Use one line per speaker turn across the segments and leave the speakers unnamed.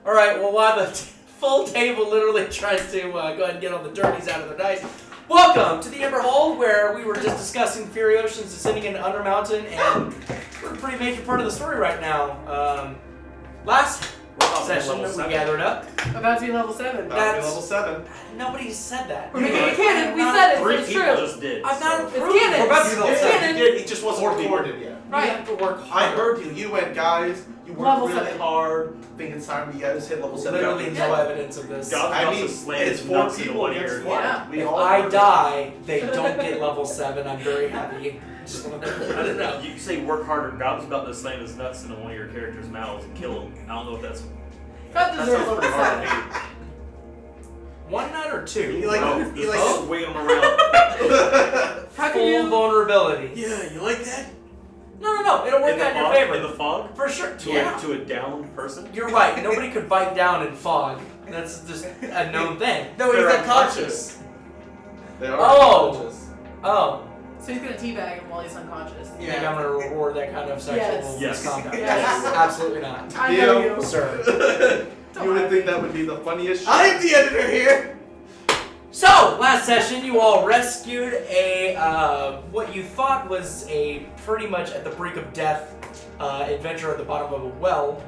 All right, well, while the full table literally tries to go ahead and get all the dirties out of their dice, welcome to the Ember Hold, where we were just discussing Furiosians descending into Undermountain, and we're a pretty major part of the story right now. Last session that we gathered up.
About to be level 7.
About to be level 7.
Nobody said that.
We're making it canon. We said it.
Three
It's
people
true.
just did.
I'm not
It's
approving.
canon.
We're about to
You
be
know,
level
canon.
7.
you did, it just wasn't recorded yet.
Right.
You have to work
I
harder.
heard you. You went, guys. You worked
Level
really
7.
hard. Think it's time to just hit level 7.
Literally no evidence of this.
God
I mean,
also slayed
it's
his
4
nuts in
people
one
against
ear.
1.
Yeah.
We
If
all
I
heard
die, they don't get level 7. I'm very happy. Just want to I don't know.
You say work harder. God was about to slam his nuts into one of your characters' mouths and kill him. I don't know if that's.
That
That
deserves
sounds
level
pretty hard
7.
to me.
One nut or two?
You like-
No,
you
just
like-
swing him around.
How can
Full
you?
vulnerability.
Yeah, you like that?
No. It'll work
In the
out in your
fog?
favor.
In the fog?
For sure.
To,
Yeah.
to a downed person?
You're right. Nobody could bite down in fog. That's just a known thing.
No,
They're
he's unconscious. They are
Oh.
unconscious.
Oh.
So he's gonna teabag him while he's unconscious.
You think I'm going to reward that kind of sexual
Yes.
misconduct?
Yes.
Absolutely not.
I know
Deal.
you.
Sir.
You would think that would be the funniest shit.
I'm the editor here.
So, last session, you all rescued a, what you thought was a pretty much at the brink of death adventure at the bottom of a well.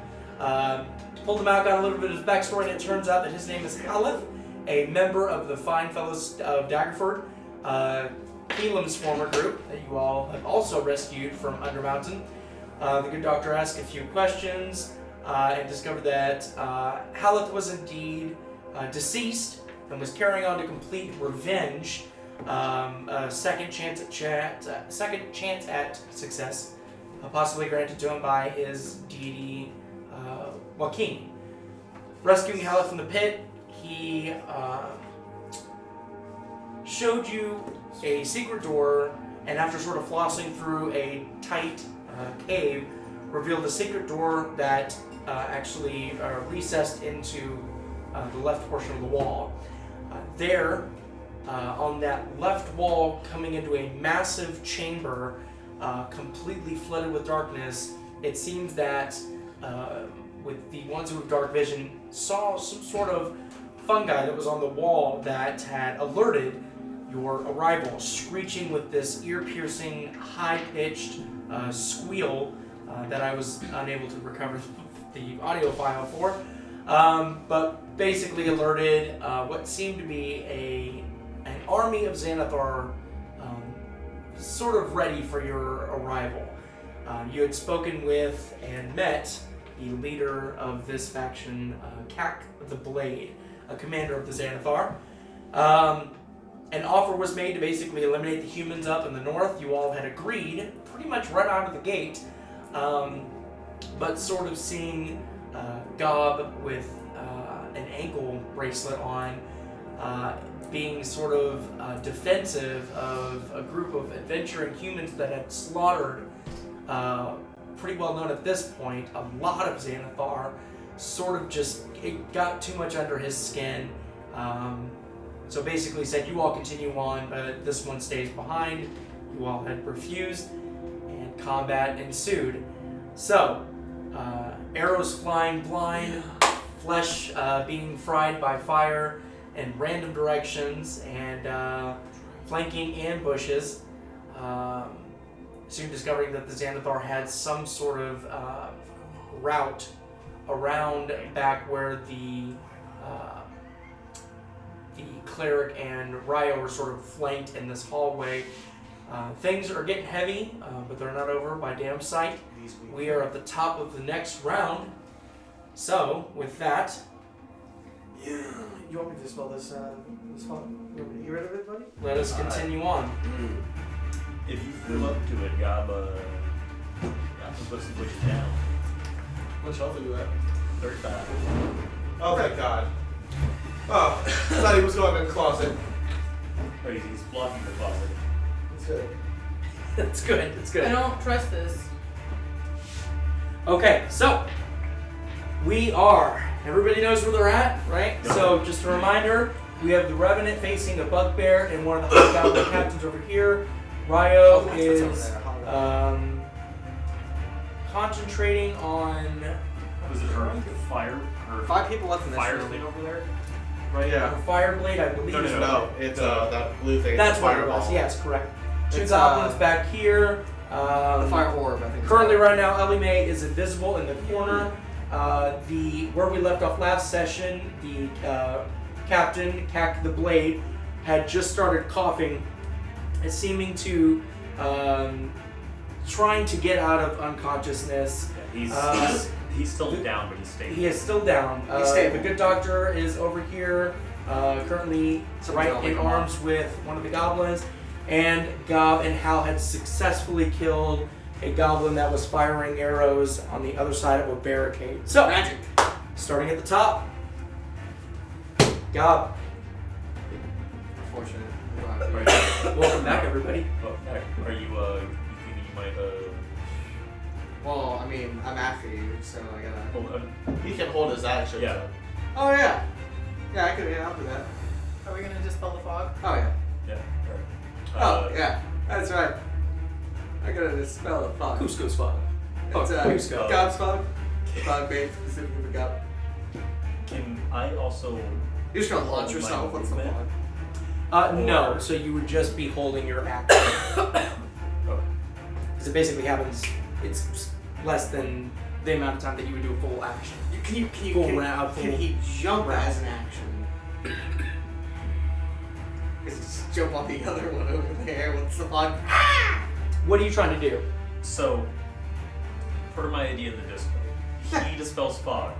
Pulled him out, got a little bit of his backstory, and it turns out that his name is Haleth, a member of the Fine Fellows of Daggerford, Elam's former group that you all have also rescued from Undermountain. The good doctor asked a few questions and discovered that Haleth was indeed deceased and was carrying on to complete revenge, a second chance at success, possibly granted to him by his deity, WAUKEEEEN. Rescuing Haleth from the pit, he showed you a secret door, and after sort of flossing through a tight cave, revealed a secret door that actually recessed into the left portion of the wall. There, on that left wall, coming into a massive chamber, completely flooded with darkness, it seems that with the ones who have dark vision, saw some sort of fungi that was on the wall that had alerted your arrival, screeching with this ear-piercing, high-pitched squeal that I was unable to recover the audio file for. But basically alerted what seemed to be an army of Xanathar sort of ready for your arrival. You had spoken with and met the leader of this faction, Khak the Blade, a commander of the Xanathar. An offer was made to basically eliminate the humans up in the north. You all had agreed pretty much right out of the gate, but sort of seeing Gob with an ankle bracelet on, being sort of defensive of a group of adventuring humans that had slaughtered, pretty well known at this point, a lot of Xanathar. Sort of just, it got too much under his skin. So basically said, you all continue on, but this one stays behind. You all had refused, and combat ensued. So, arrows flying blind, flesh being fried by fire in random directions, and flanking ambushes. Soon discovering that the Xanathar had some sort of route around back where the Cleric and Ryo were sort of flanked in this hallway. Things are getting heavy, but they're not over by damn sight. We are at the top of the next round. So, with that,
You want me to spell this one? You want me to get rid of it, buddy?
let us continue on.
If you flew up to it, Gob supposed to push it down.
Which health are you at?
35.
Oh, thank God. Oh, I thought he was going in the closet.
Oh, he's blocking the closet.
That's good.
It's good, it's
I
good.
don't trust this.
Okay, so everybody knows where they're at, right?
Yep.
So just a reminder, we have the Revenant facing a bugbear and one of the Goblin captains over here. Ryo is concentrating on,
Was it her fire? Her
5 people left in this
fire
room.
thing over there? Right?
Yeah.
A fire blade, I believe.
No.
No, it's that blue thing.
That's
it's a
what it
fireball.
was. Yes, correct. 2
It's,
goblins back here.
The fire orb, I think.
Currently, right now, Elimae is invisible in the corner. Where we left off last session, the captain, Khak the Blade, had just started coughing, and seeming to trying to get out of unconsciousness.
Yeah, he's still down, but he's stable.
He is still down.
He's stable.
The good doctor is over here, currently
Somebody's
right
gonna
in
wake him up.
arms with one of the goblins. And Gob and Hal had successfully killed a goblin that was firing arrows on the other side of a barricade. So,
Magic.
starting at the top, Gob.
Unfortunate.
Welcome back, everybody.
Oh, are you thinking you might
Well, I mean, I'm after you, so I gotta.
well,
He can hold his action.
Yeah.
So.
Oh yeah. Yeah, I could. Yeah, I'll do that.
Are we gonna dispel the fog?
Oh yeah.
yeah.
Oh yeah. That's right. I gotta dispel the fog.
Cusco's fog.
It's
Cusco.
Gob's fog. Fog based specifically for Gob.
Can I also?
You're just gonna launch
My
yourself. What's the
movement?
fog?
No, so you would just be holding your action.
Okay.
Because it basically happens, it's less than the amount of time that you would do a full action.
Can he jump
round.
as an action? Just jump on the other one over there. What's the fog?
What are you trying to do?
So, per my idea of the dispel, he dispels fog.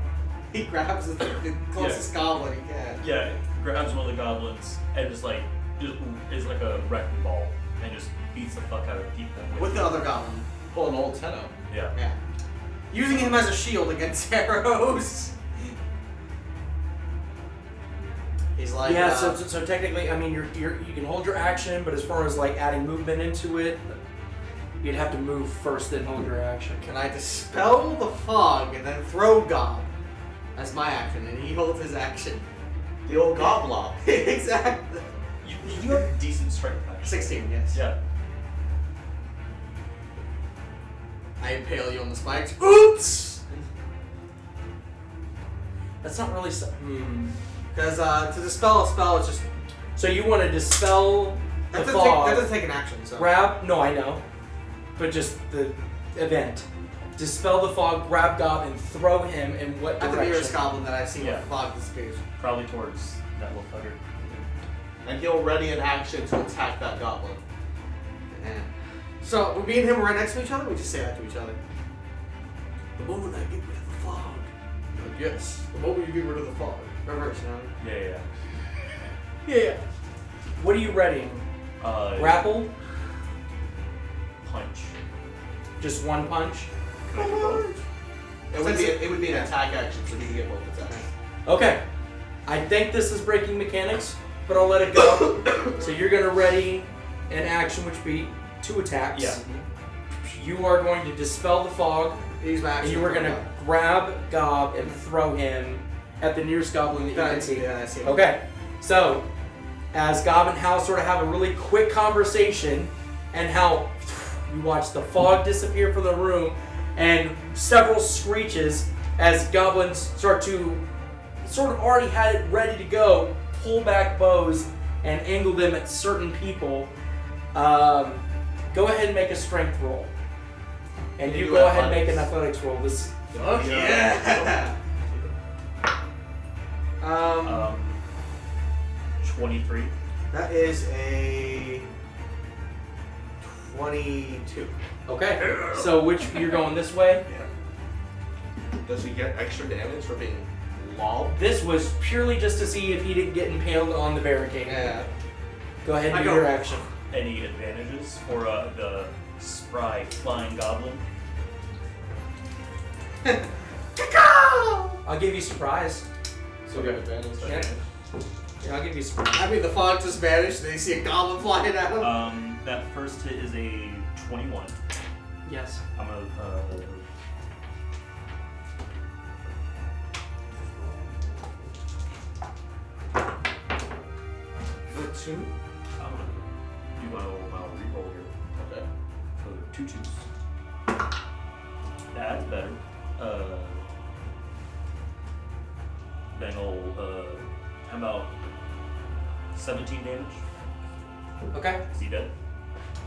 He grabs the closest goblin he can.
Yeah, grabs one of the goblins and just is like a wrecking ball and just beats the fuck out of people.
With the other goblin.
Pull an old Tenno.
Yeah.
Yeah. Using him as a shield against arrows. He's like.
Yeah, so technically, I mean, you can hold your action, but as far as like adding movement into it, you'd have to move first, then hold your action.
Can I dispel the fog and then throw Gob as my action, and he holds his action?
The old Goblock.
Exactly.
You have decent strength, actually.
16, yes.
Yeah.
I impale you on the spikes. Oops!
That's not really so.
Because to dispel a spell, it's just.
So you want to dispel the
That
fog,
doesn't take an action, so.
grab. No, I know, but just the event. Dispel the fog, grab Gob, and throw him in what
At the
direction?
nearest goblin that I see
Yeah.
with the fog disappears.
Probably towards that little fucker.
And he'll ready an action to attack that goblin.
Yeah. So, me and him are right next to each other? We just say that to each other. The moment I get rid of the fog. Like, yes, the moment you get rid of the fog. Reverse, you know?
Yeah.
Yeah. What are you readying? Grapple?
Punch.
Just one punch?
Can I do both?
It would be an attack action, so he can get both attacks.
Okay. I think this is breaking mechanics, but I'll let it go. So you're going to ready an action, which would be 2 attacks.
Yeah.
You are going to dispel the fog,
Use my action.
and you are going to grab Gob and throw him at the nearest goblin that you can see.
Yeah, I see.
Okay. So, as Gob and Hal sort of have a really quick conversation, and Hal, you watch the fog disappear from the room, and several screeches as goblins start to sort of already had it ready to go, pull back bows and angle them at certain people. Go ahead and make a strength roll. And
Can
you
you
go
do
ahead and make an
athletics?
athletics roll. This
Fuck yeah!
23.
That is a 22.
okay. So which you're going this way?
Does he get extra damage for being lobbed?
This was purely just to see if he didn't get impaled on the barricade.
Yeah.
Go ahead and
I
do
go-
your action.
Any advantages for the spry flying goblin?
I'll give you surprise.
So we have advantage.
Yeah. Yeah, I'll give you surprise.
I mean, the fog just vanished, and they see a goblin flying at him.
That first hit is a 21.
Yes.
I'm gonna
For 2?
I'm gonna do my reroll here.
Okay.
So 2 2s. That's better. thing will, I'm about 17 damage.
Okay.
Is he dead?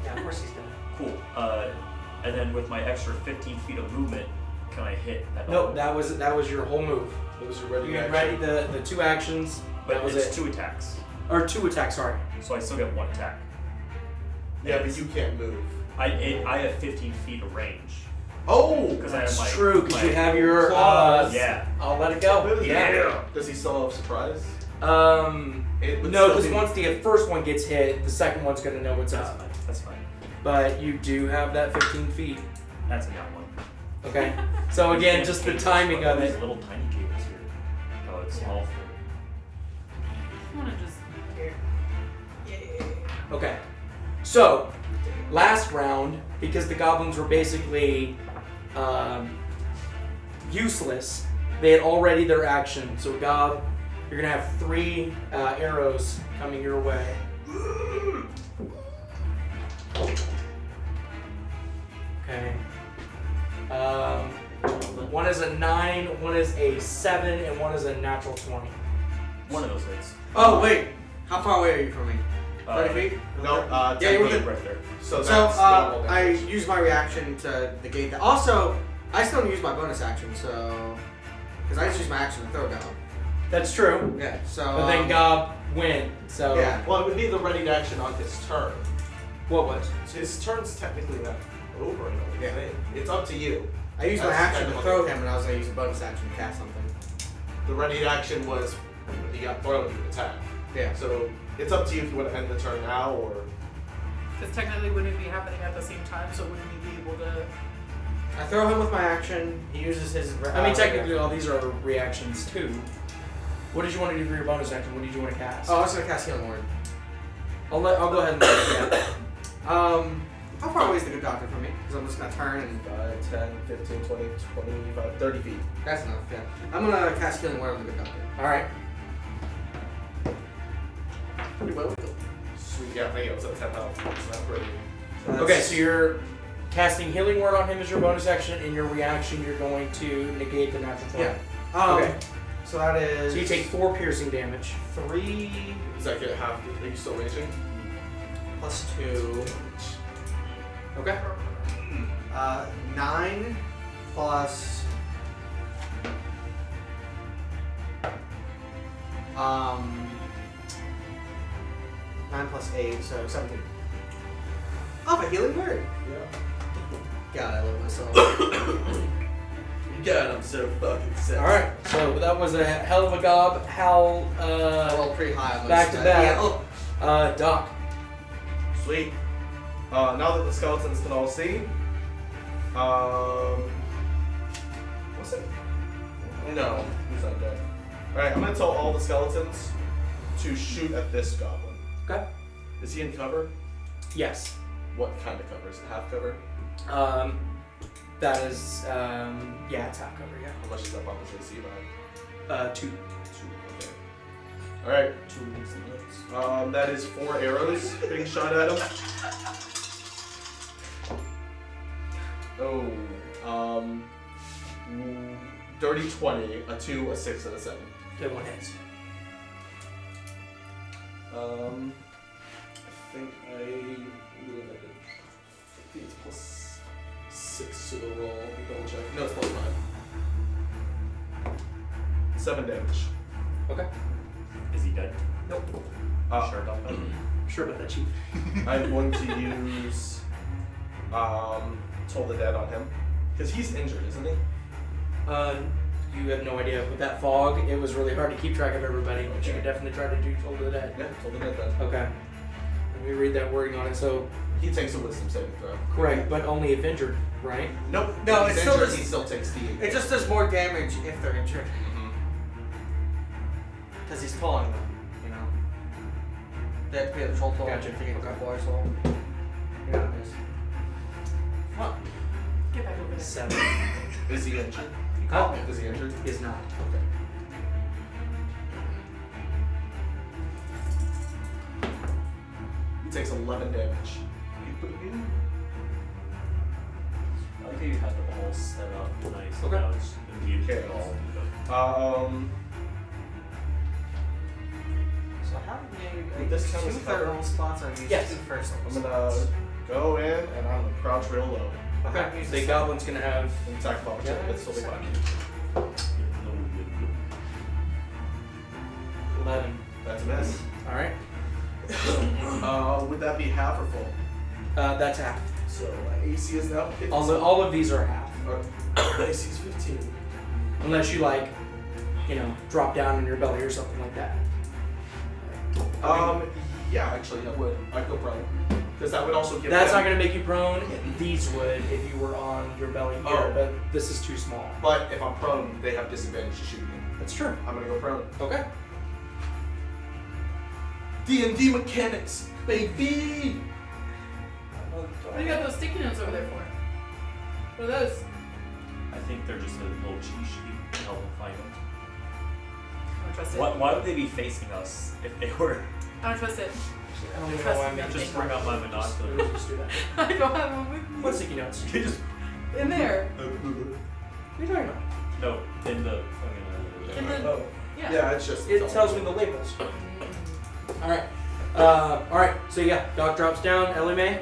Yeah, of course he's dead.
Cool. And then with my extra 15 feet of movement, can I hit that?
Nope, that was your whole move.
It was your ready
You
action.
ready the 2 actions.
But
That was
it's
it.
2 attacks,
Or 2 attacks, sorry.
so I still get 1 attack.
Yeah, but you can't move.
I have 15 feet of range.
Oh!
Because I have
That's
my
true, because you
my-
have your
claws.
Yeah.
I'll let it go.
Yeah. Does he still have surprise? It would
No,
still
because
be-
once the first one gets hit, the second one's gonna know what's
That's
up.
fine. That's fine.
But you do have that 15 feet.
That's a down one.
Okay. So again, just the timing of
These
it.
little tiny cables here. Oh, it's all for.
I want to just here. Yeah.
Okay. So, last round, because the goblins were basically useless, they had already their action. So, Gob, you're gonna have 3 arrows coming your way. Okay. One is a 9, one is a 7, and one is a natural 20.
One of those hits.
Oh wait, how far away are you from me? 30 feet?
No,
Yeah,
10
you're
feet.
within-
Right there.
So
So
that's normal
I
damage.
use my reaction to negate that. Also, I still don't use my bonus action, so because I just use my action to throw down.
That's true.
Yeah. So.
But then Gob win. So,
Yeah.
Well, it would be the ready action on his turn.
what was?
His turn's technically not over, I don't
Yeah.
think. It's up to you.
I used my
That's
action
kind
to
of
throw
like-
him, and I was gonna use a bonus action to cast something.
The ready action was when he got thrown, you attack.
Yeah.
So it's up to you if you want to end the turn now or.
Because technically, wouldn't it be happening at the same time? So wouldn't he be able to?
I throw him with my action. He uses his.
I mean, technically, all these are reactions too. What did you want to do for your bonus action? What did you want to cast?
Oh, I was gonna cast Healing Word.
I'll go ahead and let it.
How far away is the good doctor from me? Because I'm just gonna turn and.
5, 10, 15, 20, 25, 30 feet.
That's enough. Yeah. I'm gonna cast Healing Word on the good doctor.
All right.
Pretty well.
Sweet, yeah, I think it was at 10 health. It's not pretty.
Okay, so you're casting Healing Word on him as your bonus action. In your reaction, you're going to negate the natural 20.
Yeah.
Okay.
So that is.
So you take 4 piercing damage.
3
Does that get half? Are you still raging?
plus 2.
Okay.
9 plus. 9 plus 8, so 17. Oh, a Healing Word.
Yeah.
God, I love myself.
God, I'm so fucking sick.
All right. So that was a hell of a Gob. Hal.
I rolled pretty high on those.
Back to back.
Yeah, oh.
Doc.
Sweet. Now that the skeletons can all see, what's it? No, he's not dead. Alright, I'm gonna tell all the skeletons to shoot at this goblin.
Okay.
Is he in cover?
Yes.
What kind of cover? Is it half cover?
That is. Yeah, it's half cover. Yeah.
How much is up on his AC by?
2.
2. Okay. Alright.
2 instances.
That is 4 arrows being shot at him. Oh, dirty 20, a 2, a 6, and a 7.
Okay, 1 hits.
I think I think it's plus 6 to the roll. Let me double check. No, it's plus 5. 7 damage.
Okay.
Is he dead?
Nope.
Sure about that.
Sure about that, Chief.
I'm going to use Toll the Dead on him. Because he's injured, isn't he?
You have no idea. With that fog, it was really hard to keep track of everybody, but you
Okay.
could definitely try to do Toll of the Dead.
Yeah, Toll the Dead then.
Okay. Let me read that wording on it. So,
He takes a wisdom saving throw.
correct, but only if injured, right?
Nope.
No,
If he's
it's still
injured,
just-
he still takes the.
It just does more damage if they're injured.
Mhm.
Because he's pulling them, you know? They have to be a troll toll
Gotcha.
to get
Okay.
the boy soul. You know this. What?
Get back over there.
7.
Is he injured?
Oh,
Is he injured?
is not.
Okay. He takes 11 damage.
I think you had the whole set up nice.
Okay.
Now it's immune to
Okay.
it all.
This count as
two
cover?
third roll spots. I've used
Yes.
two first roll
I'm
spots.
gonna go in and I'm gonna crouch real low.
Okay. The goblin's gonna have.
An attack of opportunity.
Yeah.
It's still be fine.
11.
That's a miss.
All right.
Would that be half or full?
That's half.
So my AC is now 15.
All of these are half,
AC is 15.
unless you like, drop down on your belly or something like that.
Yeah, actually, I would. I'd go prone. Because that would also give
That's
them-
not gonna make you prone. These would if you were on your belly here,
Oh.
but this is too small.
But if I'm prone, they have disadvantage to shoot me.
That's true.
I'm gonna go prone.
Okay.
D&D mechanics, baby!
What do you got those sticky notes over there for? What are those?
I think they're just a little cheat sheet to help them find them.
I don't trust it.
Why would they be facing us if they were?
I don't trust it.
I don't even know
Trust
why I'm
me.
making
Just bring out my binoculars.
Just do that.
I don't have them with me.
What sticky notes?
They just
In there.
What are you talking about?
no in the fucking.
In the-
Oh.
Yeah.
Yeah, it's just.
It tells me the labels. Alright. Alright, so yeah, Doc drops down. Elimae?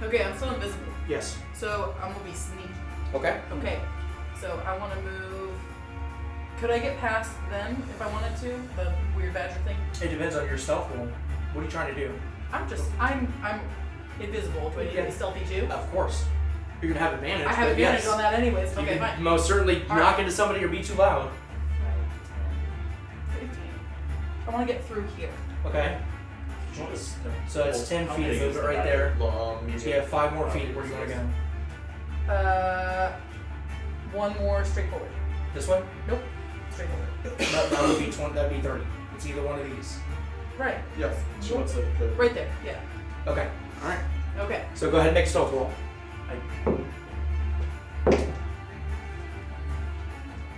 Okay, I'm still invisible.
Yes.
So I'm gonna be sneaky.
Okay.
Okay. So I wanna move. Could I get past them if I wanted to? The weird badger thing?
It depends on your stealth roll. What are you trying to do?
I'm invisible. Do I need to
Yeah.
be stealthy too?
Of course. You're gonna have advantage.
I have
but
advantage
yes.
on that anyways.
You
Okay,
can
fine.
most certainly
All
knock
right.
into somebody or be too loud.
15. I wanna get through here.
Okay. So it's 10 feet. Move it right there.
Long,
So
medium.
you have 5 more feet. Where do you want to go?
One more straight forward.
This way?
Nope. Straight forward.
That would be 20. That'd be 30. It's either one of these.
Right.
Yeah, she wants the.
Right there. Yeah.
Okay. All right.
Okay.
So go ahead and make a stealth roll.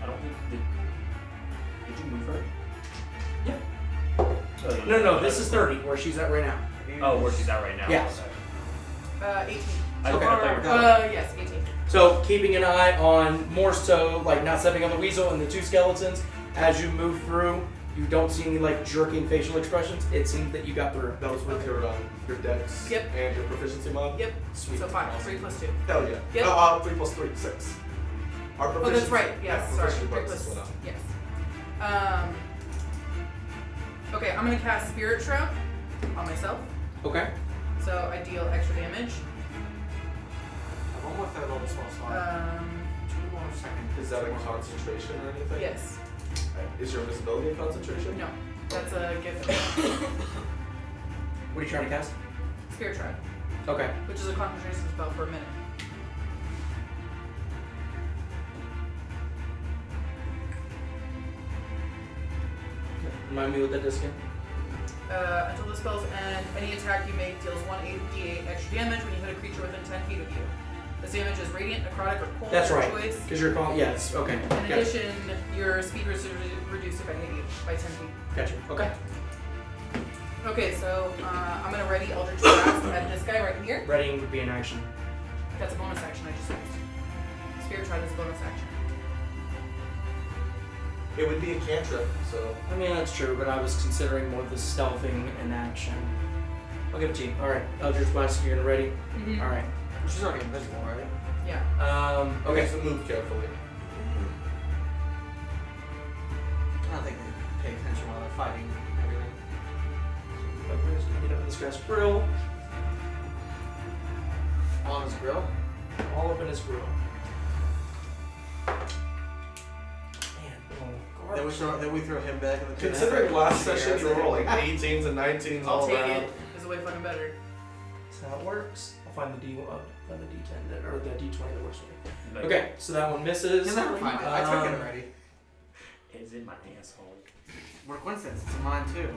I don't think did you move her?
Yeah.
Oh,
No. This is 30, where she's at right now.
Oh, where she's at right now.
Yes.
18.
I
Okay.
thought you were
Yes, 18.
So keeping an eye on more so like not stepping on the weasel and the 2 skeletons as you move through. You don't see any like jerking facial expressions. It seems that you got through.
That was with your dex
Yep.
and your proficiency mod?
Yep.
Sweet.
So 5. 3 plus 2.
Hell yeah.
Yep.
3 plus 3, 6. Our
Oh, that's
proficiency-
right. Yes.
yeah,
Sorry.
proficiency
3
bonus
plus.
went up.
Yes. Okay, I'm gonna cast Spirit Shroud on myself.
Okay.
So I deal extra damage.
One more third level spell slot. 2 more second.
Is that a concentration or anything?
Yes.
Is your invisibility a concentration?
No. That's a gift.
What are you trying to cast?
Spirit Shroud,
Okay.
which is a concentration spell for a minute.
Remind me what that does again.
Until the spell's end, any attack you make deals 1d8 extra damage when you hit a creature within 10 feet of you. This damage is radiant, necrotic, or cold.
That's
your
right.
choice.
Because you're calling. Yes. Okay.
In
Gotcha.
addition, your speed is reduced if I hit you by 10 feet.
Gotcha. Okay.
Okay, so I'm gonna ready Eldritch Blast at this guy right here.
Readying would be an action.
That's a bonus action I just used. Spirit Shroud is a bonus action.
It would be a cantrip, so.
I mean that's true, but I was considering more the stealthing in action. I'll give it to you. All right. Eldritch Blast. You're gonna ready.
Mm-hmm.
All right.
She's already invisible, right?
Yeah.
Okay.
So move carefully.
I don't think they pay attention while they're fighting everything.
We're just gonna get up in this guy's grill.
On his grill.
All up in his grill. Man, oh,
Then we throw him back in the
Considering last session you were rolling 18s and 19s
I'll
all
take
around.
it. It's way fucking better.
That's how it works. I'll find the find the D10 that, or the D20 that works for me.
Like,
Okay, so that one misses.
You'll never find it. I took it already.
It's in my asshole.
What a coincidence. It's mine too.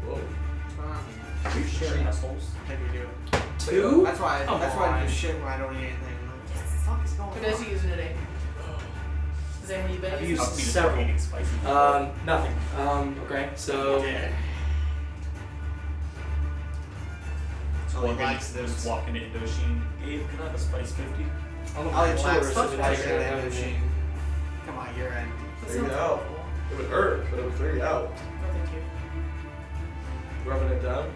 Whoa.
Are you sharing assholes?
I think we do.
2?
That's why.
Come
That's why I
on.
do shit when I don't eat anything. Like, what the fuck is going
What guys are you using today? Is anyone you been
I've
using?
used
Help me to
several.
start eating spicy food.
Nothing. Okay, so
Oh,
Walking-
he likes
just
this.
walking into Indochine. Gabe, can I have a spice 50?
I'm
I'll eat
tourist,
wax.
so
Fuck
they
that
take
shit
it
out
out
of
of
the
me.
machine. Come on, you're in.
That
There you
sounds
go.
awful.
It would hurt, but it would clear you out.
No, thank you.
Rubbing it down.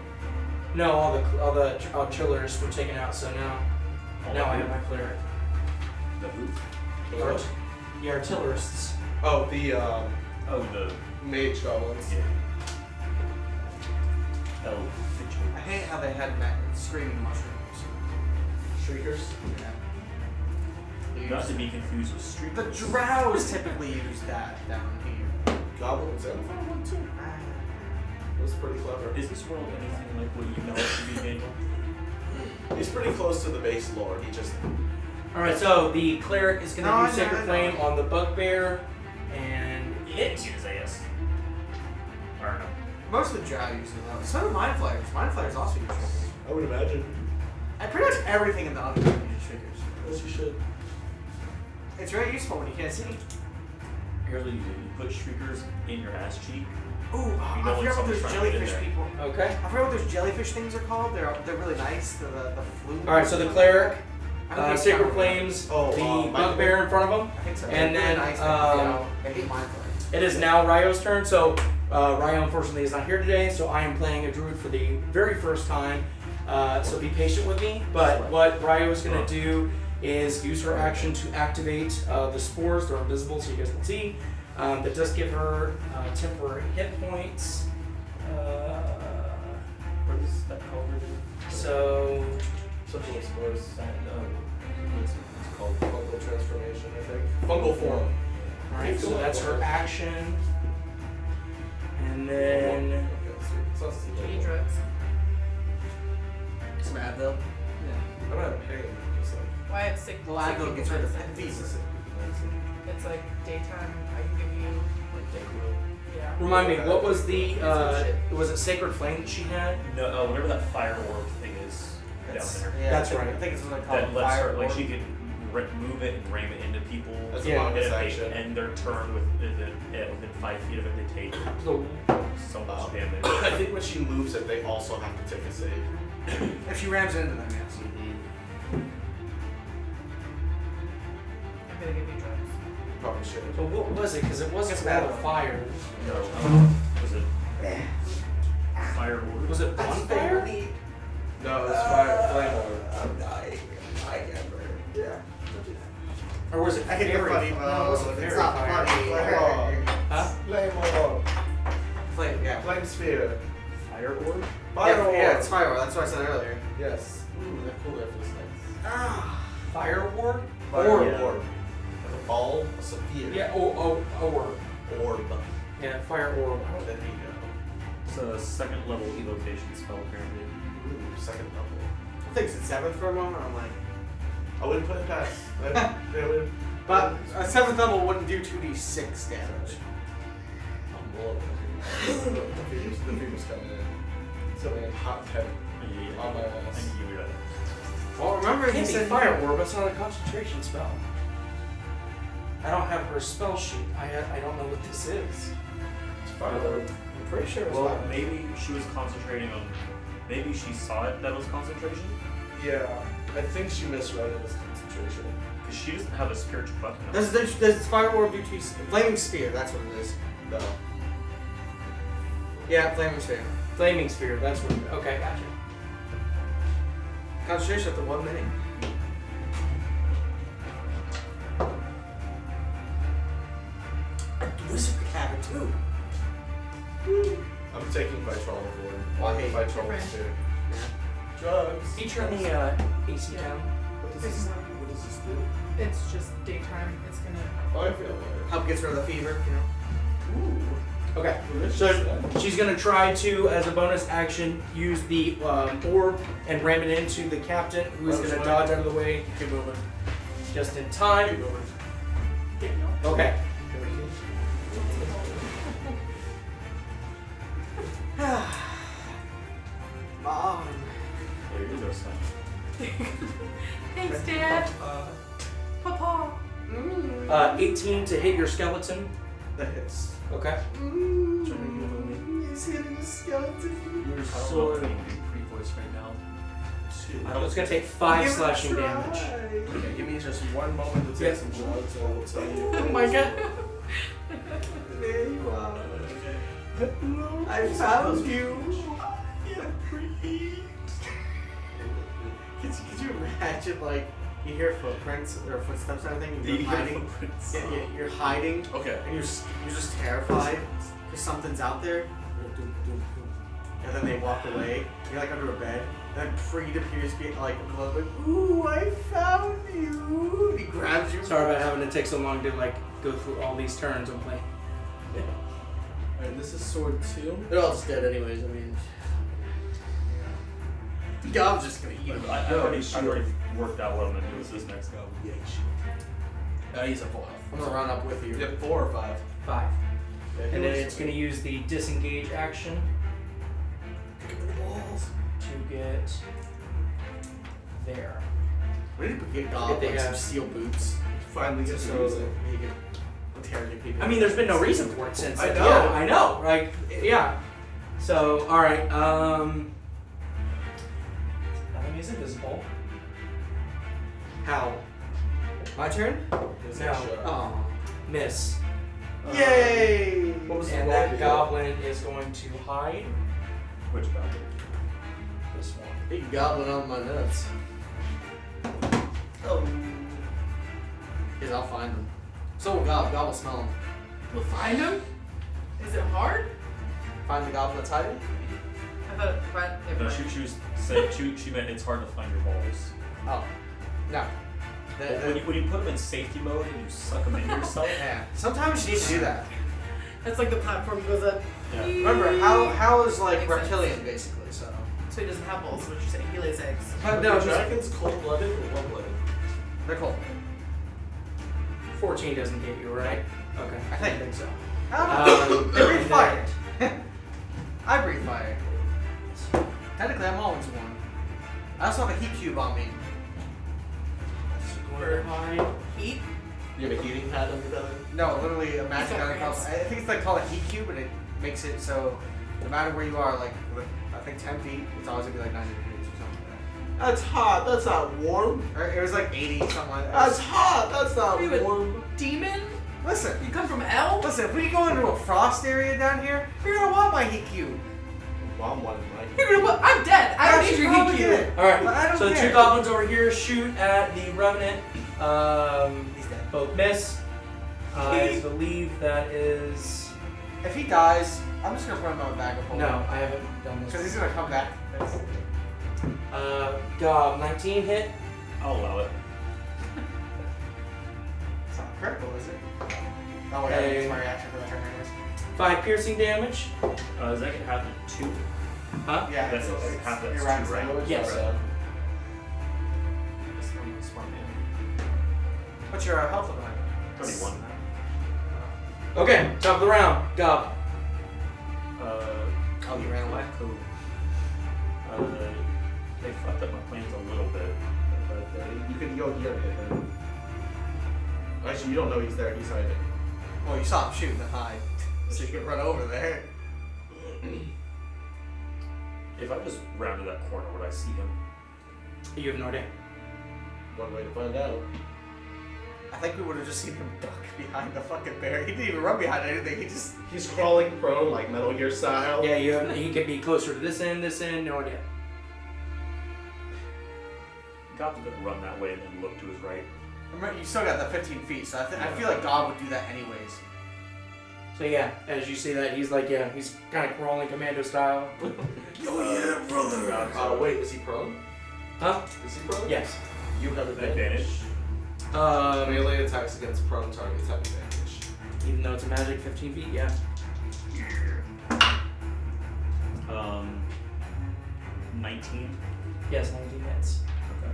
No, all the artillerists were taken out, so now I have my cleric.
The who?
The artillerists.
Oh, the
Oh, the
mage goblins.
yeah. Oh,
I hate how they had screaming mushrooms.
Shriekers.
Yeah.
not to be confused with street.
The drows typically use that down here.
Goblin Xanathar one too. It was pretty clever.
Is this world anything like what you know it to be, Daniel?
He's pretty close to the base lore. He just
Alright, so the cleric is going to
No,
do Sacred Flame on the bugbear, and
It uses AS. I don't know.
Most of the drow use it though. So do mind flayers. Mind flayers also use triggers.
I would imagine.
And pretty much everything in the other game uses triggers.
As you should.
It's very useful when you can't see.
Here's what you do. You put shriekers in your ass cheek.
Ooh,
You know
I
when
forgot what
someone's
those
trying to get in
jellyfish
there.
people.
okay.
I forgot what those jellyfish things are called. They're really nice. The flu.
Alright, so the cleric,
I don't think
Sacred
so.
Flames,
Oh,
the
Mind
bugbear in front of him.
I think so.
And
They're
then,
really nice. I hate mind flayers.
It is now Ryo's turn, so Ryo unfortunately is not here today, so I am playing a druid for the very first time. So be patient with me. But what Ryo is going to do is use her action to activate the spores. They're invisible, so you guys can see. That does give her temporary hit points.
What is that called?
So
Something with spores.
What's it called?
Fungal transformation, I think. Fungal form.
alright, so that's her action. And then
Okay, so it's not
Genie drugs.
Some Advil.
I'm not in pain. Just like.
Why it's sick?
Well, Advil gets rid of
medicine.
fever.
It's like daytime. I can give you like yeah.
remind me, what was the
It's
was it Sacred Flame that she had?
No, whatever that fire orb thing is
That's,
down there.
yeah,
That's
I think,
right.
I think it's what they call
That lets
fire
her, like,
orb.
she can move it and ram it into people.
That's
Yeah.
a bonus
And if
action.
they end their turn within 5 feet of it, they take
So
so much damage.
I think when she moves it, they also have to take a save.
If she rams into them, yes.
I'm gonna give you drugs.
Probably should.
but what was it? Because it wasn't
It's
all
bad.
fire.
No, was it fire orb?
Was it bonfire?
No, it's fire. Flame orb.
I'm dying. I Ember. Yeah.
Or was it
I hate the
fairy?
funny
No, it
mode.
wasn't
It's
fairy
not
fire.
funny.
Huh?
Flame orb.
Flame, yeah.
Flame sphere.
Fire orb?
Fire orb.
Yeah, it's fire orb. That's what I said earlier.
Yes. Ooh, that cool there feels nice.
Ah.
Fire ward?
Fire
Orb.
orb. Like a ball, a sphere.
Yeah, orb.
Orb.
Yeah, fire orb.
Oh, there you go.
It's a second level evocation spell, apparently.
Ooh, second level.
I think it's at 7th for a moment. I'm like,
I wouldn't put it past. They would.
but a 7th level wouldn't do 2d6 damage.
I'm blown. The fever's coming in. So in hot head
Yeah,
on my
I
ass.
can give you that.
Well, remember
It
he
can't be
said
fire orb. That's not a concentration spell. I don't have her spell sheet. I don't know what this is.
It's fire orb.
I'm pretty sure it was
Well,
fire.
maybe she was concentrating on. Maybe she saw it that was concentration.
Yeah, I think she misread it as concentration.
Because she doesn't have a spiritual weapon.
Does fire orb do 2 flaming sphere? That's what it is.
No.
Yeah, flaming sphere.
Flaming sphere. That's what. Okay, gotcha.
Concentration after 1 minute. The wizard could have it too.
I'm taking Vitrol forward.
Well, I hate
Vitrol
Different.
sphere. Drugs.
Can you turn the AC down?
What does this do?
It's just daytime. It's gonna.
Oh, I feel better.
Help gets rid of the fever, you know.
Ooh.
Okay.
Delicious.
So she's gonna try to, as a bonus action, use the orb and ram it into the captain, who is
Oh,
gonna
sorry.
dodge out of the way.
Keep moving.
Just in time.
Daniel.
Okay.
Mom.
There you go, son.
Thanks, Dad. Papa.
18 to hit your skeleton.
That hits.
Okay.
He's hitting the skeleton.
You're
so-
so pre-voice right now.
It's gonna take 5 slashing damage.
Okay, give me just one moment to take some drugs and I will tell you.
Oh my god.
There you are. I found you. Could you imagine, like, you hear footprints or footsteps and everything, you're hiding. Yeah, you're hiding,
Okay.
and you're just terrified because something's out there. And then they walk away. You're like under a bed. And then Preet appears being like, ooh, I found you. And he grabs you.
Sorry about having to take so long to like go through all these turns and play.
Alright, this is sword 2.
They're all just dead anyways, I mean. Gob's just gonna eat him.
I've already worked out what I'm gonna do with this next gob.
Yeah, he's at full health.
I'm gonna run up with you.
Yep, 4 or 5.
5.
Yeah,
And then it's going to use the disengage action to get there.
We need to get Gob
They
like some
have-
steel boots.
Finally get to
So
use
that
it.
he can interrogate people.
I mean, there's been no reason for it since.
I know.
Yeah, I know. Like, yeah. So, all right. Enemy's invisible. How?
My turn?
No.
Oh.
Miss.
Yay!
What was the
And
roll
that
again?
goblin is going to hide.
Which goblin?
This one.
Big goblin on my nuts.
Oh.
Because I'll find him. So will Gob. Gob will smell him.
We'll find him? Is it hard?
Find the goblin that's hiding?
I thought it
No, she meant it's hard to find your balls.
Oh. No.
When you put them in safety mode and you suck them into yourself.
Yeah. Sometimes you need to do that.
It's like the platform goes up.
Yeah.
Remember, Hal is like
Makes sense.
reptilian basically, so.
So he doesn't have balls, what you're saying. He lays eggs.
But
No,
no, just,
dragons cold-blooded or warm-blooded?
they're cold.
14 doesn't hit you, right? Okay.
I think.
so.
I don't know. They breathe
and
fire. I breathe fire. Technically, I'm always one. I also have a heat cube on me.
For hide.
Heat?
You have a heating pad on your belly?
No, literally a magic
It's
item.
upgrades.
I think it's like called a heat cube, and it makes it so no matter where you are, like with, I think 10 feet, it's always gonna be like 90 degrees or something like
That's hot. That's not warm.
that. Or it was like 80, something like that.
That's hot. That's not
Are you a
warm.
demon?
Listen,
You come from L?
listen. If we go into a frost area down here, you're gonna want my heat cube.
Well, I'm one in my
You're gonna what? I'm dead. I don't
That's
need your
probably
heat
it.
cube.
All right.
But I don't
So the
care.
two goblins over here shoot at the revenant.
He's dead.
Both miss. I believe that is.
If he dies, I'm just gonna put him on a bag of holding.
No, I haven't done
Because
this.
he's gonna come back.
Gob, 19 hit.
I'll allow it.
It's not critical, is it? Oh, yeah,
Hey.
it's my reaction for the turn, anyways.
5 piercing damage.
Does that get half to 2?
Huh?
Yeah,
That's
it's
half that's
your
2,
round
right?
damage.
Yes.
Smart man.
What's your health looking like?
31.
Okay, top of the round. Gob.
Oh, you ran away?
Cool. They fucked up my plans a little bit.
But you can go here and hit him. Actually, you don't know he's there. He's hiding.
Well, you saw him shooting the high, so you can run over there.
If I just rounded that corner, would I see him?
You have no idea.
One way to find out.
I think we would have just seen him duck behind the fucking bear. He didn't even run behind anything. He just.
He's crawling prone like Metal Gear style.
Yeah, you have. He could be closer to this end. No idea.
Gob's gonna run that way and then look to his right.
Remember, you still got the 15 feet, so I feel like God would do that anyways.
So yeah, as you see that, he's like, yeah, he's kind of crawling commando style.
Oh yeah, brother.
Wait, is he prone?
Huh?
Is he prone?
Yes.
You have advantage.
Advantage.
Melee attacks against prone targets have advantage.
Even though it's a magic 15 feet, yeah.
19.
Yes, 19 hits.
Okay.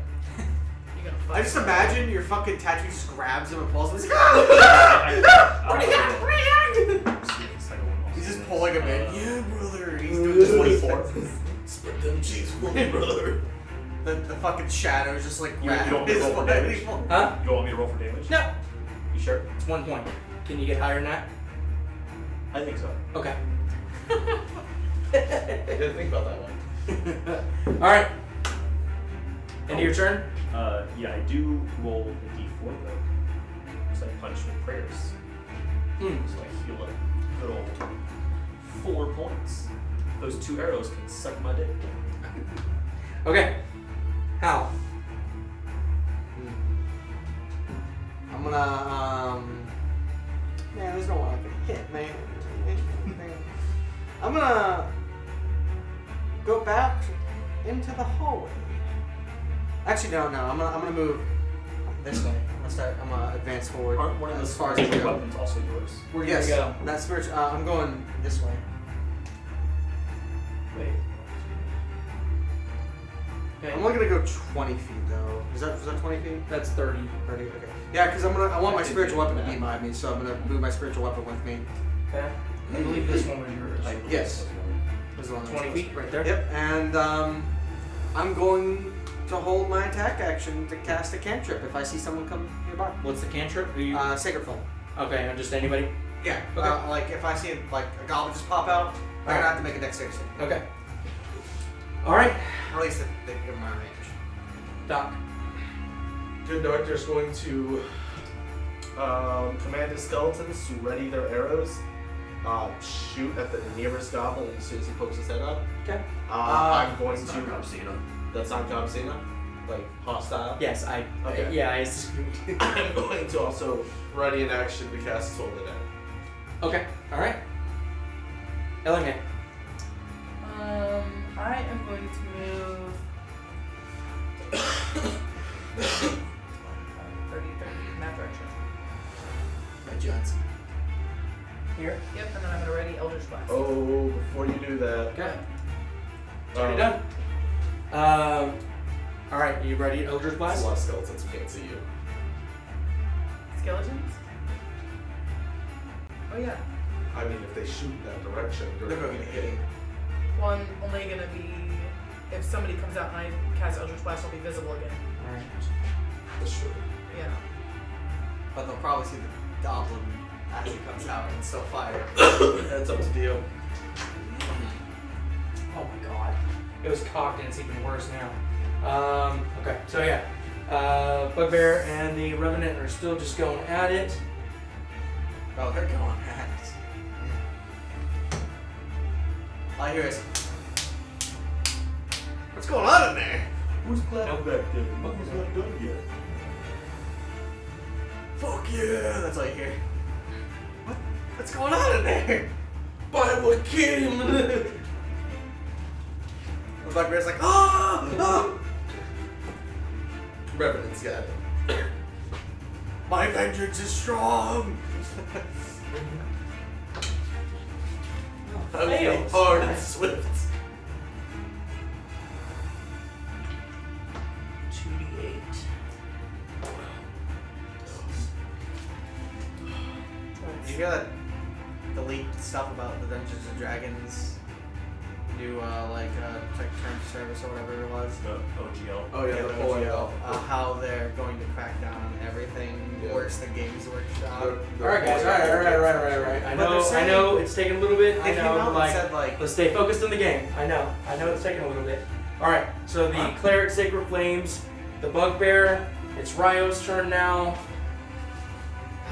You're gonna fuck.
I just imagine your fucking tattoo just grabs him and pulls him. He's like, He's just pulling him in. Yeah, brother. He's doing this
24. Split them cheeks for me, brother.
The fucking shadows just like
You
grab
don't
his
roll for
body.
damage?
Huh?
You want me to roll for damage?
No.
You sure?
It's 1 point. Can you get higher than that?
I think so.
Okay.
I didn't think about that one.
All right. End of your turn.
Yeah, I do roll a d4 though. Because I punch with prayers.
Hmm.
So I heal a good old 4 points. Those 2 arrows can suck my dick.
Okay. Hal.
I'm gonna, man, there's no one I can hit, man. I'm gonna go back into the hallway. Actually, no, I'm gonna move this way. I'm gonna advance forward
Aren't one of
as
those
far as I can
spiritual
go.
weapons also yours?
Where are you
Yes,
gonna go?
that's spiritual. I'm going this way.
Wait. Okay.
I'm only gonna go 20 feet though. Is that 20 feet?
That's 30.
30. Okay. Yeah, because I want my
I did
spiritual
do
weapon to
that.
be by me, so I'm gonna move my spiritual weapon with me.
Okay. I believe this one was yours.
Yes. This is the one
20 feet right there.
Yep. And I'm going to hold my attack action to cast a cantrip if I see someone come nearby.
What's the cantrip? Who you?
Sacred Flame.
Okay, just anybody?
Yeah.
Okay.
Like if I see like a goblin just pop out, I'm gonna have to make a dexterity save.
Okay. Alright.
Or at least they give my range.
Doc.
Good Doctor's going to command his skeletons to ready their arrows, shoot at the nearest goblin as soon as he pokes his head up.
Okay.
I'm going
It's
to.
not Gobsina.
That's not Gobsina? Like hostile?
Yes,
Okay.
yeah,
I'm going to also ready an action to cast Soul Dead.
Okay, alright. Elimae.
I am going to move 30 in that direction.
Right, Johnson.
Here.
Yep, and then I'm gonna ready Eldritch Blast.
Oh, before you do that.
Okay. It's already done. Alright, you ready, Eldritch
There's
Blast?
a lot of skeletons who can't see you.
Skeletons? Oh yeah.
I mean, if they shoot in that direction,
They're
going
going
to
to
hit.
hit.
One only gonna be if somebody comes out and I cast Eldritch Blast, I'll be visible again.
Alright.
That's true.
Yeah.
But they'll probably see the goblin as he comes out and still fire.
That's up to Dio.
Oh my god. It was cocked and it's even worse now. Okay, so yeah. Bugbear and the Revenant are still just going at it.
Oh, they're going at it. All I hear is, what's going on in there?
Who's clapping back there? Nothing's not done yet.
Fuck yeah! That's all I hear. What's going on in there?
By WAUKEEEEN!
The bugbear's like, ah!
Revenant's got it.
My vengeance is strong!
I will be
Fails.
hard and swift.
2d8.
You hear that delete stuff about the Dungeons and Dragons new term of service or whatever it was?
The OGL.
Oh yeah,
the
they're pulling
OGL,
out.
how they're going to crack down on everything
Yeah.
worse than Games Workshop.
Alright guys, alright. I
But they're
know,
saying-
I know it's taking a little bit.
They
I
came
know,
out
like,
and said like,
let's stay focused on the game. I know it's taking a little bit. Alright, so the Cleric Sacred Flames, the Bugbear, it's Ryo's turn now.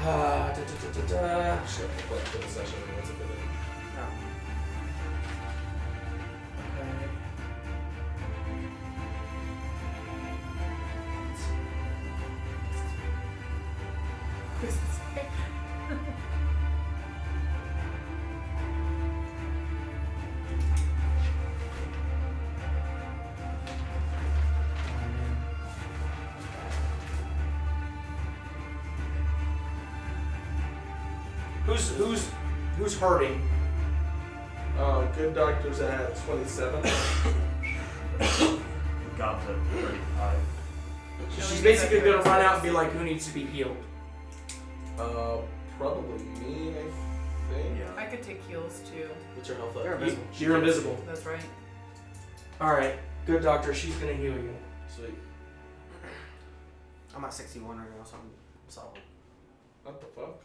Shit, what for the session and what's it for the-
Okay. Who's hurting?
Good Doctor's at 27.
Gobs at 35.
She's basically gonna run out and be like, who needs to be healed?
Probably me, I think.
Yeah.
I could take heals too.
What's your health
You're
at?
invisible.
You're invisible.
That's right.
Alright, good doctor, she's gonna heal you.
Sweet.
I'm at 61 right now, so I'm solid.
What the fuck?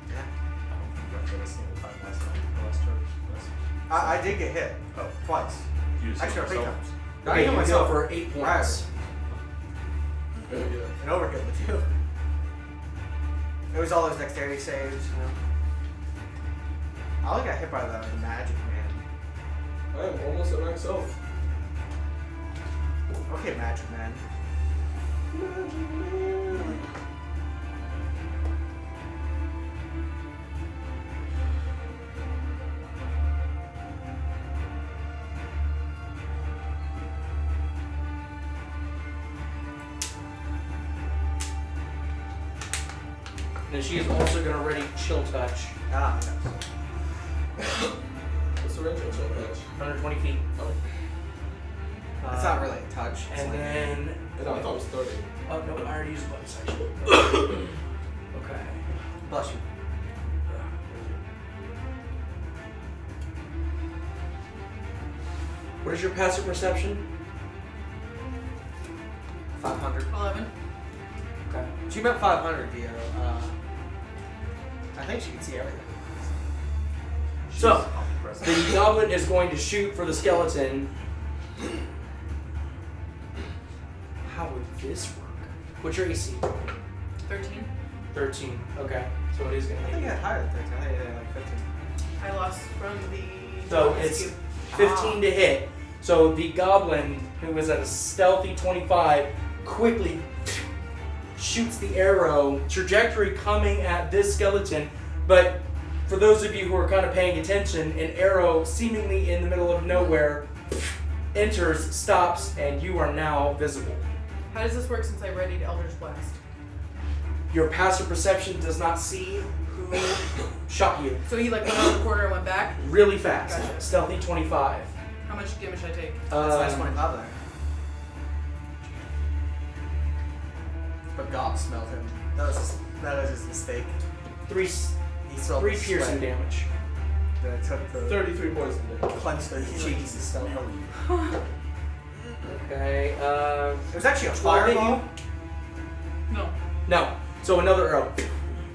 Yeah.
I don't think I got a single time last night. Last turn.
I did get hit.
Oh.
Twice.
You just
Actually,
hit
3
yourself?
times.
Okay,
I
you
healed
heal
myself
for 8 points.
Very good.
an overkill with you. It was all those dexterity saves, you know. I only got hit by the magic man.
I am almost at max health.
Okay, Magic Man.
And she is also going to ready Chill Touch.
Ah, yes.
What's the range of chill touch?
120 feet.
Oh.
It's not really a touch. It's
And
like,
then...
I thought it was 30.
Oh, no, I already used bonus action. Okay.
bless you.
What is your passive perception?
500.
11.
Okay.
She meant 500, Dio. I think she can see everything.
So, the goblin is going to shoot for the skeleton. How would this work? What's your AC?
13.
13. Okay. So it is going
I
to
think
hit
I
you.
had higher than 13. I think I had like 15.
I lost from the.
So it's 15 to hit. So the goblin, who was at a stealthy 25, quickly shoots the arrow, trajectory coming at this skeleton. But for those of you who are kind of paying attention, an arrow seemingly in the middle of nowhere enters, stops, and you are now visible.
How does this work since I readied Eldritch Blast?
Your passive perception does not see who shot you.
So he like went out the corner and went back.
Really fast.
Gotcha.
Stealthy 25.
How much damage should I take?
That's nice 25 there. But Gob smelled him. That was his mistake.
Three
He smelled the
piercing
sweat.
damage.
Then it took the
33 poison damage.
clenched the cheeks and stuff.
Okay.
It was actually a
12 hit
fireball.
No.
No. So another arrow.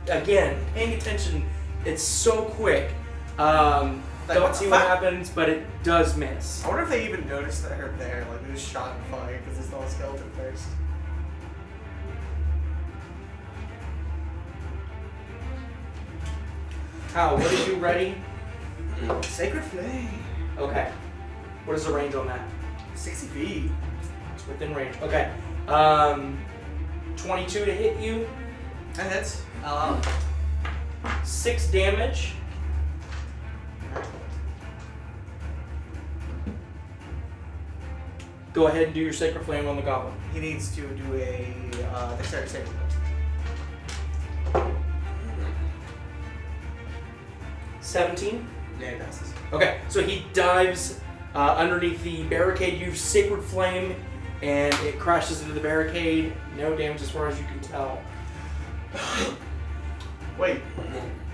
Again, paying attention. It's so quick.
Like,
Don't
what
see
the
what
fuck?
happens, but it does miss.
I wonder if they even noticed that her there. Like, they just shot and fired because they saw a skeleton first.
How? What are you ready?
Sacred Flame.
Okay. What is the range on that?
60 feet.
It's within range. Okay. 22 to hit you.
And hits.
6 damage. Go ahead and do your Sacred Flame on the goblin.
He needs to do a dexterity saving throw.
17.
Yeah, he passes.
Okay, so he dives underneath the barricade. You Sacred Flame, and it crashes into the barricade. No damage as far as you can tell.
Wait,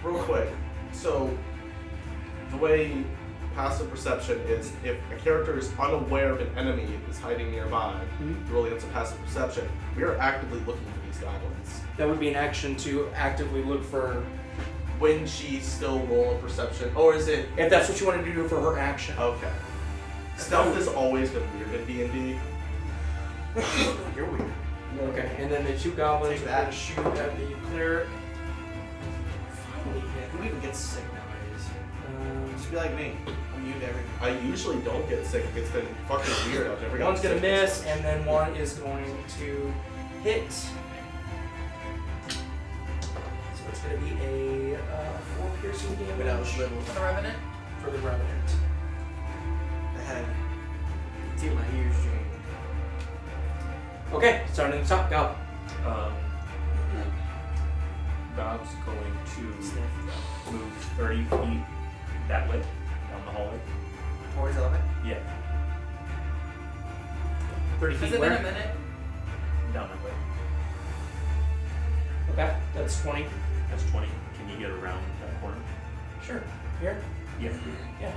real quick. So, the way passive perception is, if a character is unaware of an enemy is hiding nearby, roll against a passive perception, we are actively looking for these goblins.
That would be an action to actively look for,
When she still roll a perception, or is it?
if that's what you want to do for her action.
Okay. Stealth has always been weird in D&D.
You're weird.
Okay, and then the 2 goblins
Take
are
that.
going to shoot at the cleric. Finally hit.
Who even gets sick nowadays? Just be like me. I'm immune to everything.
I usually don't get sick. It's been fucking weird. I've never gotten
One's going to
sick.
miss, and then one is going to hit. So it's going to be a 4 piercing damage
When I was little,
For the Revenant?
for the Revenant.
I had to get my ears drained.
Okay, starting at the top, go.
Gob's going to move 30 feet that way, down the hallway.
Towards Elimae.
Yeah,
30
Has
feet
it been a
where?
minute?
down that way.
Okay, that's 20.
That's 20. Can you get around that corner?
Sure. Here?
Yeah.
Yeah.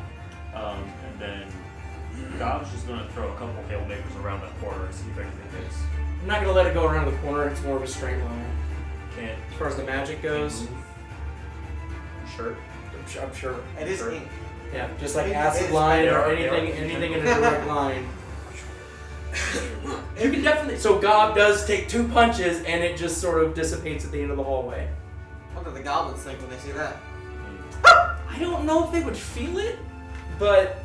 And then Gob's just going to throw a couple hail makers around that corner and see if anything hits.
I'm not going to let it go around the corner, it's more of a straight line.
Can't
As far as the magic goes,
move. Sure.
I'm sure.
It is
Sure.
ink.
Yeah, just like
It
acid
is-
line
they
or
are-
anything in a direct line. You can definitely. So Gob does take 2 punches, and it just sort of dissipates at the end of the hallway.
What do the goblins think when they see that?
I don't know if they would feel it, but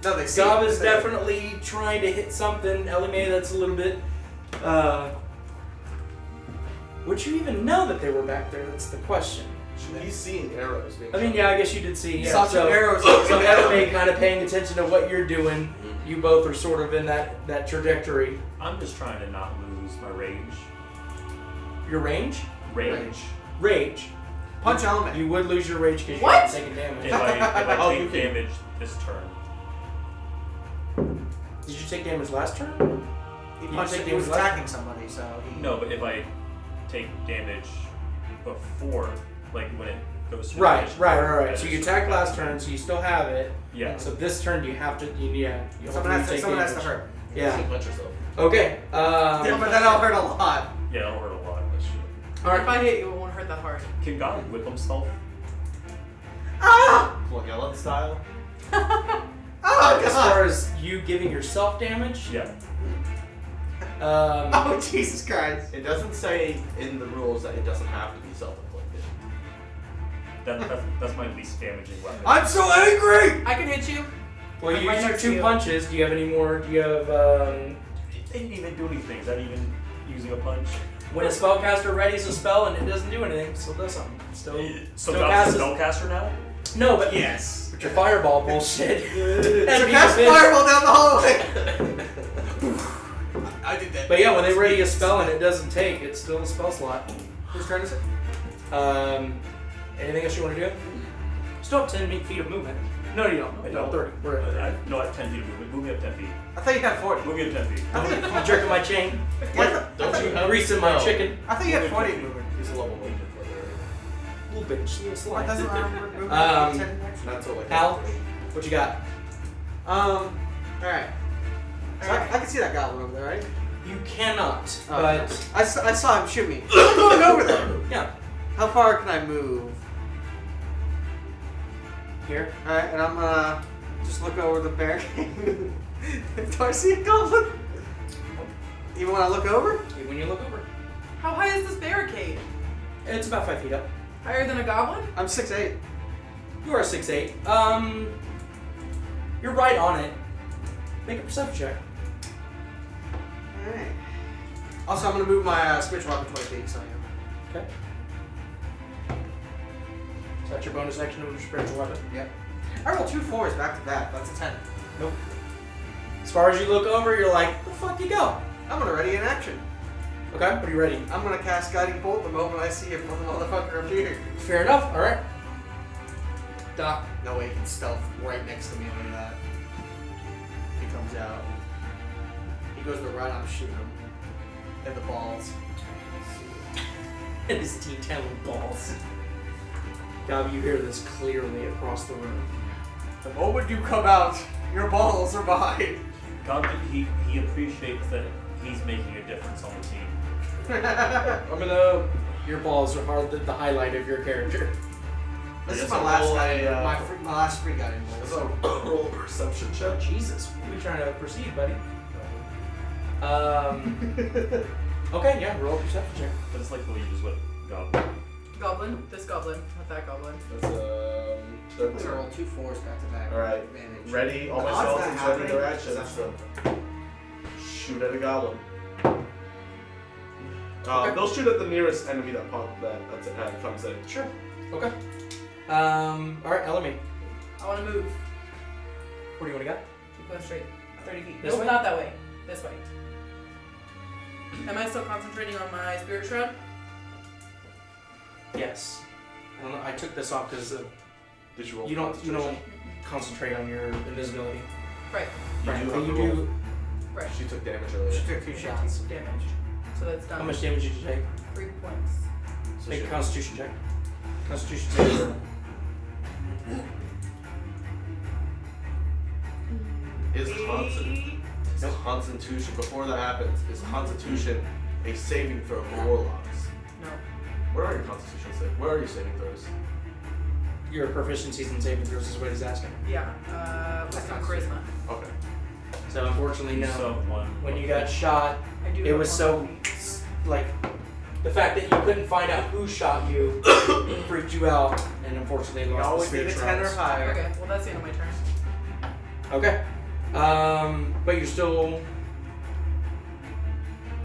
No, they see
Gob
it.
is definitely trying to hit something. Elimae, that's a little bit. Would you even know that they were back there? That's the question.
He's seeing arrows. Being
I mean, yeah, I guess you did see. Yeah,
Saw
so,
two arrows.
so Elimae kind of paying attention to what you're doing. You both are sort of in that trajectory.
I'm just trying to not lose my rage.
Your range? Rage.
Punch element.
You would lose your rage because
What?
you're taking damage.
If I
Oh,
take
you can-
damage this turn.
Did you take damage last turn?
He
You
punched
take
it. He was
damage last-
attacking somebody, so he.
No, but if I take damage before, like when it goes to
Right.
damage,
So you attacked last turn, so you still have it.
Yeah.
So this turn you have to. You
Someone has to hurt.
Yeah.
Punch yourself.
Okay.
Yeah, but that'll hurt a lot.
Yeah, it'll hurt a lot.
All
If I hit you, it won't hurt that hard.
Can God whip himself?
Ah!
Flagellum style.
Oh,
As
God.
far as you giving yourself damage,
Yeah.
Oh, Jesus Christ.
It doesn't say in the rules that it doesn't have to be self-inflicted.
That's my least damaging weapon.
I'm so angry!
I can hit you.
well,
I'm
you
right
use your
next to
2
you.
punches. Do you have any more? Do you have
It didn't even do anything. Is that even using a punch?
when a spellcaster readies a spell and it doesn't do anything, still does something. Still
So
still
God's a
casts.
spellcaster now?
No, but
Yes.
but your fireball bullshit.
So
That'd be
cast
the bitch.
fireball down the hallway! I did that.
But yeah, when they ready a spell and it doesn't take, it's still a spell slot.
Whose turn is it?
Anything else you want to do? Still have 10 feet of movement. No, you don't. Wait, no, 30. We're at 30.
No, I have 10 feet of movement. Move me up 10 feet.
I thought you had 40.
Move me up 10 feet.
I'm jerking my chain.
Don't you have
Greasing my
no.
chicken.
I thought you had 40 movement.
He's a level 1 player.
A little bit. Just a little
What
slide.
doesn't movement?
Um,
10 next?
Not so like.
Hal, what you got?
Alright. So I can see that goblin over there, right?
You cannot,
Oh,
but
I saw him shoot me. I'm going over there.
yeah.
How far can I move?
Here.
Alright, and I'm gonna just look over the barricade. Do I see a goblin? You wanna look over?
When you look over,
How high is this barricade?
it's about 5 feet up.
Higher than a goblin?
I'm 6'8".
You are 6'8". You're right on it. Make a perception check.
Alright. Also, I'm gonna move my spiritual weapon 20 feet, so
Okay. Is that your bonus action of your spiritual weapon?
Yep. I rolled 2 4s back to back. That's a 10.
Nope. As far as you look over, you're like, where the fuck you go?
I'm gonna ready in action.
Okay, what are you ready?
I'm gonna cast Guiding Bolt the moment I see a motherfucker appear.
Fair enough. All right. Doc.
No way he can stealth right next to me like that. He comes out. He goes to run, I'm shooting him. In the balls.
And his T10 balls. Gob, you hear this clearly across the room.
The moment you come out, your balls are behind.
God, he appreciates that he's making a difference on the team.
I'm gonna.
Your balls are the highlight of your character.
This is
Yes,
my
I
last
roll
guiding
a,
my last free guiding
Let's
bolt.
roll a perception check.
Jesus, what are you trying to proceed, buddy? Okay, yeah, roll a perception check.
But it's like the way you just went God.
Goblin. This goblin. Not that goblin.
That's
I'm gonna
13.
roll 2 4s back to back.
All right.
Advantage.
Ready? All my
The odds
spells
that
in every
happening
direction.
is that-
So shoot at a goblin. They'll shoot at the nearest enemy that comes in.
Sure. Okay. All right, Elimae.
I want to move.
What do you want to get?
Keep going straight. 30 feet.
This
Nope,
way?
not that way. This way. Am I still concentrating on my spirit shroud?
Yes. I don't know. I took this off because
Did you roll?
you don't
concentration?
concentrate on your invisibility.
Right.
You
Right.
do
But
have
you
to roll.
do.
Right.
She took damage
She
earlier.
took 2 shots.
Damage. So that's done.
How much damage did you take?
3 points.
So
Make a
she-
Constitution check. Constitution check.
Is Constitution, before that happens, is Constitution a saving throw for Warlocks?
No.
Where are your Constitution saving? Where are your saving throws?
Your proficiencies in saving throws is what he's asking.
Yeah. Wisdom charisma.
Okay.
So unfortunately, no.
So
When you got shot,
I do.
it
have
was
one
so
more feat.
like the fact that you couldn't find out who shot you freaked you out, and unfortunately
You
lost the
always need
spirit
a 10 or
rounds.
higher.
Okay. Well, that's the end of my turn.
Okay. But you're still.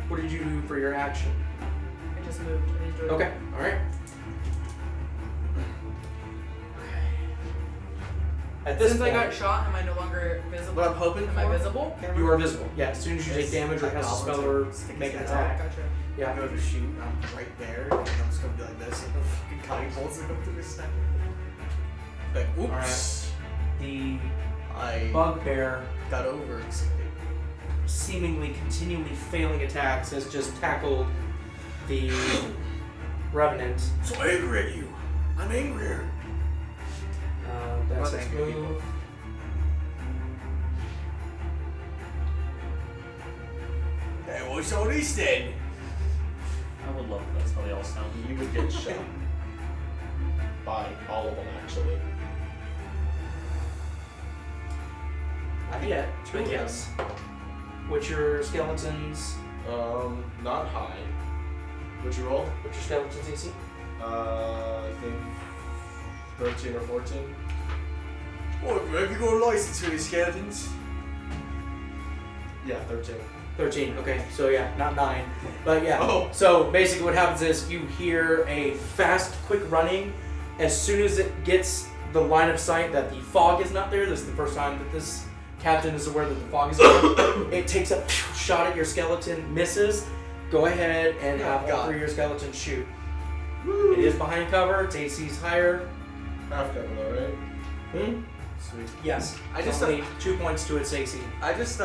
What did you do for your action?
I just moved. I enjoyed it.
Okay. All right. At this
Since I
point,
got shot, am I no longer visible?
What I'm hoping
Am I
for?
visible?
you are visible. Yeah. As soon as you take
Yes,
damage or
like
cast a
goblins
spell or
and stick
make an
his
attack.
Gotcha.
I
Yeah.
go to shoot, and I'm right there, and I'm just gonna be like this, and the fucking cutting bolts are going through his neck. Like, oops.
The
I
bugbear,
got over.
seemingly continually failing attacks, has just tackled the revenant.
So angry at you. I'm angrier.
That's
Not
its
angry
move.
Hey, what's all this then?
I would love if that's how they all sound.
You would get shot by all of them, actually.
Not yet,
Two
but
of
yes. What's your skeletons?
Not high. What'd you roll?
What's your skeletons AC?
I think 13 or 14.
Oh, have you got a license for these skeletons?
Yeah, 13.
13. Okay, so yeah, not 9, but yeah.
Oh.
So basically, what happens is you hear a fast, quick running. As soon as it gets the line of sight that the fog is not there, this is the first time that this captain is aware that the fog is there. It takes a shot at your skeleton, misses. Go ahead and have all 3 of your skeletons shoot. It is behind cover. Its AC is higher.
Half cover though, right?
Hmm?
Sweet.
Yes.
I just
only 2 points to its AC.
I just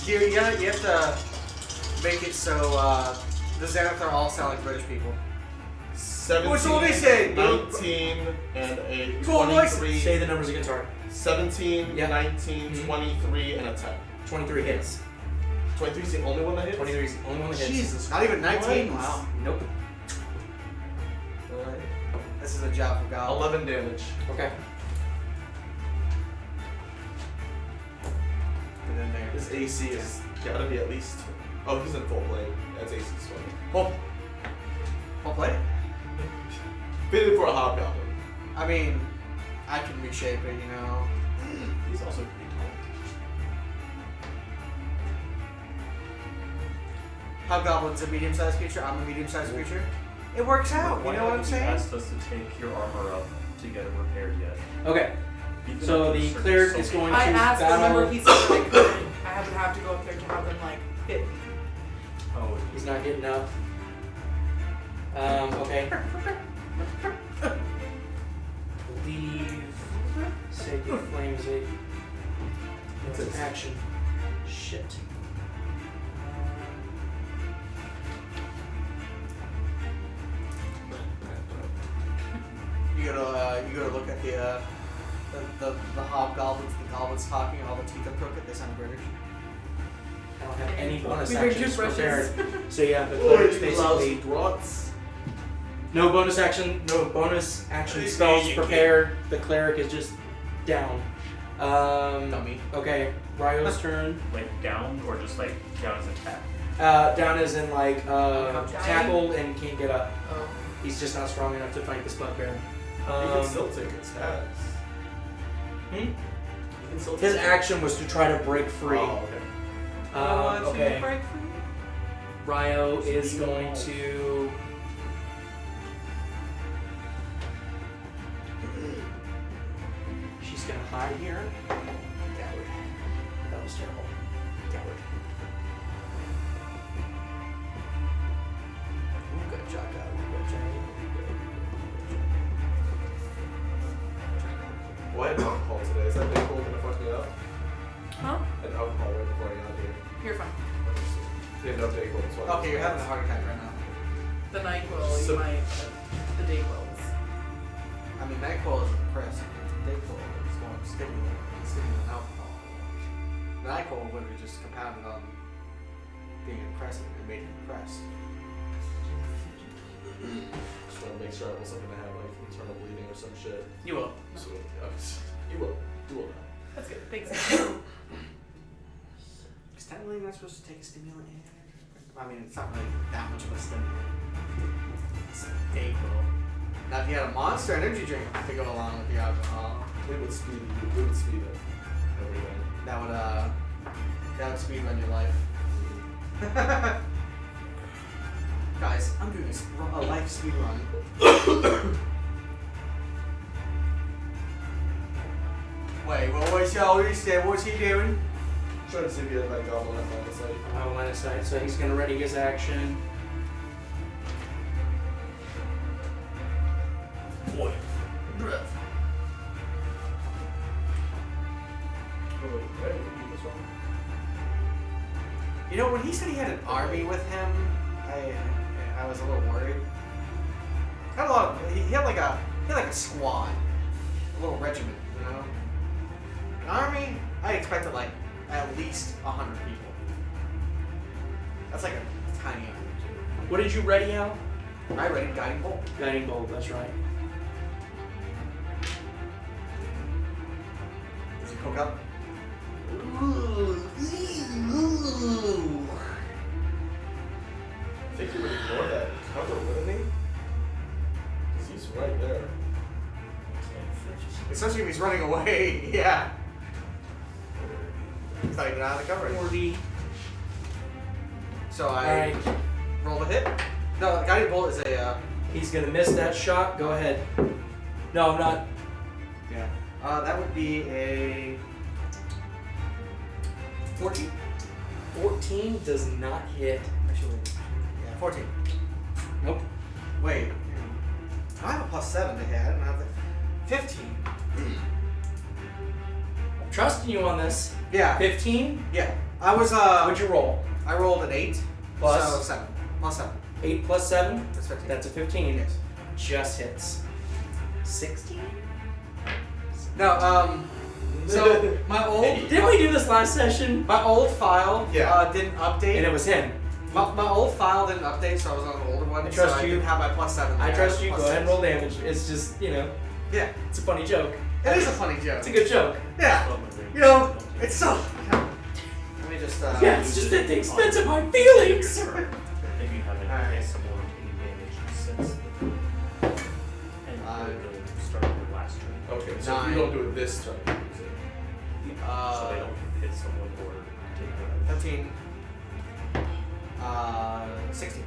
here you have to make it so the Xanathar all sound like British people.
17,
What's all they say?
19, and a
Go on, license.
23.
Say the numbers again, sorry.
17,
Yeah.
19,
Mhm.
23, and a 10.
23 hits.
23 is the only one that hits?
23 is the only one that hits.
Jesus.
Not even 19.
Christ.
Wow.
Nope.
Alright.
This is a job for God.
11 damage.
Okay.
Get in there.
His AC is gotta be at least. Oh, he's in full play. That's AC 20.
Well play.
Fitted for a hobgoblin.
I mean, I can reshape it, you know.
He's also pretty tall.
Hobgoblin's a medium-sized creature. I'm a medium-sized creature. It works out.
Why
You know what I'm
haven't you
saying?
asked us to take your armor up to get it repaired yet?
Okay.
Even
So
after
the
searching
cleric
so
is
many-
going
I
to
asked,
battle.
remember he said that I couldn't. I would have to go up there to have them like fit me.
Oh,
He's not getting up. Okay. Leave. Sacred Flames it. It's an action. Shit.
You gotta look at the hobgoblins, the goblins talking, and all the teeth are crooked. They sound British.
I don't have any bonus
We bring
actions
toothbrushes.
prepared. So yeah, the cleric's basically
grunts.
no bonus action
These
spells
days you
prepared. The cleric is just down.
Dummy.
Okay, Ryo's turn.
like down or just like down as a cat?
Down as in like
Dying?
tackled and can't get up.
Oh.
He's just not strong enough to fight this bugbear.
You can still take attacks.
Hmm?
You can still
His
take
action was to try to break free.
Oh, okay.
I want you
Okay.
to break free.
Ryo is going to. She's gonna hide here. Coward. That was terrible. Coward.
Ooh, good job, guy. Good job.
Well, I had alcohol today. Is that big hole gonna fuck me up?
Huh?
I had alcohol right before I got here.
You're fine.
You had no big hole, so I
Okay, you're having a heart attack right now.
The NyQuil,
So-
you might. The DayQuils.
I mean, NyQuil is a depressant. DayQuil is going stimulant alcohol. NyQuil literally just compounded on being a depressant and made him depressed.
Just want to make sure I wasn't gonna have like internal bleeding or some shit.
You will.
So you will. You will.
That's good. Thanks.
Because technically you're not supposed to take a stimulant. I mean, it's not really that much of a stimulant. It's DayQuil. Now, if you had a Monster energy drink to go along with the alcohol,
It would speed. It would speed it. everything.
That would speed run your life. Guys, I'm doing a life speed run. Wait, what's he doing?
Trying to see if he has that goblin at line of sight.
Oh, line of sight. So he's gonna ready his action.
Boy.
Oh, wait, did I do this wrong?
You know, when he said he had an army with him, I was a little worried. Had a lot. He had like a squad, a little regiment, you know. An army, I expected like at least 100 people. That's like a tiny army.
What did you ready, Al?
I ready guiding bolt.
Guiding bolt. That's right.
Does he poke up?
I think he would ignore that cover, wouldn't he? Because he's right there.
Especially if he's running away. Yeah. He's not even out of the cover.
40.
So I
Alright.
roll a hit. No, guiding bolt is a.
He's gonna miss that shot. Go ahead. No, I'm not.
Yeah. That would be a 14.
14 does not hit.
Actually, yeah, 14.
Nope.
Wait. I have a +7 to hit. I don't have the 15.
I'm trusting you on this.
Yeah.
15.
Yeah. I was
What'd you roll?
I rolled an 8.
Plus?
So 7. Plus 7.
8 plus 7.
That's 15.
That's a 15.
Yes.
Just hits. 16.
No. So my old
Didn't we do this last session?
my old file
Yeah.
didn't update.
And it was him.
My old file didn't update, so I was on an older one.
I trust
so
you.
I didn't have my +7.
I trust you. Go
Plus
ahead and
6.
roll damage. It's just, you know,
Yeah.
it's a funny joke.
It is a funny joke.
It's a good joke.
Yeah. You know, it's so. Let me just.
Yeah, it's just at the expense of my feelings.
If you haven't
Alright.
hit someone any damage since and the start of the last turn.
Okay, so if
9.
you don't do it this turn, is it?
So they don't hit someone or take damage.
15. 16.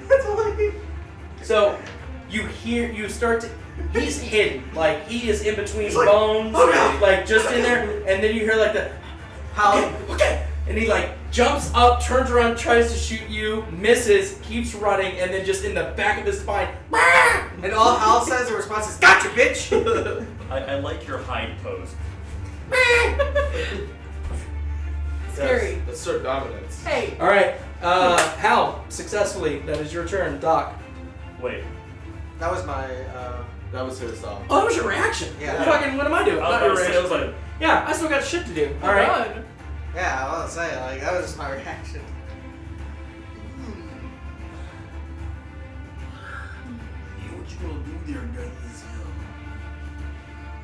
That's all I need.
So, you start to, he's hidden, like he is in between
He's like,
bones,
"Oh, God."
like just in there, and then you hear like the,
How?
okay, and he like jumps up, turns around, tries to shoot you, misses, keeps running, and then just in the back of his spine,
And all Hal says in response is, "Gotcha, bitch!"
I like your hide pose.
Scary.
Let's assert dominance.
Hey.
All right, Hal, successfully, that is your turn, Doc.
Wait.
That was my.
That was his
Oh, that was your reaction.
Yeah.
Fucking, what am I doing?
I
Not your
was
reaction.
like,
Yeah, I still got shit to do.
Oh,
All right.
God.
Yeah, I was saying, like, that was just my reaction.
what you gonna do there, guys?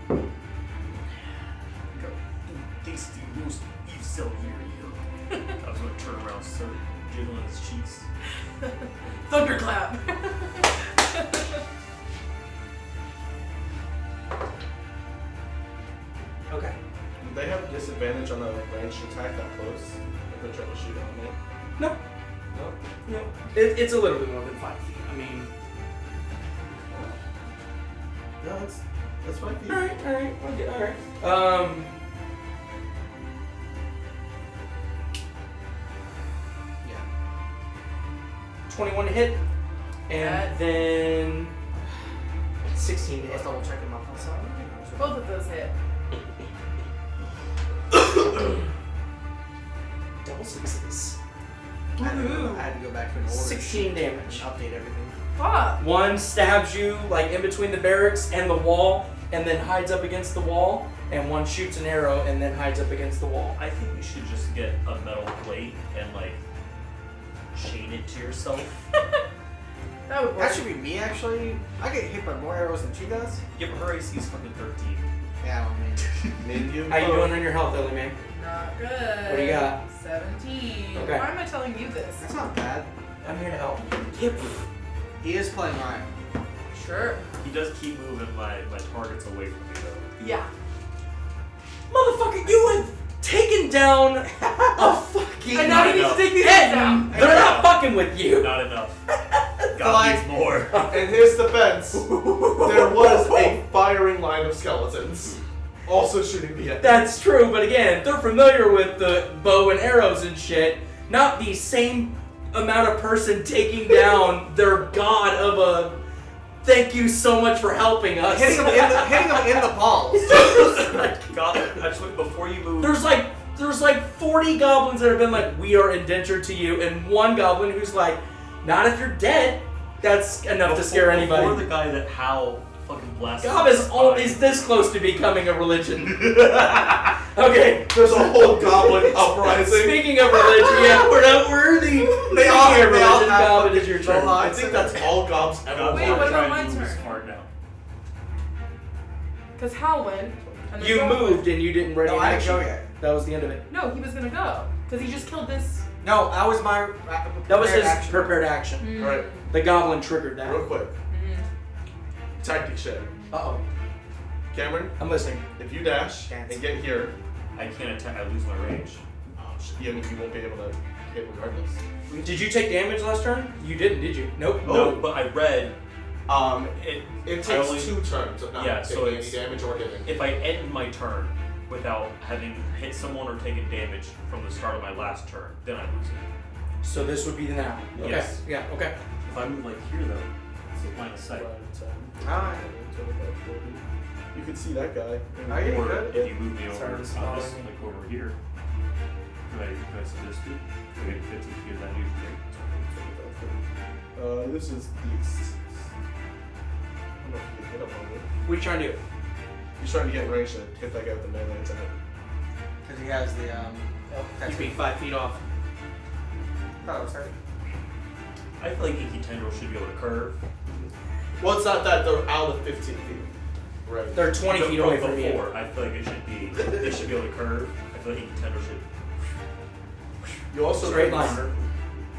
Go do tasty roast beef Celeria. I was gonna turn around, start jiggling his cheeks.
Thunderclap.
Okay.
Do they have disadvantage on a ranged attack that close? If they're trying to shoot at me?
No,
No?
no. It's a little bit more than 5 feet. I mean,
No, that's fine.
all right. Okay, all right.
Yeah.
21 to hit, and then 16 to
Let's
hit.
double check him up on something.
Both of those hit.
Double sixes.
I had to go back to an order.
16 damage.
And update everything.
Fuck.
One stabs you like in between the barracks and the wall, and then hides up against the wall. And one shoots an arrow and then hides up against the wall.
I think you should just get a metal plate and like chain it to yourself.
That would work.
That should be me, actually. I get hit by more arrows than she does.
Yeah, but her AC is fucking 13.
Yeah, I mean.
Need you?
How you doing on your health, Elimae?
Not good.
What do you got?
17.
Okay.
Why am I telling you this?
That's not bad.
I'm here to help. Yep.
He is playing Ryan.
Sure.
He does keep moving my targets away from me though.
Yeah.
Motherfucker, you have taken down a fucking.
And now he needs to take these heads down.
They're not fucking with you.
Not enough. God needs more.
In his defense, there was a firing line of skeletons, also shooting the enemy.
That's true, but again, they're familiar with the bow and arrows and shit. Not the same amount of person taking down their god of a. Thank you so much for helping us.
Hitting him in the balls.
Goblin, I just went before you move.
There's like 40 goblins that have been like, we are indentured to you, and one goblin who's like, not if you're dead. That's enough to scare anybody.
Before the guy that Hal fucking blasted.
Gob is this close to becoming a religion. Okay.
There's a whole goblin uprising.
Speaking of religion, yeah, we're not worthy.
They all
Speaking of
have
religion, Gob, it is your turn.
I think that's all gobs ever
Wait,
wanted.
what about my
Try and move
turn?
hard now.
Because Hal went. And then
You
Gob
moved and you didn't ready
No,
an
I didn't
action.
go yet.
That was the end of it.
went. No, he was gonna go. Because he just killed this.
No, that was my.
That was his
action.
prepared action.
Alright,
The goblin triggered that.
real quick. Tactic share.
Uh-oh.
Cameron,
I'm listening.
if you dash
Dance.
and get here,
I can't attack. I lose my range.
oh shit, yeah, I mean, you won't be able to hit regardless.
Did you take damage last turn? You didn't, did you? Nope.
No, but I read
It
I
takes
only-
2 turns of not
Yeah, so
taking any
it's-
damage or hitting.
if I end my turn without having hit someone or taken damage from the start of my last turn, then I lose it.
So this would be the now. Okay.
Yes.
Yeah, okay.
If I move like here though, it's line of sight.
Alright.
You can see that guy.
Oh, yeah, you
Or
could.
if you move me over,
Sorry,
I'll
this
just
is bothering me.
like over here. Do I see this too? I get 15 feet of that usually.
This is east. I don't know if you can hit him on it.
What are you trying to do?
He's trying to get in range to hit that guy with the melee attack.
Because he has the
You'd be 5 feet off.
thought it was 30.
I feel like Inky Tendril should be able to curve.
Well, it's not that they're out of 15 feet. Right.
They're 20 feet away from you.
Before, I feel like it should be. They should be able to curve. I feel like Inky Tendril should.
You also
Straight
couldn't-
line.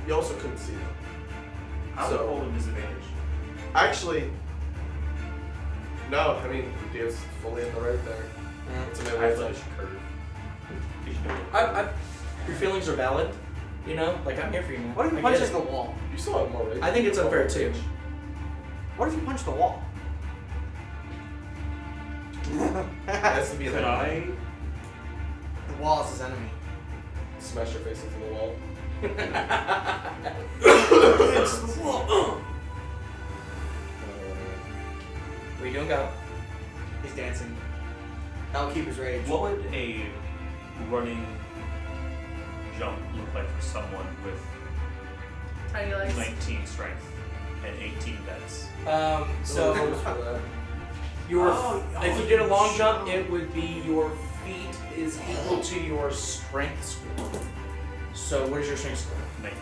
You also couldn't see them.
I would
So-
roll a disadvantage.
Actually, no. I mean, it's fully in the right there. It's a
I
melee
feel like
attack.
it should curve. They should be able to
Your feelings are valid. You know? Like, I'm here for you, man.
What if
I
he
get
punches
it.
the wall?
You still have more range.
I think it's unfair, too.
What if you punch the wall?
It has to be
Could
like
I?
The wall is his enemy.
smash your face into the wall.
It's the wall. What are you doing, Gob?
He's dancing. That'll keep his rage.
What would a running jump look like for someone with
Tiny legs.
19 strength and 18 dex?
So your if you did a long jump, it would be your feet is equal to your strength score. So what is your strength score?
19.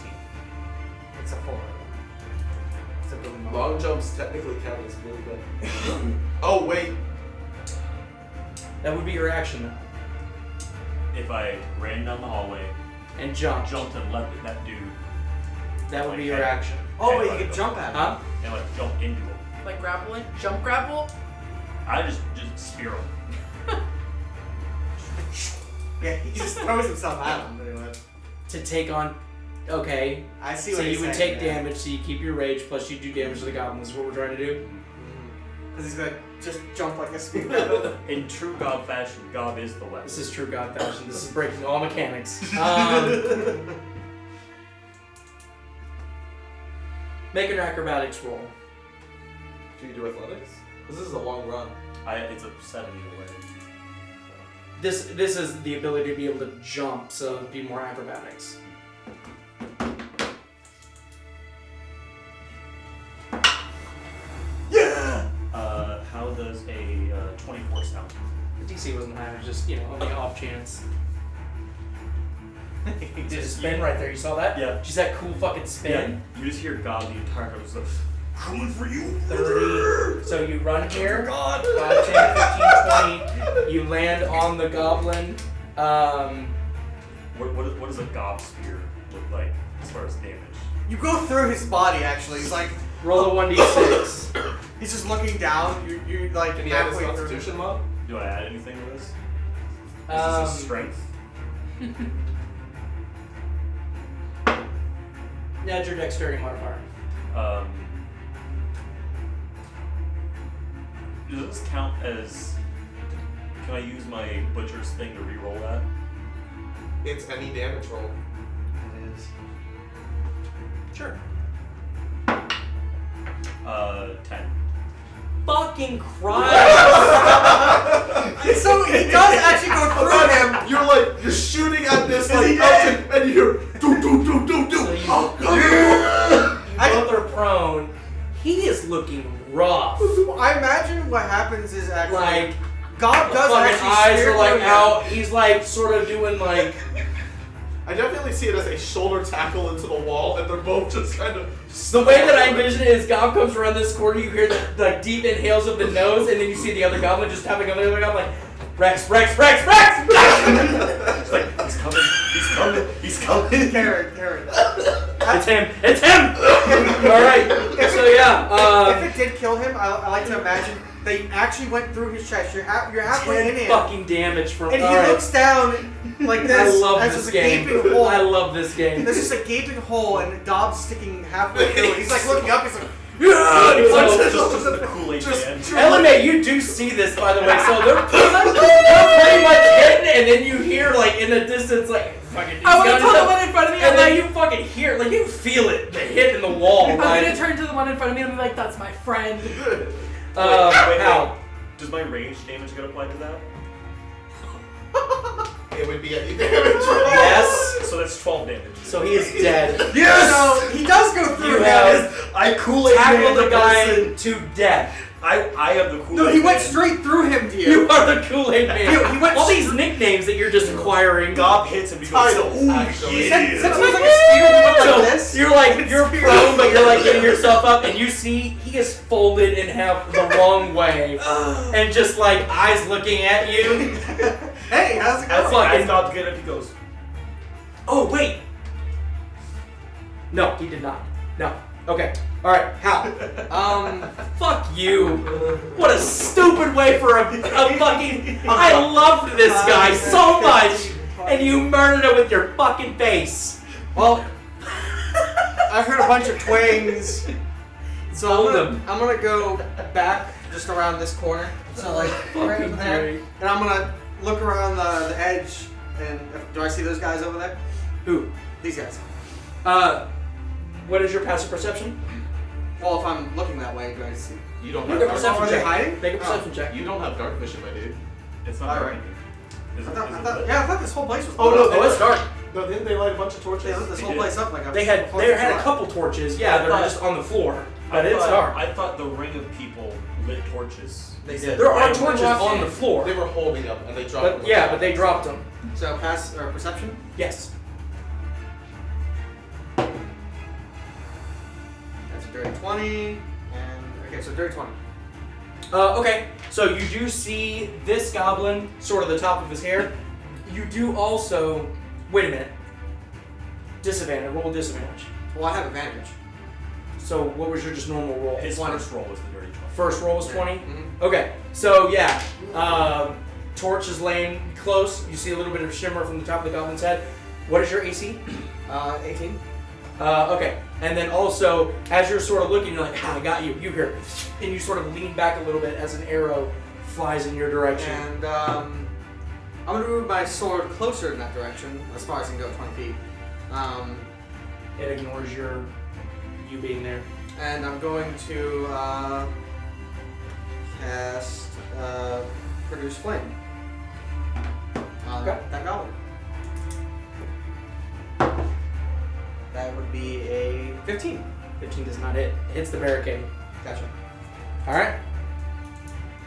It's a 4. It's a building block.
Long jumps technically count as movement. Oh wait,
That would be your action though.
If I ran down the hallway,
And jump.
jumped and leapt at that dude,
That would be your
Okay.
action.
Oh, wait, you can jump at him.
Huh?
and like jump into him,
Like grappling. Jump grapple.
I just spear him.
Yeah, he just throws himself at him. Pretty much.
To take on. Okay.
I see
So
what he's
you would
saying,
take
yeah.
damage, so you keep your rage, plus you do damage to the goblins. Is what we're trying to do.
Because he's gonna just jump like a spear at him.
In true Gob fashion, Gob is the weapon.
This is true God fashion. This is breaking all mechanics. Make an acrobatics roll.
do you do athletics? This is a long run.
It's a 7 either way.
This is the ability to be able to jump, so it'd be more acrobatics.
How does a 24 sound?
The DC wasn't high, it was just, on the off chance. Did a spin right there, you saw that?
Yeah.
Just that cool fucking spin.
You just hear Gob the entire time. It's like, coming for you.
30. So you run here.
God.
5, 10, 15, 20. You land on the goblin.
What does a Gob spear look like as far as damage?
You go through his body, actually. He's like,
Roll a 1d6.
He's just looking down. You like
Can he add his
halfway through.
Constitution mod?
Do I add anything to this? This is strength.
That's your dexterity modifier.
Does this count as? Can I use my butcher's thing to re-roll that?
It's any damage roll.
It is.
Sure.
10.
Fucking Christ!
So he does actually go through him.
You're shooting at this like mountain, and you hear do.
So you,
Oh,
you both are prone. He is looking rough.
I imagine what happens is actually
Like,
God does
fucking
actually
eyes
spear
are like
through him.
out. He's like sort of doing like.
I definitely see it as a shoulder tackle into the wall, and they're both just kind of.
The way that I envision it is Gob comes around this corner, you hear the deep inhales of the nose, and then you see the other goblin just tapping on the other goblin like, Rex!
It's like, he's coming.
Karen.
It's him! Alright, so yeah,
If it did kill him, I like to imagine they actually went through his chest. You're halfway in
10
him.
fucking damage from.
And he
alright.
looks down like this.
I love
as
this
there's
game.
a gaping hole.
I love this game.
There's just a gaping hole, and Dob's sticking halfway through. He's like looking up. He's like,
Yeah!
Just the Kool-Aid man.
Elimae, you do see this, by the way, so they're pretty much hitting, and then you hear, like, in the distance, like, fucking...
I want to
he's
tell
got
the one in front of me.
and
I'm
then
like,
you fucking hear, like, you feel it, the hit in the wall,
I'm
right?
gonna turn to the one in front of me and be like, "That's my friend."
Wait.
How?
Does my range damage get applied to that?
It would be any damage roll.
Yes.
So that's 12 damage.
So he is dead.
So he does go through
You
him.
have
I Kool-Aid
tackled
man
the guy
person.
to death.
I am the Kool-Aid
No, he went
man.
straight through him, dear.
You are the Kool-Aid man.
He went
All these nicknames that you're just acquiring.
Gob hits him. He goes,
Titles,
ooh,
actually.
yeah.
Since he's like a spear, he went
So
like this.
you're like you're prone, but you're like getting yourself up, and you see he is folded in half the wrong way, and just like eyes looking at you.
Hey, how's it
As,
going?
fucking-
as Gob get up, he goes,
Oh wait. No, he did not. No. Okay. All right. How? Fuck you. What a stupid way for a fucking. I loved this guy so much, and you murdered him with your fucking face.
Well, I heard a bunch of twangs. So
Fold
I'm gonna go back just around this corner. So like right over there.
great.
And I'm gonna look around the edge. And do I see those guys over there?
Who?
These guys.
What is your passive perception?
Well, if I'm looking that way, do I see?
You don't
Make
have
a perception
Are they
check.
hiding?
Make a
Oh.
perception check.
You don't have dark vision, my dude.
it's not
Alright.
right. Is
I
it,
thought,
is
I
it
thought,
lit?
yeah, I thought this whole place was.
Oh, no,
lit up.
Oh, it's dark.
No, didn't they light a bunch of torches?
They lit this
They
whole
did.
place up like a.
They had a couple torches. Yeah, they're just on the floor, but it's dark.
I thought the ring of people lit torches.
They did.
There are
Right,
torches
walk
on
in.
the floor.
They were holding them, and they dropped them.
But yeah, but they dropped them.
So pass or perception.
Yes.
That's a dirty 20. And okay, so dirty 20.
Okay, so you do see this goblin, sort of the top of his hair. You do also. Wait a minute. Disadvantage. Roll disadvantage.
Well, I have advantage.
So what was your just normal roll?
His
20.
first roll was the dirty 20.
First roll was 20?
Mm-hmm.
Okay, so yeah. Torch is laying close. You see a little bit of shimmer from the top of the goblin's head. What is your AC?
18.
Okay, and then also, as you're sort of looking, you're like, I got you. You hear it. And you sort of lean back a little bit as an arrow flies in your direction.
And I'm gonna move my sword closer in that direction, as far as I can go, 20 feet.
It ignores you being there.
And I'm going to cast Produce Flame on
Okay.
that goblin. That would be a 15.
15 does not hit. It hits the barricade.
Gotcha.
Alright?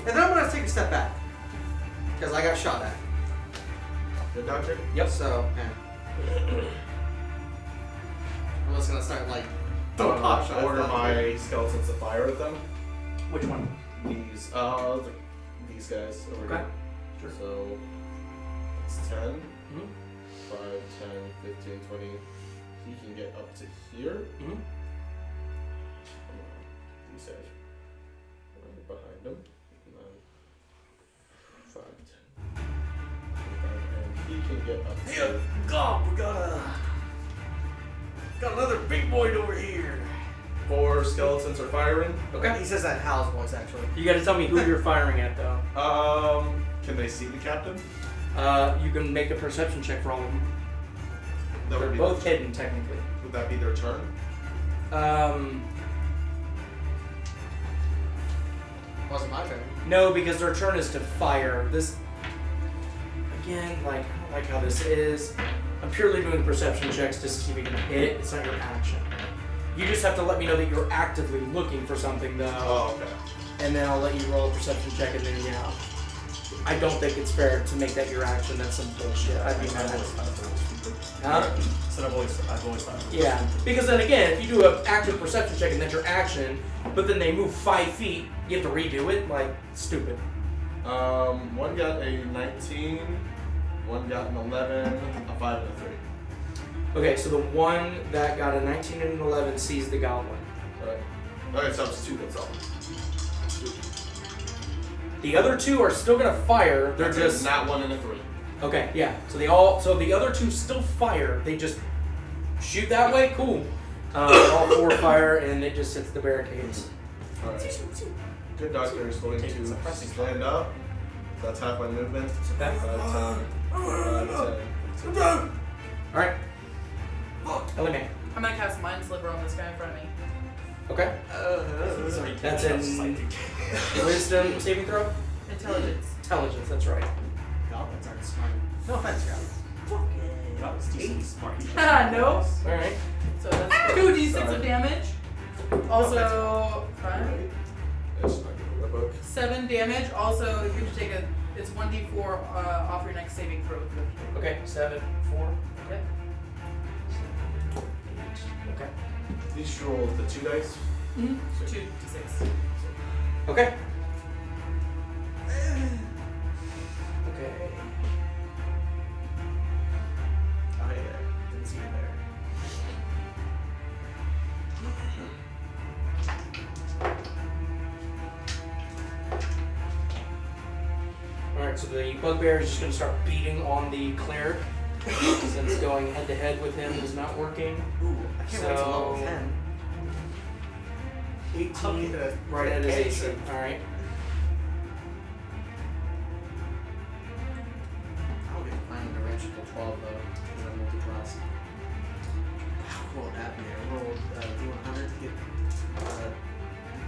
And then I'm gonna take a step back. Because I got shot at.
The doctor?
Yep.
So, yeah. I'm just gonna start like throwing pop shots.
Order
down
my
here.
skeletons to fire at them.
Which one?
These guys over
Okay.
here. So it's 10,
Mhm.
5, 10, 15, 20. He can get up to here.
Mhm.
These guys. get up.
Hey, Gob, we got another big boy over here.
4 skeletons are firing.
Okay.
He says that in Hal's voice, actually.
You got to tell me who you're firing at, though.
Can they see the captain?
You can make a perception check for all of them.
That
They're
would be
both hidden, technically.
Would that be their turn?
Wasn't my turn.
No, because their turn is to fire. This, again, like, I don't like how this is. I'm purely doing perception checks to see if you can hit. It's not your action. You just have to let me know that you're actively looking for something, though.
Oh, okay.
And then I'll let you roll a perception check, and then, I don't think it's fair to make that your action. That's some bullshit. I'd be mad. Huh?
So I've always thought.
Yeah, because then again, if you do an active perception check and that's your action, but then they move 5 feet, you have to redo it. Like, stupid.
One got a 19, one got an 11, a 5, and a 3.
Okay, so the one that got a 19 and an 11 sees the goblin.
Alright. Okay, so it's 2 that's all.
The other 2 are still gonna fire. They're
That's
just
not 1 and a 3.
okay. Yeah. So so the other 2 still fire. They just shoot that way. Cool. All 4 fire, and it just hits the barricades.
Alright. Good Doctor is going to
Suppressing
stand up. That's half my movement.
Okay.
5, 10, 10.
All right. Elimae.
I'm gonna cast Mind Sliver on this guy in front of me.
Okay. That's in Wisdom saving throw.
Intelligence.
Intelligence. That's right.
Goblins aren't smart. No offense, Goblins.
That was decently smart.
Ah, no.
All right.
So that's 2d6 of damage. Also, 5.
It's not good for the book.
7 damage. Also, you have to take it's 1d4 off your next saving throw.
Okay. 7, 4.
Okay.
Okay.
These should roll the 2 dice.
Mm-hmm. 2d6.
Okay. Okay.
Oh, hey there. Didn't see you there.
Alright, so the bugbear is just going to start beating on the cleric. Since going head to head with him is not working.
Ooh, I can't wait till level
So-
10.
18,
Okay,
right at his AC.
cantrip.
Alright.
I'll get mine in a range till 12 though, because I'm multi-class. How cool would that be? I rolled D100 to get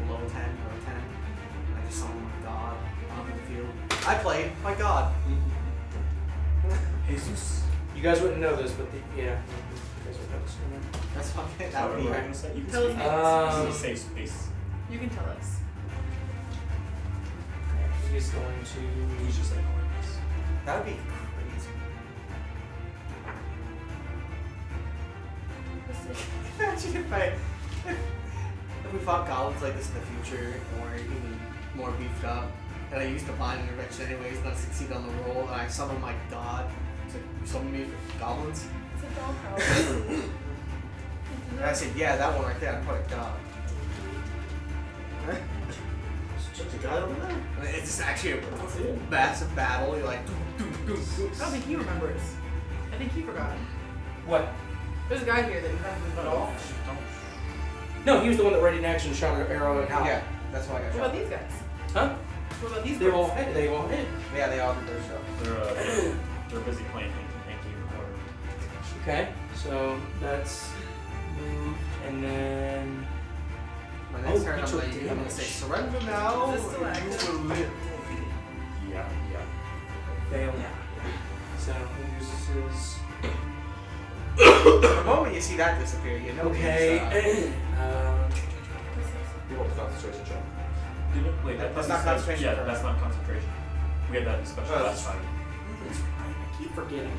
below 10 or 10. And I just saw my god on the field. I played my god.
Jesus.
You guys wouldn't know this, but you guys would know this.
That's fucking, that would be.
Whatever I'm gonna say, you can
Tell
speak.
us
This is a safe space.
You can tell us.
He's going to.
He's just ignoring us.
That would be crazy. Imagine if we fought goblins like this in the future, or even more beefed up, and I used divine intervention anyways, and I succeed on the roll, and I summon my god. It's like, you summon me for goblins?
It's a doghouse.
And I said, yeah, that one right there, I'm probably god.
Just a guy over there.
And it's just actually a massive battle, you're like,
I don't think he remembers. I think he forgot.
What?
There's a guy here that you haven't moved at all.
No, he was the one that ready in action shot an arrow at Hal.
yeah, that's why I got
What
shot.
about these guys?
Huh?
What about these
They all
birds?
hit. They all hit.
Yeah, they all did their stuff.
They're busy playing Hanky Recorder.
Okay, so that's moved, and then.
My next
Oh,
turn,
he
I'm
took
gonna
damage.
say, surrender now.
Is this still active?
You will live.
Yeah.
Fail. So he uses his.
The moment you see that disappear, you know
Okay.
it's,
You roll the concentration check.
Wait,
That's
that's
not concentration.
Yeah, that's not concentration. We had that discussion
Oh,
last time.
I keep forgetting.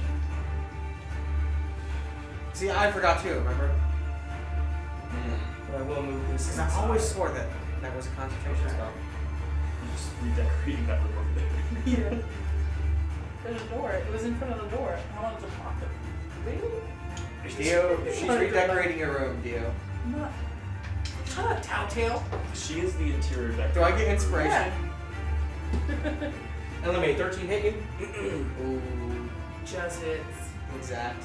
See, I forgot too, remember?
But I will move this.
Because I always swore that that was a concentration spell.
You're just redecorating that room over there.
Yeah. There's a door. It was in front of the door. I wanted to pop it. Really?
Dio, she's redecorating your room, Dio.
Not. Shut up, Telltale.
She is the interior decorator.
Do I get inspiration?
Elimae, 13 hit you?
Ooh.
just hits.
Exact.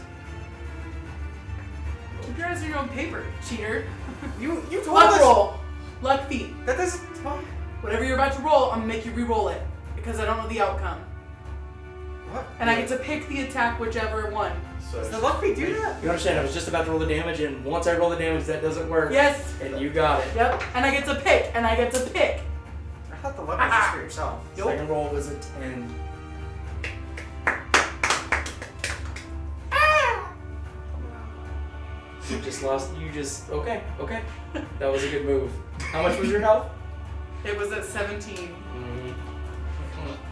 Keep your eyes on your own paper, cheater.
You told
Luck
us.
roll. Luck feat.
That doesn't. What?
Whatever you're about to roll, I'm gonna make you re-roll it because I don't know the outcome.
What?
And I get to pick the attack, whichever one.
So
Does the luck feat do that?
You understand? I was just about to roll the damage, and once I roll the damage, that doesn't work.
Yes.
And you got it.
Yep. And I get to pick. And I get to pick.
I thought the luck was just for yourself.
Nope.
Second roll was a 10. You just lost. You just okay. That was a good move. How much was your health?
It was at 17.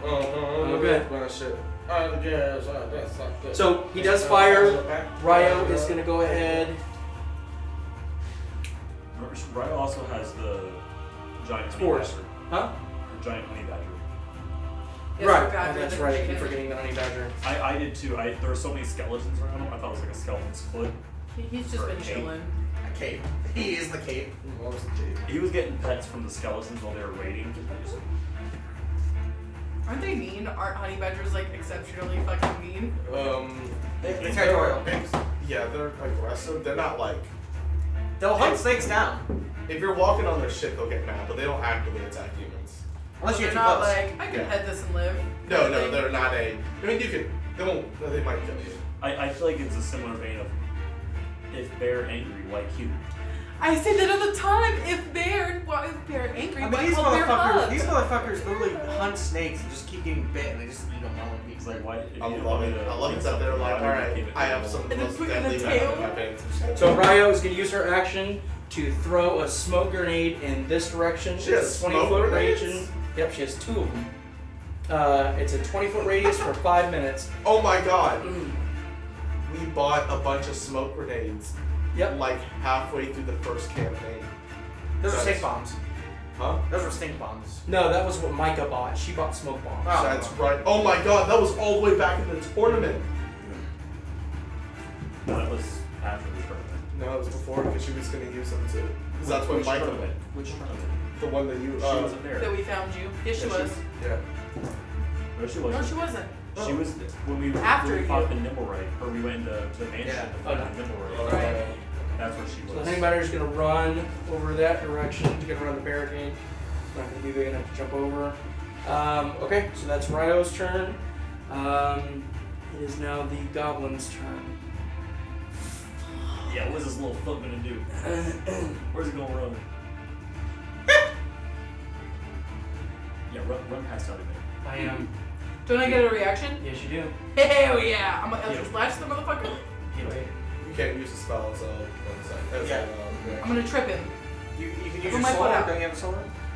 Oh,
good.
Well, shit.
So he does fire. Ryo is gonna go ahead.
Ryo also has the giant honey
Spores.
badger.
Huh?
The giant honey badger.
Yes,
Right.
oh God,
Oh, that's
the
right. I
chicken.
keep forgetting the honey badger.
I did too. There were so many skeletons around him. I thought it was like a skeleton's foot.
He's just
Or a
been
cape.
chilling.
A cape. He is the cape.
He was getting pets from the skeletons while they were raiding.
Aren't they mean? Aren't honey badgers like exceptionally fucking mean?
They're territorial.
Yeah, they're aggressive. They're not like.
They'll hunt snakes down.
If you're walking on their shit, they'll get mad, but they don't actively attack humans.
Unless you
They're
get too
not
close.
like I can pet this and live.
No,
They-
they're not a. I mean, you could. They won't. No, they might kill you.
I feel like it's a similar vein of if they're angry like you.
I say that all the time. If they're angry,
I mean,
why
these
call their hug?
motherfuckers literally hunt snakes and just keep getting bit and they just eat them all in
It's
pieces.
like why? If
I
you
love
want me
it.
to
I love
eat
it that they're
something,
like,
why
all
would you
right,
keep it
I have
to
some of the
And then
most
put it in the
deadly venom
tail.
in my veins.
So Ryo is gonna use her action to throw a smoke grenade in this direction.
She has
It's a 20
smoke
foot
grenades?
radius. Yep, she has 2 of them. It's a 20-foot radius for 5 minutes.
Oh my god. We bought a bunch of smoke grenades.
Yep.
Like halfway through the first campaign.
Those are
That's-
stink bombs.
Huh?
Those are stink bombs.
No, that was what Micah bought. She bought smoke bombs.
Oh.
That's right. Oh my god, that was all the way back in the tournament.
No, that was after the tournament.
No, it was before because she was going to use them too. Because that's when
Which
Michael
tournament?
went.
Which tournament?
The one that you.
She wasn't there.
That we found you. Yes, she
yeah,
was.
Yeah.
No, she
No,
wasn't.
she wasn't.
She was when we
After
when we fought
you.
the Nimblewright, or we went into the mansion
Yeah.
to fight the Nimblewright.
Right.
That's where she
So
was.
the honey badger is gonna run over that direction. He's gonna run the barricade. Not gonna be big enough to jump over. Okay, so that's Ryo's turn. It is now the goblin's turn.
Yeah, what's this little foot gonna do? Where's it gonna run? Yeah, run past out of there.
I am.
Don't I get a reaction?
Yes, you do.
Hell yeah! I'm gonna Eldritch Blast the motherfucker.
Wait.
You can't use the spell, so one second.
Yeah.
I'm gonna trip him.
You can use
Put
your
my foot
sword.
out.
Don't you have a sword?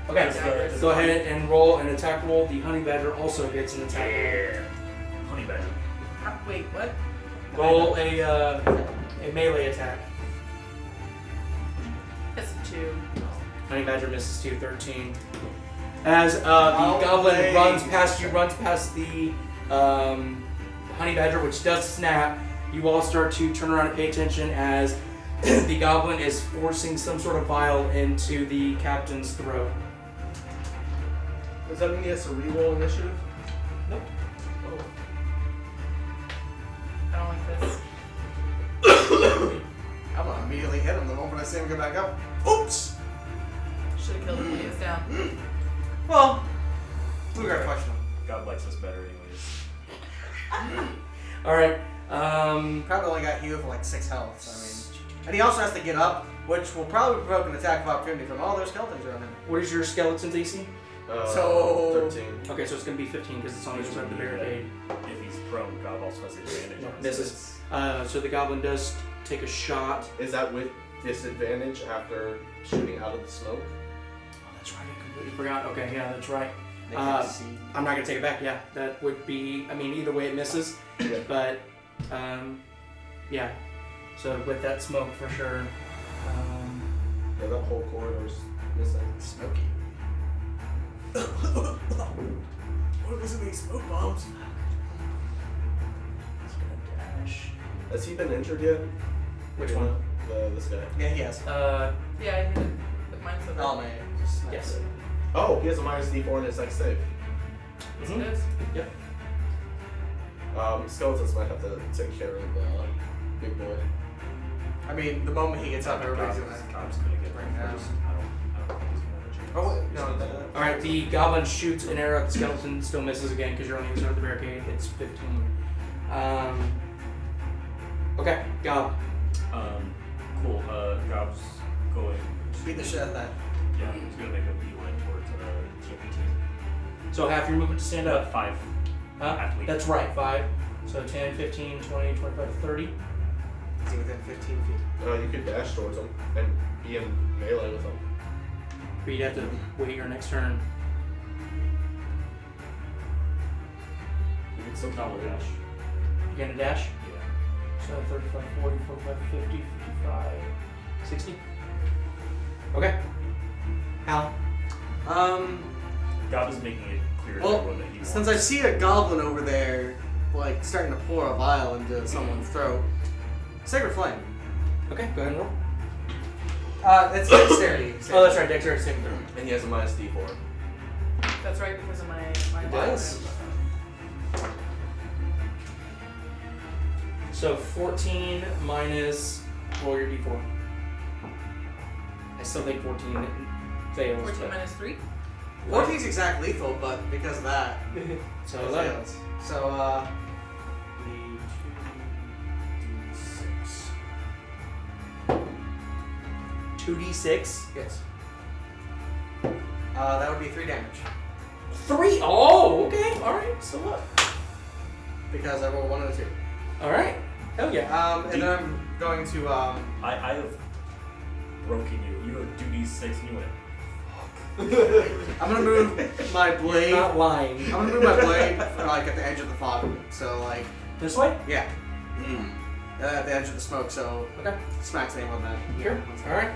Okay,
Yeah.
go ahead and roll an attack roll. The honey badger also gets an attack
Honey badger.
Wait, what?
roll. Roll a melee attack.
That's a 2.
Honey badger misses 2, 13. As the
Oh,
goblin
please.
runs past the honey badger, which does snap, you all start to turn around and pay attention as the goblin is forcing some sort of vial into the captain's throat.
Does that mean he has to reroll initiative?
Nope.
Oh.
I don't like this.
I'm gonna immediately hit him the moment I see him go back up. Oops!
Should have killed him when he was down.
Well, we gotta question him.
God likes us better, anyways.
All right.
Probably only got healed for like 6 health, so I mean. And he also has to get up, which will probably provoke an attack of opportunity from all those skeletons around him.
What is your skeleton's AC?
So-
13.
Okay, so it's gonna be 15 because it's on the other side of the barricade.
If he's prone, God also has advantage. on
Misses.
hits.
So the goblin does take a shot.
Is that with disadvantage after shooting out of the smoke?
Oh, that's right. I completely forgot. Okay, yeah, that's right.
They can't see.
I'm not gonna take it back. Yeah, that would be. I mean, either way it misses.
Yeah.
But, yeah. So with that smoke for sure.
Yeah, that whole corridor's missing.
Smoky. What was it, these smoke bombs?
It's gonna dash.
Has he been injured yet?
Which one?
This guy.
Yeah, he has.
Yeah, I hit it with mine so
Oh man. Just snaps
Yes.
it.
Oh, he has a minus D4 in his next save.
Yes,
Mhm.
it is.
Yep.
Skeletons might have to take care of the big boy.
I mean, the moment he gets up, everybody's gonna.
Gob's gonna get
Right now.
first. I don't think he's gonna have a chance.
Oh wait, no.
All right, the goblin shoots an arrow at the skeleton, still misses again because you're only using the barricade. It's 15. Okay, Gob.
Cool. Gob's going.
Beat the shit out of that.
Yeah, he's gonna make a beeline towards GPT.
So half your movement to stand up.
5.
Huh?
Athlete.
That's right, 5. So 10, 15, 20, 25, 30.
Is he within 15 feet?
You could dash towards him and be in melee with him.
But you'd have to wait your next turn.
You can still
Double dash.
You gonna dash?
Yeah.
So 35, 40, 45, 50, 55, 60. Okay. Hal.
Gob is making it clear to
Well,
everyone that he wants.
since I see a goblin over there, like starting to pour a vial into someone's throat, Sacred Flame.
Okay, go ahead and roll.
That's dexterity.
Oh, that's right, dexterity saving throw.
And he has a minus D4.
That's right, because of my
does. So 14 minus roll your d4. I still think 14 fails.
14
but-
minus 3.
14's exact lethal, but because of that,
So
it
11.
fails. So, the
2d6.
yes. That would be 3 damage
3. Oh, okay. All right. So what?
because I rolled 1 and a 2.
All right. Hell yeah.
And then I'm going to
I have broken you. You have 2d6 and you went.
I'm gonna move my blade.
You're not lying.
I'm gonna move my blade like at the edge of the fog. So like,
This way?
yeah, at the edge of the smoke. So
Okay.
smacks me on that.
Sure. All right.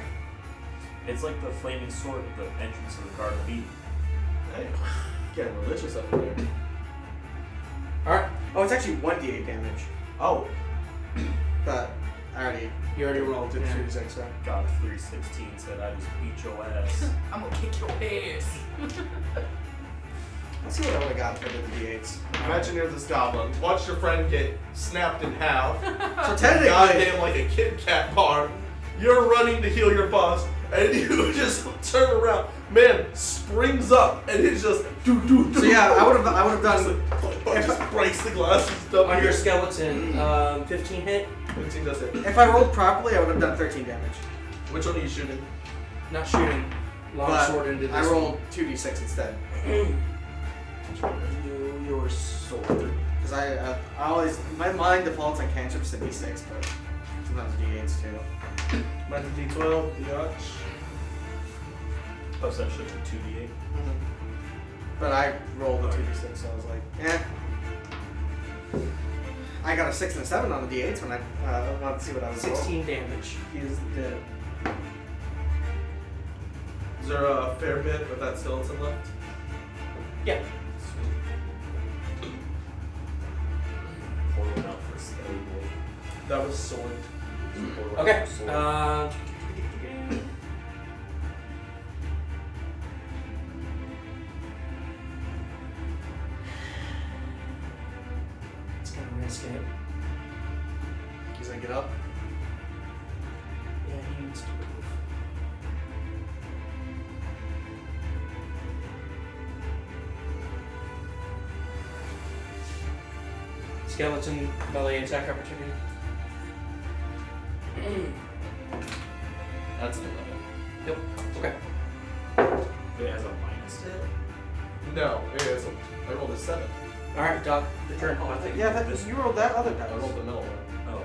It's like the flaming sword at the entrance of the Garden of Eden.
Hey, getting religious up there.
All right.
Oh, it's actually 1d8 damage,
Oh,
but I already
You already rolled.
did
Yeah.
2d6. So.
God 316 said I just beat your ass.
I'm gonna kick your ass.
Let's see what I would have got for the d8s.
imagine you're this goblin. Watch your friend get snapped in half.
So technically,
Goddamn like a Kit Kat bar. You're running to heal your boss, and you just turn around. Man springs up, and it's just do.
so yeah, I would have done.
Just breaks the glasses.
On your skeleton, 15 hit.
15 does it.
If I rolled properly, I would have done 13 damage.
Which one are you shooting?
Not shooting. Long
But
sword into this.
I rolled 2d6 instead
Your sword.
because I always my mind defaults on cantrips to d6, but sometimes d8s too.
Minus D12, biatch.
Oh, so that should have been 2d8.
But I rolled the 2d6, so I was like, eh. I got a 6 and a 7 on the d8s when I wanted to see what I was
16 damage.
He is dead. Is there a fair bit of that skeleton left?
Yeah.
Pouring out for Skelly Boy.
That was sword.
Okay.
Sword.
It's gonna risk it.
He's gonna get up.
Yeah, he needs to move. Skeleton melee attack opportunity.
That's an 11.
Yep. Okay.
It has a minus to it?
No, it is. I rolled a 7.
All right, Doc. Your turn.
Oh, I think
Yeah, you rolled that other
I
dice.
rolled the middle one.
Oh.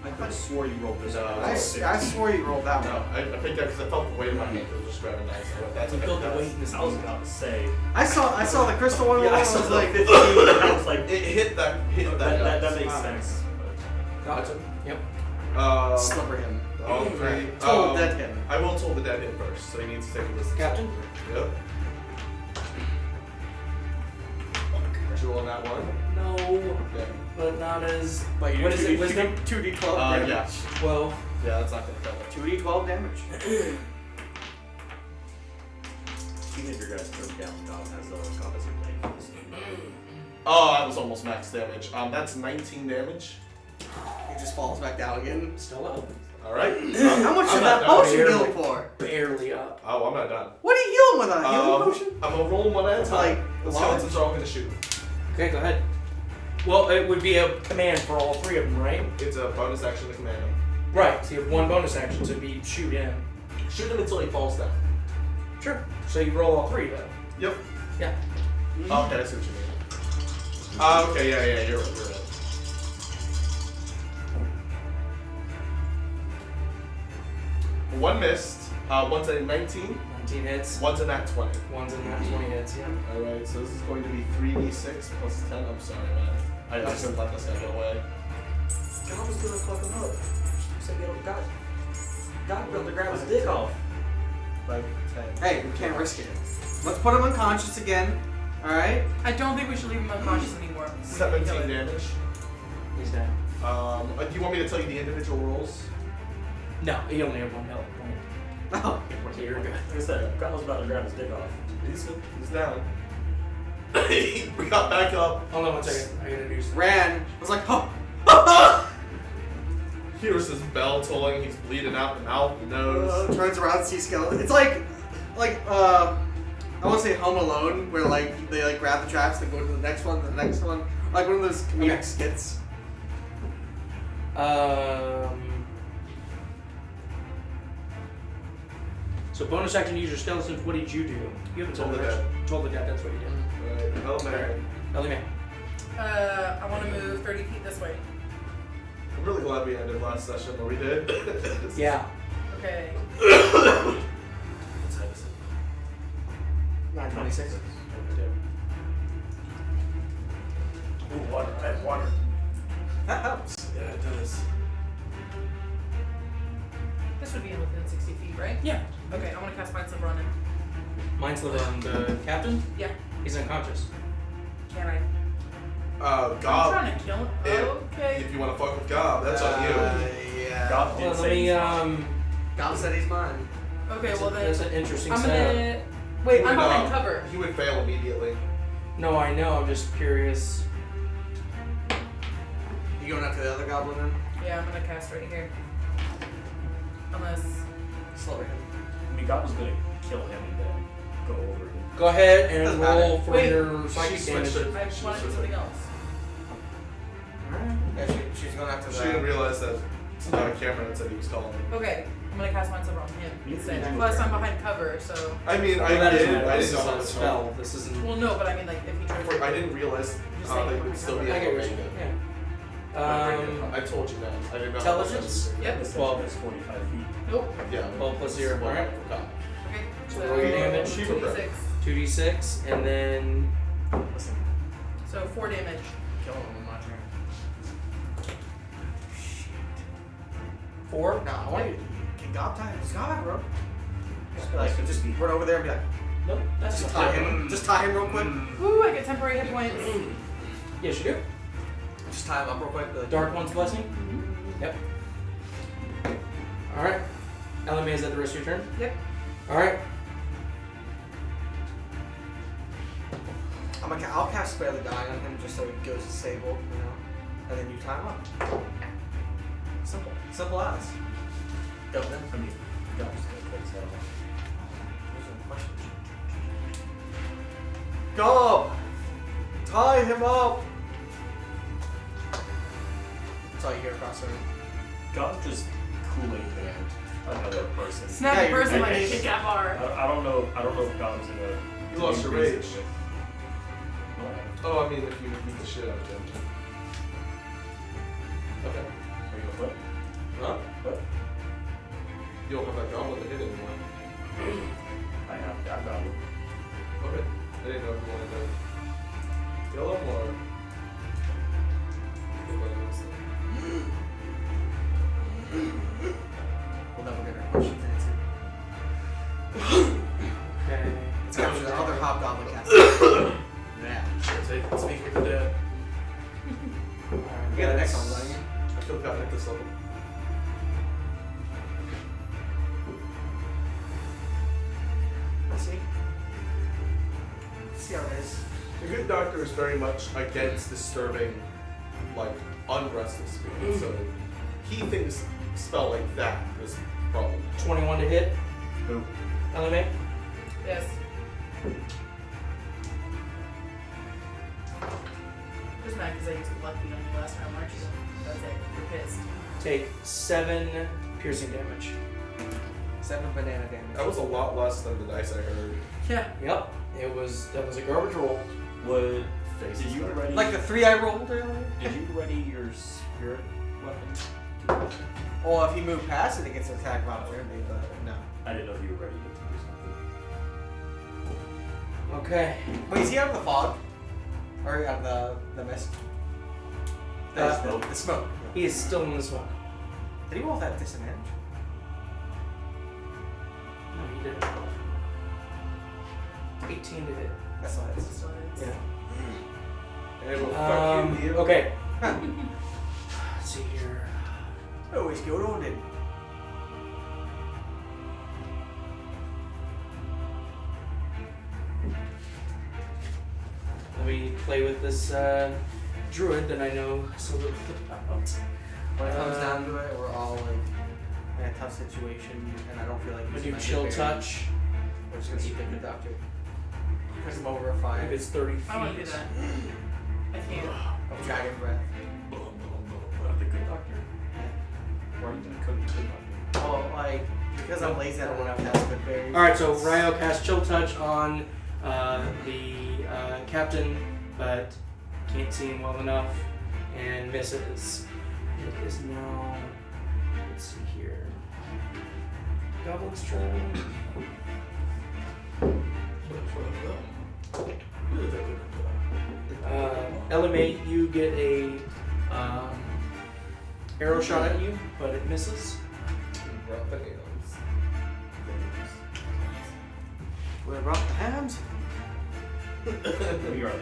I could have swore you rolled this
No.
one.
I swore you rolled that
No,
one.
I picked that because I felt the weight in my hand. It was just grabbing nice. That's
You
okay.
felt the weight in this
I was about to say.
I saw the crystal one.
Yeah, I
roll,
saw
was
the
like,
15.
I was like,
It hit that.
that makes
Wow.
sense.
Gotcha. Yep.
slipper him.
All three.
Total dead him.
I will toll the dead hit first, so he needs to take a listen.
Captain?
Yep. Did you roll on that one?
No,
Yeah.
but not as.
But you
What is it?
do
Wisdom?
2d12 damage.
Yeah.
12.
Yeah, that's not gonna kill it.
2d12 damage.
Even if your guys throw down, God has a composite blade for this.
Oh, that was almost max damage. That's 19 damage.
He just falls back down again.
Still up.
Alright.
How much
I'm
did
not
that
done.
potion heal for?
Barely up.
Oh, I'm not done.
What do you heal him with? A healing potion?
I'm gonna roll one at a
It's
time.
like
The
large?
skeletons are all gonna shoot.
Okay, go ahead. Well, it would be a command for all three of them, right?
It's a bonus action to command him.
Right. So you have one bonus action to be shoot in.
Shoot him until he falls down.
Sure. So you roll all three though.
Yep.
Yeah.
Oh, okay, I see what you mean. Okay, yeah, you're right. One missed. One's a 19.
19 hits.
One's a nat 20.
One's in that 20 hits. Yeah.
Alright, so this is going to be 3d6 plus 10. I'm sorry, man. I shouldn't let this guy get away.
God was gonna fuck him up. You said God built to grab his dick off.
5, 10.
Hey, we can't risk it. Let's put him unconscious again. Alright?
I don't think we should leave him unconscious anymore. We need to
17
kill him.
damage.
He's down.
Do you want me to tell you the individual rolls?
No, he only had one health point.
Oh.
So you're good.
Like I said, God was about to grab his dick off.
He's down. We got back up.
Hold on 1 second. I gotta do something.
Ran. I was like, oh.
Here's his bell tolling. He's bleeding out the mouth, the nose.
Turns around, sees skeleton. It's like I want to say Home Alone, where like they like grab the traps, then go to the next one, like one of those comedic skits.
So bonus action to use your skeletons. What did you do? You haven't
Told the
action. Told the dead. That's what you did.
Right.
Elimae.
I want to move 30 feet this way.
I'm really glad we ended last session where we did.
Yeah.
Okay.
Let's have this.
926.
Ooh, water. I have water.
That helps.
Yeah, it does.
This would be in within 60 feet, right?
Yeah.
Okay, I want to cast Mind Sliver on him.
Mine's on the captain.
Yeah.
He's unconscious.
Can I? I'm
Gob.
trying to kill him. Okay.
If you want to fuck with Gob, that's on you.
Yeah.
God
Well,
did
let
say
me.
he's fine.
God said he's mine.
Okay,
That's
well
a-
then.
that's an interesting
I'm
setup.
gonna. Wait, I'm
He would,
behind cover.
He would fail immediately.
No, I know. I'm just curious.
You going after the other goblin then?
Yeah, I'm gonna cast right here. Unless.
Slower him.
I mean, God was gonna kill him and then go over him.
Go ahead and
Doesn't
roll
matter.
for
Wait,
your psychic
she
damage.
switched it.
I want to do something else.
Yeah, she's going after
She didn't
the.
realize that Cameron said he was calling.
Okay, I'm gonna cast Mind Sliver on him
You
instead.
can do
Plus,
it.
I'm behind cover, so.
I mean,
Well,
I
that
did.
isn't-
I
this
didn't
is
know
a
how to
spell. This isn't.
Well, no, but I mean, like, if he tries
I didn't realize
Just saying,
they would still be
I
able
get
to
what
make
you
it.
Yeah.
I told you that. I didn't know.
Intelligence?
Yep.
This
Well-
is 45 feet.
Nope.
Yeah.
12 plus 0.
Well,
Alright.
I forgot.
Okay.
So roll your damage.
2d6.
2d6, and then.
Listen,
So 4 damage.
kill him on my turn.
4?
No, I want you. Can God tie him? Just God, bro. Just run over there and be like,
Nope. That's
just
not
tie him. Just tie him real quick.
Ooh, I get temporary hit points.
Yes, you do.
Just tie him up real quick. Be like,
Dark One's Blessing? Yep. Alright. Elimae, is that the rest of your turn?
Yep.
Alright.
I'll cast Spare the Dying on him just so he goes disabled, you know? And then you tie him up. Simple. Simple as. Go then.
I mean, God was gonna cut his head off.
Those are the questions. Gob! Tie him up! That's all you hear across the room.
God just Kool-Aid banned another person.
Snap
Yeah,
the
you're
person
right.
like kick that bar.
I don't know if God was gonna.
You lost your
increase
rage.
it. No,
Oh, I mean, if you beat the shit out of him. Okay.
are you gonna
Huh?
what?
You don't have that goblin to hit anymore.
I've got it.
Okay. I didn't know if you wanted to kill him or.
We'll never get our questions answered.
Okay.
It's kind of the other hobgoblin cast. Yeah.
Speak with the dead.
You got an X on, don't you?
I feel gotten at this level.
Let's see. See how it is.
The good doctor is very much against disturbing, like, unrestless spirits. So he thinks a spell like that is probably
21 to hit.
Who?
Elimae?
Yes. Just mad because I used lucky on you last time, aren't you? That's it. You're pissed.
Take 7 piercing damage.
7 banana damage.
that was a lot less than the dice I heard.
Yeah.
Yep. That was a garbage roll.
Would
Face
did you
start.
ready?
Like the 3 I rolled earlier?
Did you ready your spirit weapon?
Oh, if he moved past it, it gets attack of opportunity, but no.
I didn't know if you were ready to do something.
Okay.
Wait, is he out of the fog? Or out of the mist? The
smoke.
The smoke.
He is still in the smoke.
Did he roll that disadvantage?
No, he didn't. 18 to hit.
That's not it.
So it's-
Yeah.
It'll fuck you, Leo.
Okay. Let's see here.
Oh, he's killed Odin.
Let me play with this druid that I know so little about.
When it comes down to it, we're all like in a tough situation, and I don't feel like
I'm
he's
gonna do
gonna
chill
get buried.
touch.
We're just gonna eat the good doctor. Because I'm over a fire
If it's 30 feet.
I want to do that. I can't.
of dragon breath.
The good doctor. Or you couldn't good doctor.
Oh, like, because I'm lazy, I don't want to cast good berries.
Alright, so Ryo casts chill touch on the captain, but can't see him well enough and misses. It is now, let's see here, Goblin's turn. Elimae, you get a arrow shot at you, but it misses.
We're rock the hams.
We are the heroes.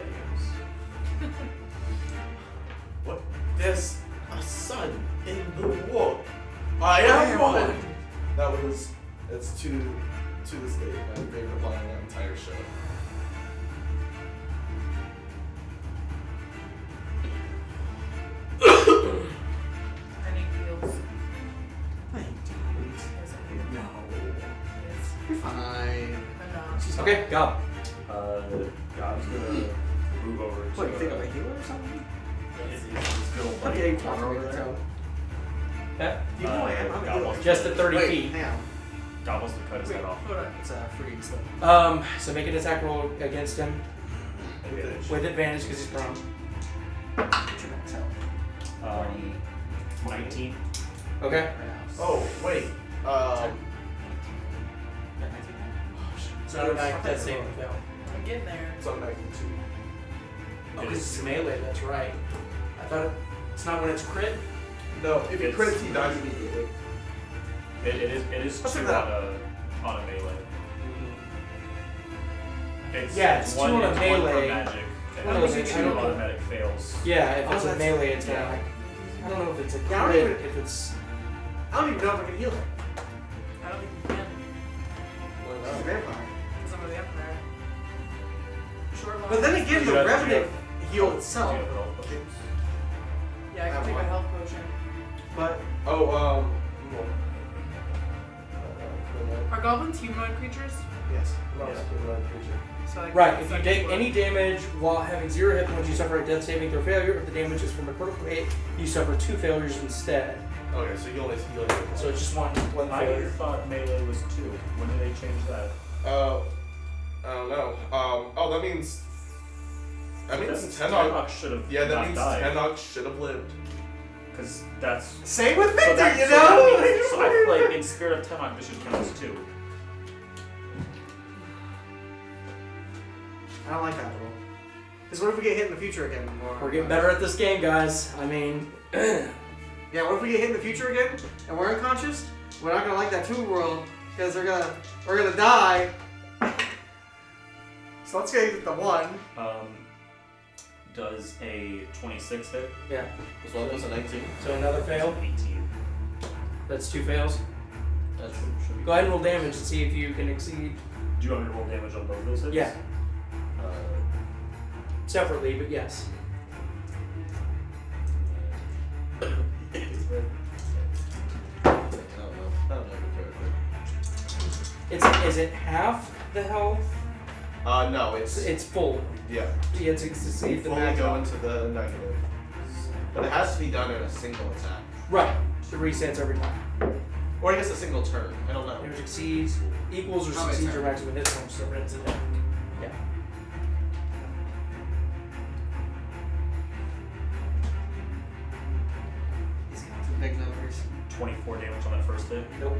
What? There's a sun in the war. I am one. That was. It's to this day my favorite line in that entire show.
I need heals.
Thank you.
Yes, I do.
No.
Yes.
You're fine.
I'm not.
Okay, Gob.
Gob's gonna move over to.
What, you think I'm a healer or something?
He's gonna
Okay, you talk over there.
Yeah.
You know I am. I'm a healer.
Just at 30
Wait,
feet.
hang on.
Gob wants to cut his head off.
Hold on.
It's free stuff.
So make an attack roll against him
Advantage.
with advantage because he's prone.
What's your max health?
19.
Okay.
Right now.
Oh wait.
Yeah, 19.
So that saving fail.
I'm getting there.
It's on magnitude.
Oh, because it's melee, that's right. I thought it's not when it's crit.
No, if you
It's-
crit, he dies immediately.
It is
Let's
2
do that.
on a melee. It's
Yeah, it's 2
one,
on a
it's
melee.
One for magic, and
One
then
of those,
it's
I
2
don't know.
automatic fails.
Yeah, if it's
Oh,
a
that's-
melee attack. I don't know if it's a
Yeah, I don't
crit,
even-
if it's...
I don't even know if I can heal him.
I don't think you can.
He's a vampire.
Because I'm a vampire. Short line.
But then again,
You
the
have-
Revenant
you
healed
Do
itself.
you have health potions?
Yeah, I can take a health potion.
But
Oh,
Are goblins humanoid creatures?
yes.
So I can
Right, if you
suck
take
blood.
any damage while having 0 hit points, you suffer a death saving throw failure. If the damage is from a critical hit, you suffer 2 failures instead.
okay, so you only heal.
So it's just one
I
failure.
thought melee was 2. When did they change that?
I don't know. Oh, that means. That means
Tenok
Tenok.
should have
Yeah, that
not
means
died.
Tenok should have lived.
Because that's.
Same with
So
Victor,
that,
you
so that
know?
means, so I feel like in Spirit of Tenok, this should count as 2.
I don't like that rule. Because what if we get hit in the future again?
We're getting better at this game, guys. I mean...
Yeah, what if we get hit in the future again and we're unconscious? We're not gonna like that 2 roll because we're gonna die. So let's get the 1.
Does a 26 hit?
yeah.
As well as a 19.
So another fail.
18.
That's 2 fails.
That should be.
Go ahead and roll damage and see if you can exceed.
Do you want me to roll damage on both those hits?
Yeah. separately, but yes.
I don't know the character.
Is it half the health?
No,
It's full.
yeah.
You have to exceed the
Fully
max.
go into the negative. But it has to be done in a single attack.
Right. It resets every time.
Or I guess a single turn. I don't know.
It exceeds, equals, or
How many
succeeds your
turns?
maximum hit points. So it's in there. Yeah.
He's got some big numbers.
24 damage on that first hit.
Nope.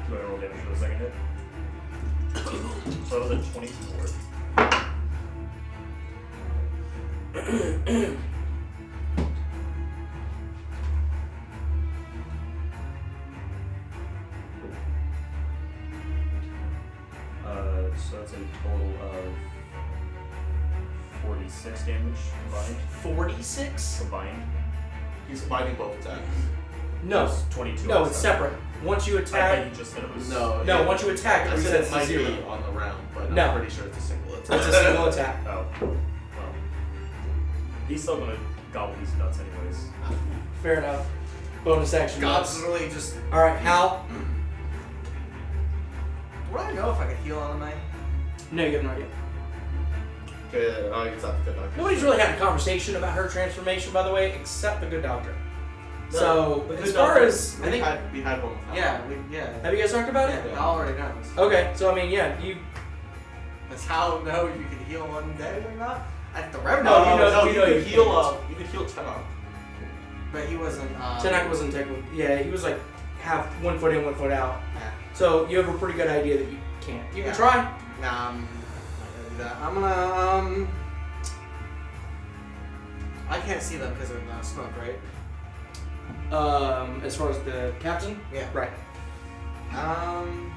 Do I roll damage for the second hit? So that was a 24. So that's a total of 46 damage combined.
46?
Combined.
He's combining both attacks.
No.
It's 22.
No,
on
it's
seven.
separate. Once you
I thought
attack,
you just said it was.
no, once you attack, it
I said
resets
it
to
might be
0.
on the round, but
No.
I'm pretty sure it's a single attack.
It's a single attack.
Oh. Well. He's still gonna gobble these nuts anyways.
Fair enough. Bonus action.
God's really just.
Alright, Hal.
Would I know if I could heal on Elimae?
No, you have no idea.
Okay, I guess that's good.
Nobody's really had a conversation about her transformation, by the way, except the good doctor. So,
The
as
good
far
doctor,
as
we had one. With
Yeah, yeah.
have you guys talked about it?
I already know.
Okay, so I mean, yeah, you.
That's how I know you can heal undead or not. At the revenue,
No, you know-
no,
you
you
know
could
you
heal.
can't.
You could heal Tenok.
but he wasn't.
Tenak wasn't technically. Yeah, he was like half 1 foot in, 1 foot out.
Yeah.
So you have a pretty good idea that you can't. You
Yeah.
can try.
Nah, I'm not gonna do that. I'm gonna I can't see them because of smoke, right?
As far as the captain.
Yeah.
Right.
Hmm.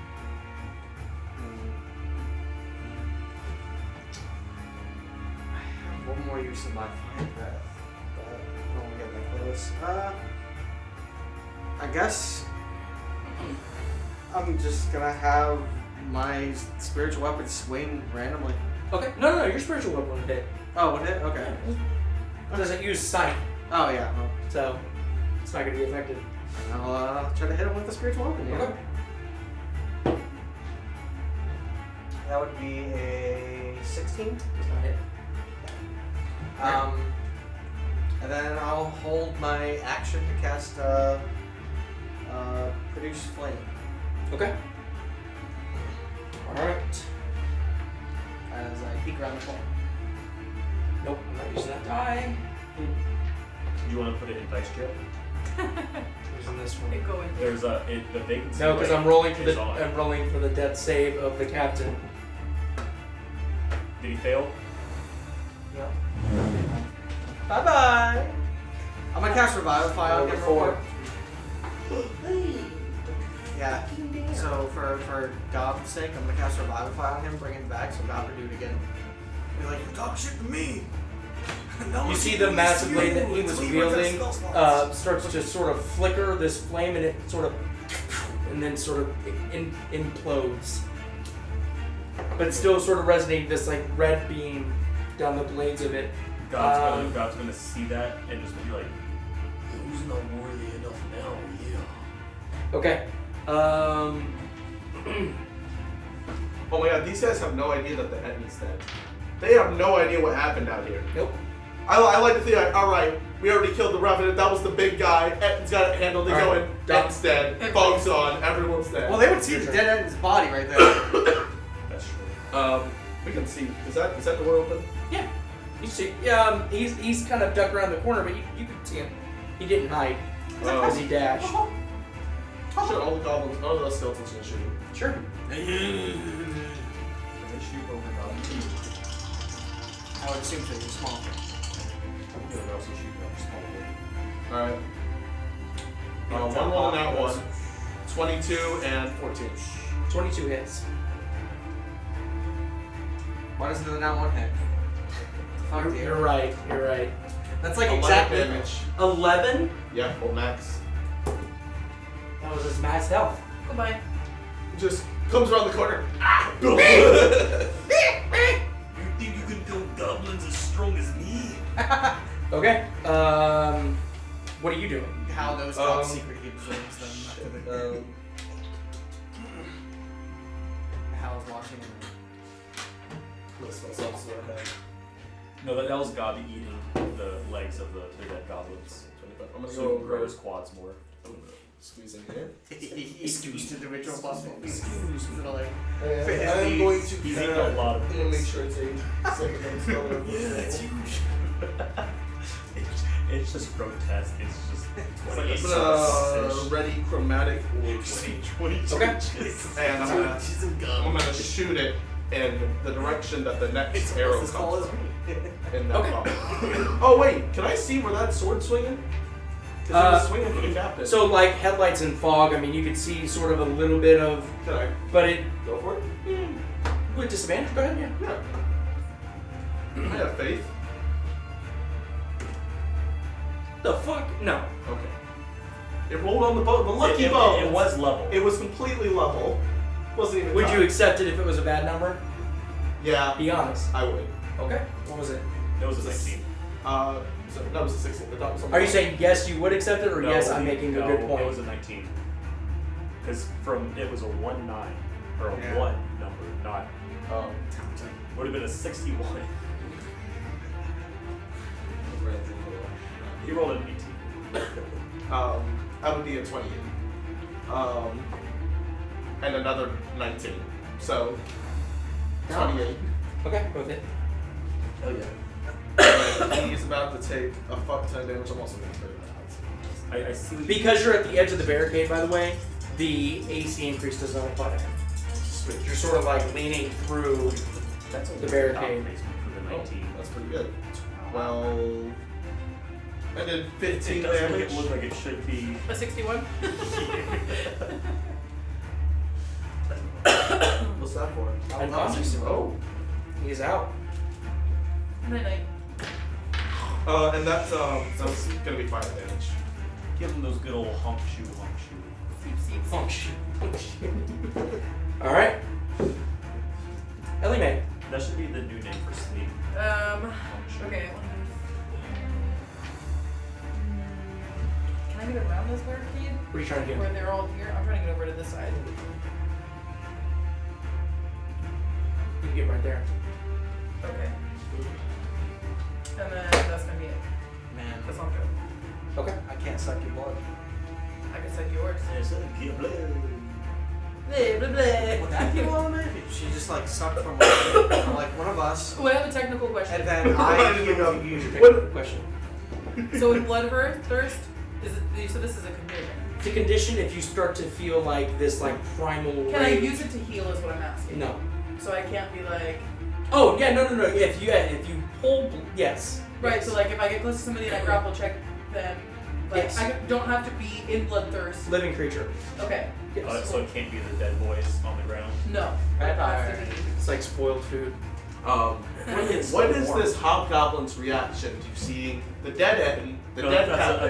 I have one more use of my fire breath, but I don't want to get that close. I guess I'm just gonna have my spiritual weapon swing randomly.
Okay. No, your spiritual weapon would hit.
Oh, would it? Okay.
It doesn't use sight,
Oh yeah. Well,
so it's not going to be affected.
I'll try to hit him with the spiritual weapon. Yeah.
Okay.
That would be a 16.
It's not hit.
And then I'll hold my action to cast Produce Flame.
Okay. Alright.
As I peek around the corner.
Nope, I'm not using that die.
Do you want to put it in dice jail?
Using this one.
It go in.
There's the vacancy.
No, because
rate
I'm rolling for
is
the
on.
death save of the captain.
Did he fail?
Yep.
Bye bye. I'm gonna cast Revivify on him real
4.
quick. Yeah. So for Gob's sake, I'm gonna cast Revivify on him, bring him back, so Gob can do it again. Be like, you talk shit to me.
You see the massive blade that he was wielding starts to sort of flicker this flame, and it sort of, and then sort of implodes. But still sort of resonating this like red beam down the blades of it.
God's gonna see that and just be like,
Who's not worthy enough now? Yeah.
Okay.
Oh my god, these guys have no idea that the Etni's dead. They have no idea what happened out here.
Nope.
I like to think, alright, we already killed the Revenant, that was the big guy, Etton's got it handled, they go in, Etton's dead, Fog's on, everyone's dead.
Well, they would see the dead end in his body right there.
that's true.
We can see, is that the door open?
Yeah. You see, yeah. He's kind of ducked around the corner, but you can see him. He didn't hide as he dashed.
Sure, all the goblins, all the skeletons can shoot.
Sure.
Can they shoot over goblins?
I would assume so. You're small.
Yeah, they also shoot over small bit.
Alright. One roll and that one. 22 and 14.
22 hits.
Why does the not one hit? Fuck you.
You're right. You're right.
That's like
11
exactly
damage.
11.
Yeah, full max.
That was his max health.
Goodbye.
Just comes around the corner.
You think you can kill Gob
goblins as strong as me?
Okay. What are you doing?
Hal knows top secret he observes them after the Hal's watching him.
List myself so I have
No, that was Gob eating the legs of the dead goblins.
25. I'm gonna
So
go
he can grow
over.
his quads more.
I'm gonna squeeze in here.
He's individual possible pieces.
Excuse
That are like,
And
Fit his
I am
needs.
going to.
He's eating a lot of
I'm gonna make
things.
sure it's a second spell.
Yeah, that's huge. it's just grotesque. It's just 28
I'm gonna
inches.
ready chromatic orbs.
22
Okay.
inches.
And I'm gonna shoot it in the direction that the next arrow
as tall
comes
as
from.
me.
In that
Okay.
box. Oh wait, can I see where that sword's swinging? Because it was swinging for the captain.
So like headlights and fog. I mean, you could see sort of a little bit of,
can I
but it
go for it?
with disadvantage. Go ahead. Yeah.
Yeah. I have faith.
The fuck? No.
Okay. It rolled on the boat. The lucky
It
boat.
It was level.
It was completely level. Wasn't even.
Would you
tied.
accept it if it was a bad number?
Yeah.
Be honest.
I would.
Okay. What was it?
It was a 16.
So that was a 16. The dot was on
Are
the
you saying yes, you would accept it, or
No,
yes, I'm making a good point?
It was a 19. Because it was a 1-9 or a
Yeah.
1 number, not would have been a 61. He rolled an 18.
I would be a 28. And another 19. So 28.
Okay, with it.
Hell yeah. And he's about to take a fuck ton of damage. I'm also going to clear that.
I see.
Because you're at the edge of the barricade, by the way, the AC increase does not apply to him.
Sweet.
You're sort of like leaning through.
That's a
the
weird
barricade.
basement for the 19.
That's pretty good. 12. I did 15
It doesn't make
damage.
it look like it should be.
A 61?
What's that for?
Unconscious.
Oh.
He's out.
Night night.
And that's gonna be fire damage.
Give him those good old honk shoe.
Seep.
Oh shit. All right. Elimae.
That should be the new name for sleep.
Okay. Can I get around this barricade?
What are you trying to do?
Where they're all here? I'm trying to get over to this side.
You can get right there.
Okay. And then that's gonna be it.
Man,
That's not good.
Okay.
I can't suck your blood.
I can suck yours.
Ezekial.
Blah, blah, blah.
Would that kill Elimae? She just like sucked from like one of us,
Oh, I have a technical question.
and then I healed
Use
you.
your technical question.
So with thirst, so this is a condition.
It's a condition if you start to feel like this like primal
Can I
rage.
use it to heal is what I'm asking.
No.
So I can't be like,
Oh yeah, no. If you pull, yes.
right,
Yes.
so like if I get close to somebody and I grapple check them, like
Yes.
I don't have to be in bloodthirst.
Living creature.
Okay.
Yes.
So it can't be the dead boys on the ground.
No. It has to be.
It's like spoiled food.
What is this hobgoblin's reaction to seeing the dead end, the
No,
dead captain,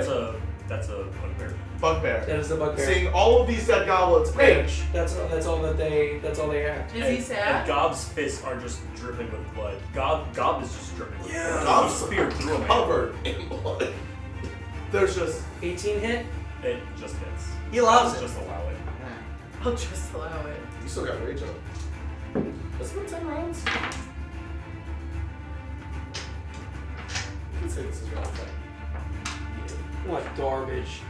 that's a bugbear.
bugbear,
That is the bugbear.
seeing all of these dead goblins rage?
That's all that they have.
Is he sad?
And Gob's fists are just dripping with blood. Gob is just dripping with blood.
Gob's
He speared through him.
covered in blood. There's just
18 hit.
It just hits.
He loves it.
Just allow it.
I'll just allow it.
you still got rage up. Let's go 10 rounds. Let's say this is round 10.
What garbage.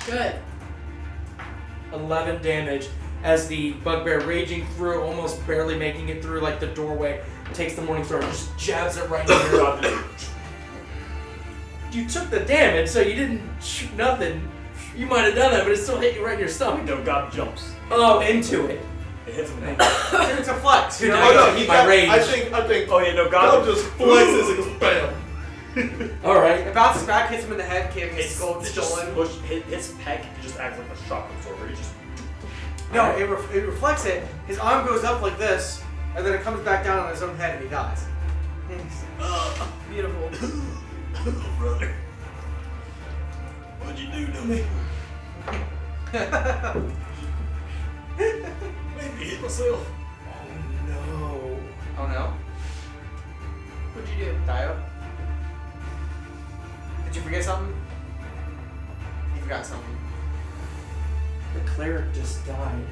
Good.
11 damage as the bugbear raging through, almost barely making it through like the doorway, takes the morning star and just jabs it right in your. You took the damage, so you didn't shoot nothing. You might have done that, but it still hit you right in your stomach.
No, Gob jumps.
Oh, into it.
It hits him in the head.
It's a flex.
Good
You know?
night.
Oh no, he
My
got,
rage.
I think
Oh yeah, no,
Gob
Gob
just flexes and goes bam.
All right.
It bounces back, hits him in the head, giving his gold
It's just
stolen.
push, his pec just acts like a shock absorber. It just
No, it reflects it. His arm goes up like this, and then it comes back down on his own head, and he dies.
Beautiful.
brother. What'd you do to me? Maybe hit myself.
Oh no.
Oh no.
What'd you do?
Dio? Did you forget something? You forgot something.
The cleric just died.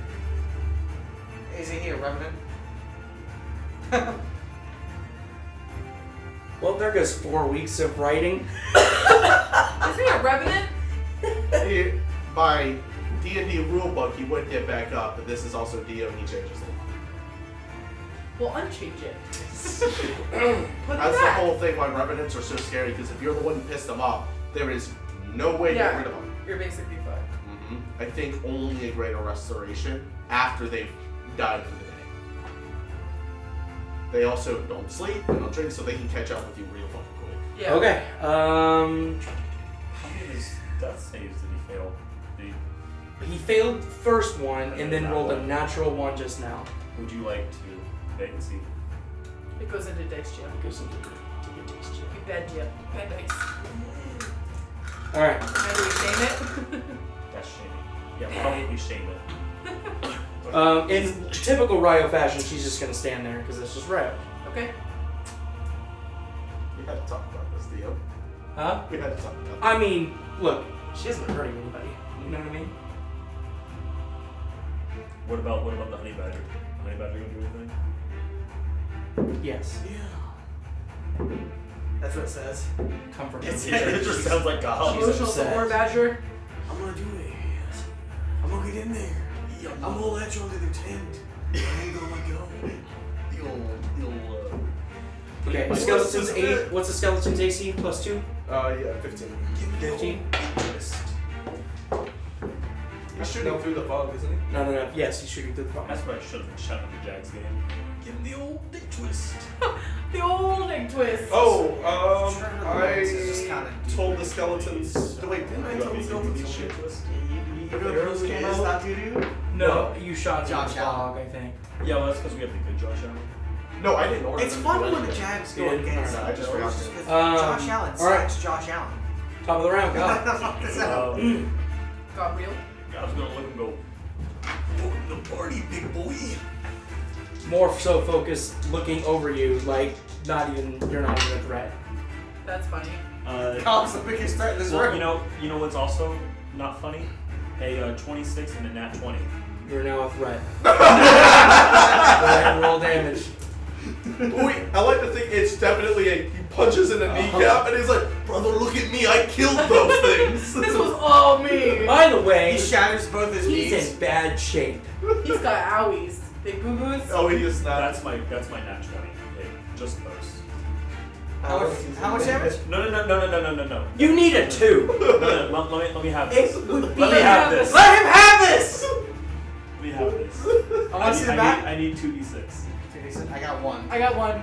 Isn't he a revenant?
Well, there goes 4 weeks of writing.
Is he a revenant?
By D&D rulebook, he would get back up, but this is also D&D changes it.
Well, unchange it. Put it
That's the
back.
whole thing why revenants are so scary, because if you're the one who pissed them off, there is no way to get rid of them.
You're basically fucked.
I think only a greater restoration after they've died for the day. They also don't sleep, they don't drink, so they can catch up with you real fucking quick.
Yeah.
Okay.
How many of his death saves did he fail?
He failed the first one and then rolled a natural one just now.
Would you like to vacancy?
It goes into dice jail.
Goes into dice jail.
You bad jail. Bad dice.
All right.
How do we shame it?
That's shaming. Yeah, probably shame it.
In typical Ryo fashion, she's just gonna stand there because it's just Ryo.
Okay.
We had to talk about this, Theo.
Huh?
We had to talk about this.
I mean, look, she isn't hurting anybody. You know what I mean?
What about the honey badger? The honey badger gonna do anything?
Yes.
That's what it says.
Come from
It just sounds like God.
She's
Emotional
upset.
support badger.
I'm gonna do it. I'm gonna get in there. I'm gonna let you under the tent. I ain't gonna let go.
Okay, skeleton's 8. What's the skeleton's AC? +2?
Yeah, 15.
15?
He's shooting through the fog, isn't he?
No. Yes, he's shooting through the fog.
That's what I should have been shouting at the Jags game.
Give him the old dick twist.
The old egg twist.
Oh,
It's just kinda
told the skeletons. Wait, didn't I tell the skeletons shit?
You know what came out? Stop you do?
No, you shot through the
Josh
fog, I think.
Yeah, well, that's because we have the good Josh Allen.
No, I didn't order
It's
them
fun
to do
when the
anything.
Jags go
Yeah,
against.
I just forgot to.
Josh Allen.
all right.
Sacks Josh Allen.
Top of the round, go.
Fuck this out.
Got real.
I was gonna look and go.
Welcome to the party, big boy.
More so focused looking over you, like you're not even a threat.
That's funny.
Cops the biggest threat in this
Well,
room.
you know what's also not funny? A 26 and a nat 20.
You're now a threat. Go ahead and roll damage.
Wait, I like to think it's definitely he punches in the kneecap and he's like, brother, look at me, I killed those things.
This was all me.
By the way,
He shatters both his
he's
knees.
in bad shape.
He's got owies. Big boo boos.
Oh, he is not.
That's my nat 20. Hey, just those.
How much damage?
No.
You need a 2.
No, let me have this.
It would be
Let me have this.
Let him have this!
Let me have this.
I want to see the back.
I need 2d6.
I got one.
I got one.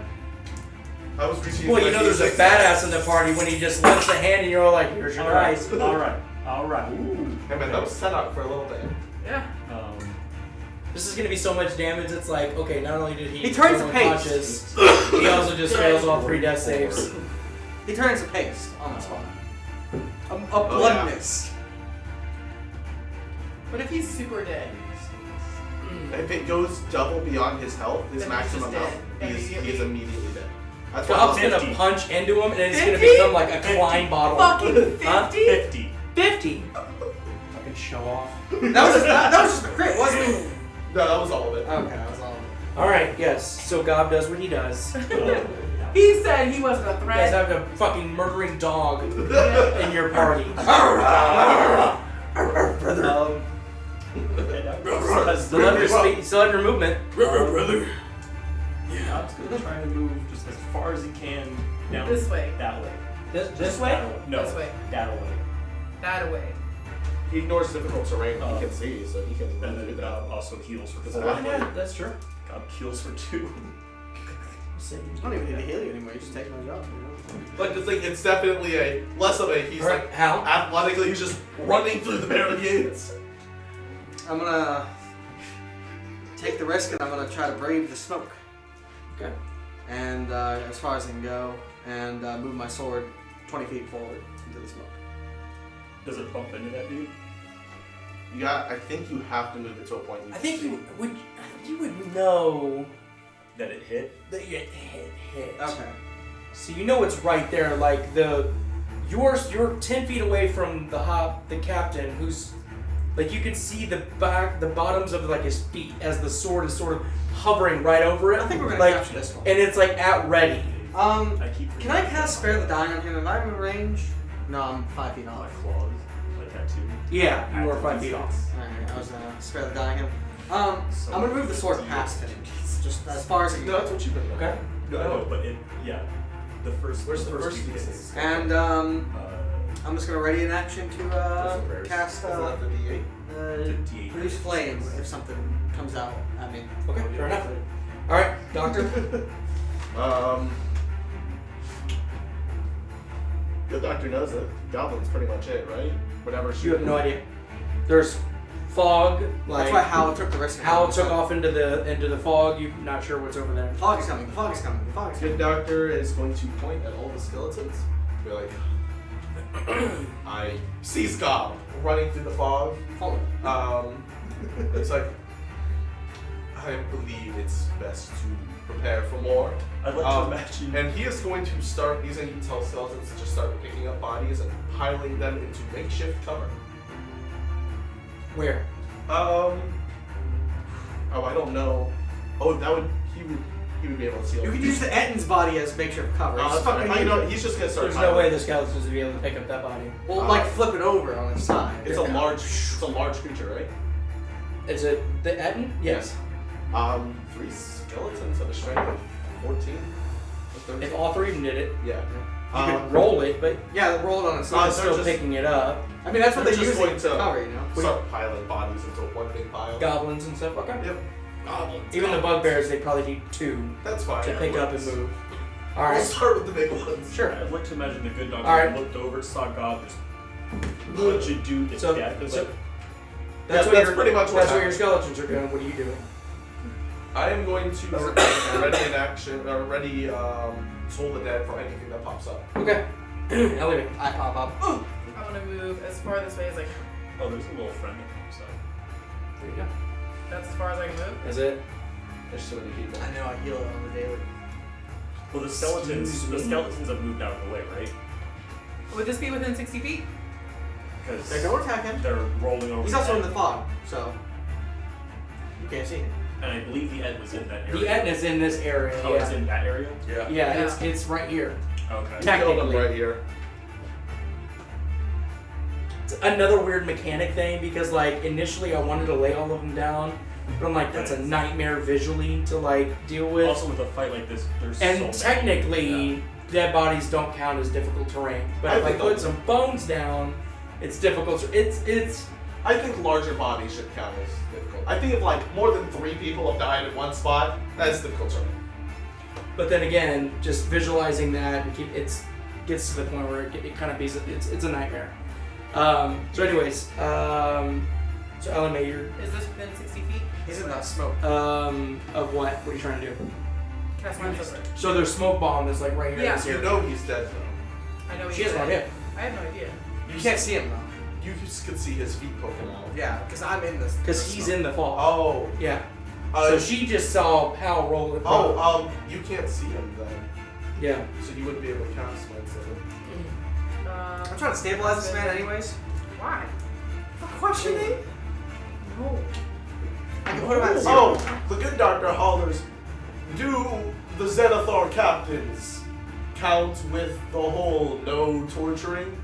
I was reaching.
Well, you know there's a badass in the party when he just lifts a hand and you're all like, here's your dice.
All right. Ooh.
Hey man, that was set up for a little bit.
Yeah.
This is gonna be so much damage, it's like, okay, not only did
He turns
go
to paste.
unconscious, he also just fails all 3 death saves.
He turns to paste on the spot. A
Oh,
blood
yeah.
mist.
What if he's super dead?
If it goes double beyond his health, his
Then he's
maximum
just
health,
dead
he is immediately dead. That's
Gob's
why.
gonna
50.
punch into him and it's gonna
50?
become like a Klein bottle.
Fucking 50?
Huh?
50.
50! Fucking show off.
That was just a crit, wasn't it?
No, that was all of it.
Okay, that was all.
Alright, yes, so Gob does what he does. You
He said he wasn't a
guys
threat.
have a fucking murdering dog
Yeah.
in your party.
Brother.
Still have your speed, still have your movement.
Brother.
God's gonna try and move just as far as he can down
This way.
that way.
This way?
No,
This way.
that way.
That away.
He ignores difficult terrain he can see, so he can
And
do
then
that.
God also heals for
Because
4.
I like
Yeah, that's true.
God heals for 2.
I don't even need to heal you anymore. You just take my job.
Like to think it's definitely a less of a he's
Alright,
like
Hal?
athletically he's just running through the barricades.
I'm gonna take the risk and I'm gonna try to brave the smoke.
Okay.
And as far as I can go, and move my sword 20 feet forward into the smoke.
Does it bump into that dude?
I think you have to move it to a point you
I think
can
you would know
That it hit?
that you hit.
Okay.
So you know it's right there. Like you're 10 feet away from the captain, who's like you can see the bottoms of like his feet as the sword is sort of hovering right over it.
I think we're gonna
like,
capture this one.
and it's like at ready.
Can I cast Spare the Dying on him? Am I in range? No, I'm 5 feet off.
Claws, like that too.
Yeah, you are 5 feet off.
Alright, I was gonna Spare the Dying him. I'm gonna move the sword past him. Just as far as I can.
No, that's what you've been doing.
Okay.
No, I know, but the first.
Where's the first
D6?
D6?
And I'm just gonna ready an action to cast
Is that the D8?
D8.
produce flame if something comes out at me.
Okay, fair enough. All right, Doctor.
The doctor knows that Goblin's pretty much it, right? Whatever she.
You have no idea. There's fog. Like
That's why Hal took the risk.
Hal took off into the fog. You're not sure what's over there.
The fog is coming. The fog is coming. The fog is coming.
Good doctor is going to point at all the skeletons. Be like, I sees Gob running through the fog.
Forward.
It's like, I believe it's best to prepare for more.
I'd like to imagine.
And he is going to start using tell skeletons to just start picking up bodies and piling them into makeshift cover.
Where?
Oh, I don't know. Oh, he would be able to see.
You could use the Etton's body as makeshift cover.
That's fine. He's just gonna start.
There's no way the skeletons would be able to pick up that body.
Well, like flip it over on its side.
It's a large creature, right?
Is it the Etten? Yes.
3 skeletons of a strength of 14. Or 13.
If all 3 of them did it,
Yeah.
you could roll it, but
Yeah, they roll it on its
it's
side.
still
just-
picking it up.
I mean, that's what they
they're
use
just going
to
to
cover, you know.
Start piling bodies into one big pile.
Goblins and stuff. Okay.
Yep. Goblins.
Even the bugbears, they probably need 2
That's fine.
to pick up and move. All
I'll
right.
start with the big ones.
Sure.
I'd like to imagine the good doctor
Alright.
looked over, saw God, just punch a dude to
So-
death. It's
so-
like,
That's
pretty much what
That's what your
happened.
skeletons are doing. What are you doing?
I am going to ready an action, or ready Toll the Dead for anything that pops up.
Okay. Elimae.
I pop up.
I'm gonna move as far this way as I can.
oh, there's a little friend that comes up.
There you go.
That's as far as I can move.
Is it?
There's so many people.
I know I heal it on the daily.
Well, the skeletons have moved out of the way, right?
Would this be within 60 feet?
Because
They don't attack him.
they're rolling over.
He's also in the fog, so you can't see him.
And I believe the Ed was in that area.
The Etten is in this area.
Oh, it's
Yeah.
in that area?
Yeah.
Yeah, it's right here.
Okay.
Killed him
Technically.
right here.
It's another weird mechanic thing because like initially I wanted to lay all of them down, but I'm like that's a nightmare visually to like deal with.
Also, with a fight like this, there's
And
so many.
technically, dead bodies don't count as difficult terrain. But
I
if I
think
put
they'll-
some bones down, it's difficult. It's.
I think larger bodies should count as difficult. I think if like more than 3 people have died in one spot, that's difficult terrain.
But then again, just visualizing that, it gets to the point where it kind of be it's a nightmare. So anyways, so Elimae, you're
Is this within 60 feet?
He's in that smoke.
of what? What are you trying to do?
Cast my filter.
So there's smoke bomb that's like right here.
Yeah.
in this
You
area.
know he's dead though.
I know
She has no
dead.
idea.
I have no idea.
You can't see him though.
You just could see his feet poking out.
Yeah, because I'm in this.
Because he's in the fall.
Oh.
Yeah.
Uh,
So she just saw Hal roll the ball.
you can't see him then,
Yeah.
so you wouldn't be able to cast Mind Sliver.
I'm trying to stabilize this man anyways.
Why?
Questioning?
No.
I can put him at 0.
Oh, the good doctor hollers, do the Xanathar captains count with the whole no torturing?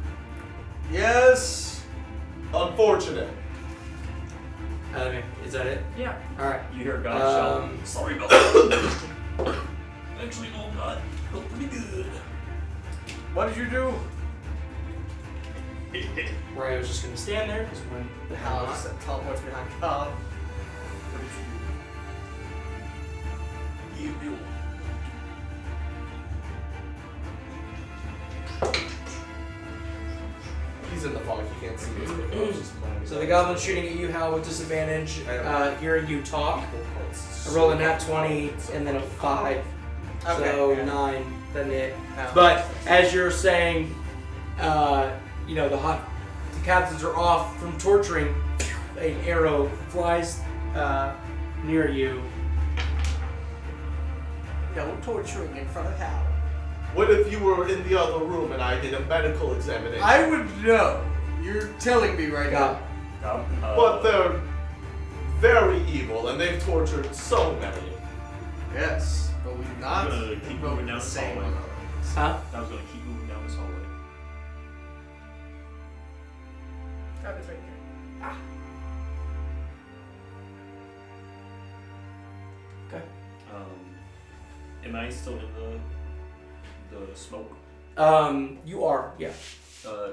Yes.
Unfortunate.
Okay. Is that it?
Yeah.
All right.
You hear God shout,
Um,
sorry about that. Actually, no, I'm not. Felt pretty good.
What did you do?
Where I was just gonna stand there because when the hell
Hal just teleports behind Cobb.
You do.
He's in the fog, he can't see his
So the goblin's shooting at you, Hal, with disadvantage. Hearing you talk. I roll a nat 20 and then a 5. So
Okay, yeah.
9, then it.
No.
But as you're saying, the captains are off from torturing. An arrow flies near you.
No torturing in front of Hal.
What if you were in the other room and I did a medical examination?
I would know. You're telling me right now.
But they're very evil and they've tortured so many.
Yes, but we not.
I'm gonna keep moving down
the
this
same
hallway.
one.
Huh?
I was gonna keep moving down this hallway.
Gob is right here.
Okay.
Am I still in the smoke?
You are, yeah.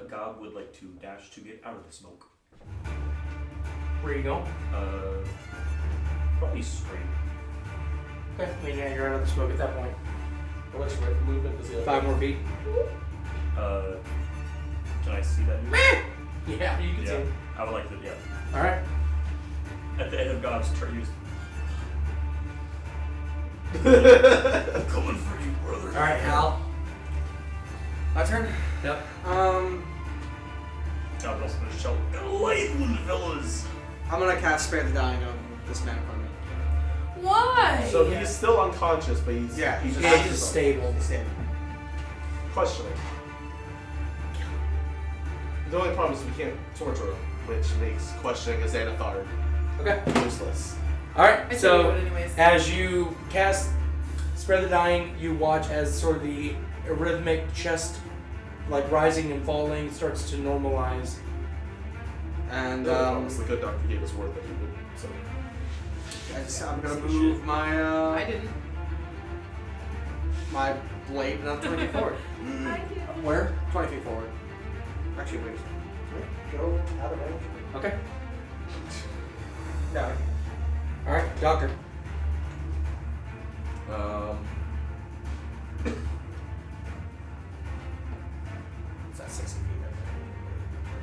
Gob would like to dash to get out of the smoke.
Where you going?
Probably straight.
Okay. I mean, yeah, you're out of the smoke at that point.
How much movement does he have?
5 more feet.
Can I see that?
Yeah, you can see
Yeah.
him.
I would like to, yeah.
Alright.
At the end of Gob's turn, use.
I'm coming for you, brother.
Alright, Hal.
My turn.
Yep.
Gob's also gonna shout, "Enlighten, fellas!"
I'm gonna cast Spare the Dying on this man in front of me.
Why?
So he's still unconscious, but he's
Yeah,
he's
Yeah, he's just stable.
He's standing.
questioning. The only problem is we can't torture him, which makes questioning a Xanathar
Okay.
useless.
Alright,
I
so
it anyways.
as you cast Spread the Dying, you watch as sort of the rhythmic chest, like rising and falling, starts to normalize.
And
The only problem is the good doctor gave us word that he would. So
I'm gonna move my
I didn't.
my blade another 20 feet forward.
I did.
Where?
20 feet forward. Actually, wait. Go out of range.
Okay.
No.
Alright, doctor.
It's at 60 feet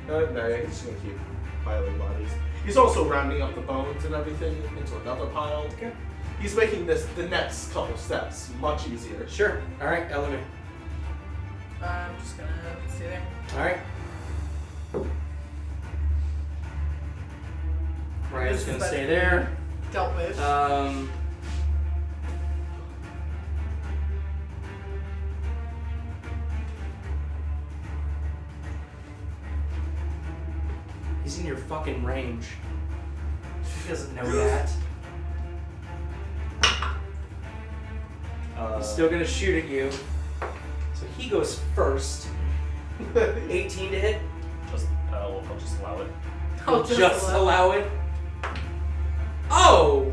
no, yeah, he's just gonna keep piling bodies. He's also rounding up the bones and everything into another pile.
Okay.
He's making the next couple steps much easier.
Sure. Alright, Elimae.
I'm just gonna stay there.
Alright. Raya's
This is
gonna
about
stay
to be
there.
Dealt with.
He's in your fucking range. He doesn't know that. He's still gonna shoot at you. So he goes first. 18 to hit.
I'll just allow it.
I'll
Just allow it. Oh!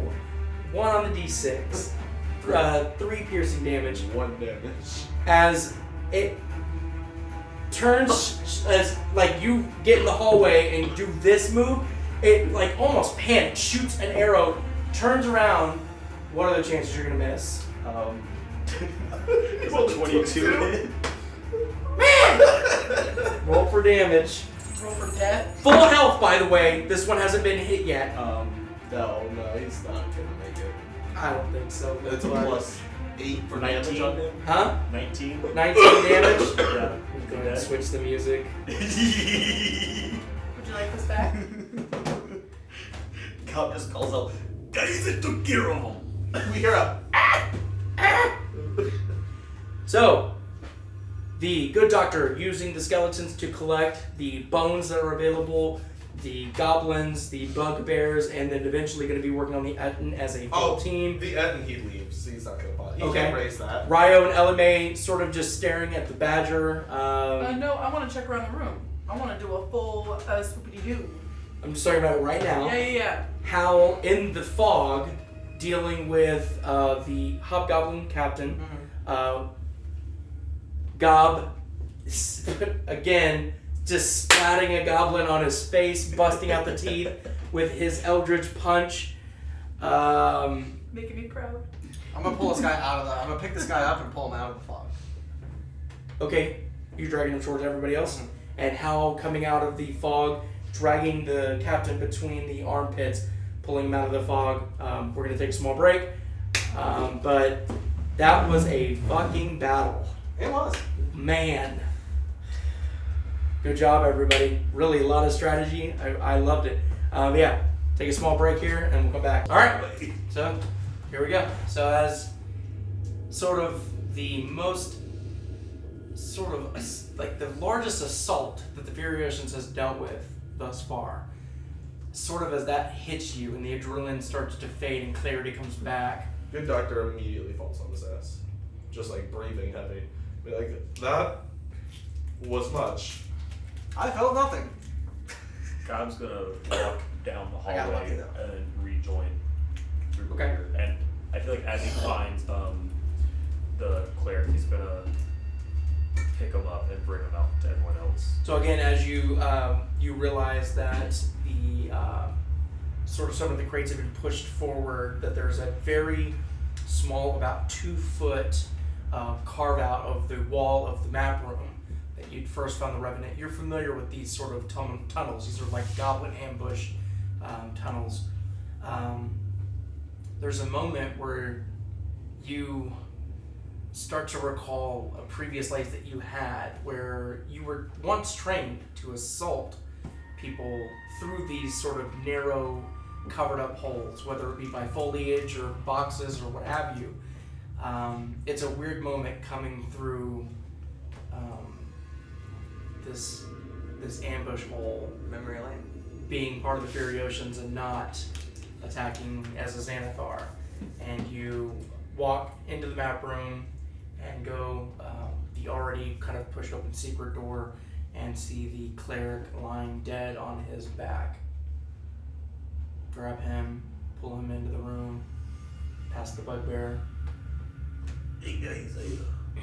1 on the d6. 3 piercing damage.
1 damage.
As it turns, as like you get in the hallway and do this move, it like almost panics, shoots an arrow, turns around. What are the chances you're gonna miss?
It's a 22.
Roll for damage.
Roll for death.
Full health, by the way. This one hasn't been hit yet.
No, he's not gonna make it.
I don't think so.
It's a plus 8 for
19.
damage on him.
Huh?
19.
19 damage.
Yeah.
Go ahead and switch the music.
Would you like this back?
Gob just calls out, "Guys, I took care of him."
We hear a
So, the good doctor using the skeletons to collect the bones that are available, the goblins, the bugbears, and then eventually going to be working on the Etten as a full team.
The Etten he leaves. He's not gonna bother. He
Okay.
can't raise that.
Ryo and Elimae sort of just staring at the badger.
No, I want to check around the room. I want to do a full swoopity-doo.
I'm just talking about it right now.
Yeah.
How in the fog, dealing with the hobgoblin captain, Gob, again, just splatting a goblin on his face, busting out the teeth with his eldritch punch.
Making me proud.
I'm gonna pull this guy out of the. I'm gonna pick this guy up and pull him out of the fog.
Okay, you're dragging him towards everybody else. And Hal coming out of the fog, dragging the captain between the armpits, pulling him out of the fog. We're gonna take a small break. But that was a fucking battle.
It was.
Man. Good job, everybody. Really, a lot of strategy. I loved it. Yeah, take a small break here and we'll come back. All right, so here we go. So as sort of the most sort of like the largest assault that the Furiosians has dealt with thus far. Sort of as that hits you and the adrenaline starts to fade and clarity comes back.
Good doctor immediately falls on his ass. Just like breathing heavy. Be like, that was much.
I felt nothing.
Gob's gonna walk down the
I got lucky,
hallway
though.
and rejoin through the
Okay.
rear. And I feel like as he finds the cleric, he's gonna pick him up and bring him out to everyone else.
So again, as you you realize that the sort of some of the crates have been pushed forward, that there's a very small, about 2 foot carve out of the wall of the map room that you'd first found the Revenant. You're familiar with these sort of tunnels. These are like goblin ambush tunnels. There's a moment where you start to recall a previous life that you had where you were once trained to assault people through these sort of narrow covered up holes, whether it be by foliage or boxes or what have you. It's a weird moment coming through this ambush hole,
Memory lane.
being part of the Furiosians and not attacking as a Xanathar. And you walk into the map room and go the already kind of pushed open secret door and see the cleric lying dead on his back. Grab him, pull him into the room, past the bugbear.
Hey guys, I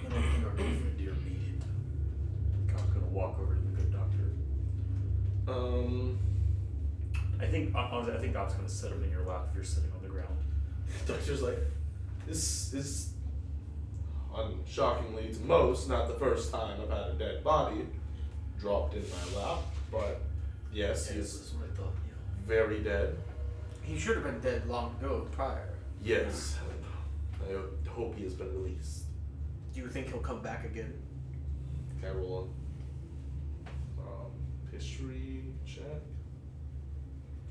don't think our good friend here made it.
Gob's gonna walk over to the good doctor. I think honestly, I think Gob's gonna sit him in your lap if you're sitting on the ground.
Doctor's like, this is shockingly to most not the first time I've had a dead body dropped in my lap, but yes,
Yeah,
he's
that's what I thought, you know.
very dead.
He should have been dead long ago prior.
Yes, I hope he has been released.
Do you think he'll come back again?
Can I roll a history check?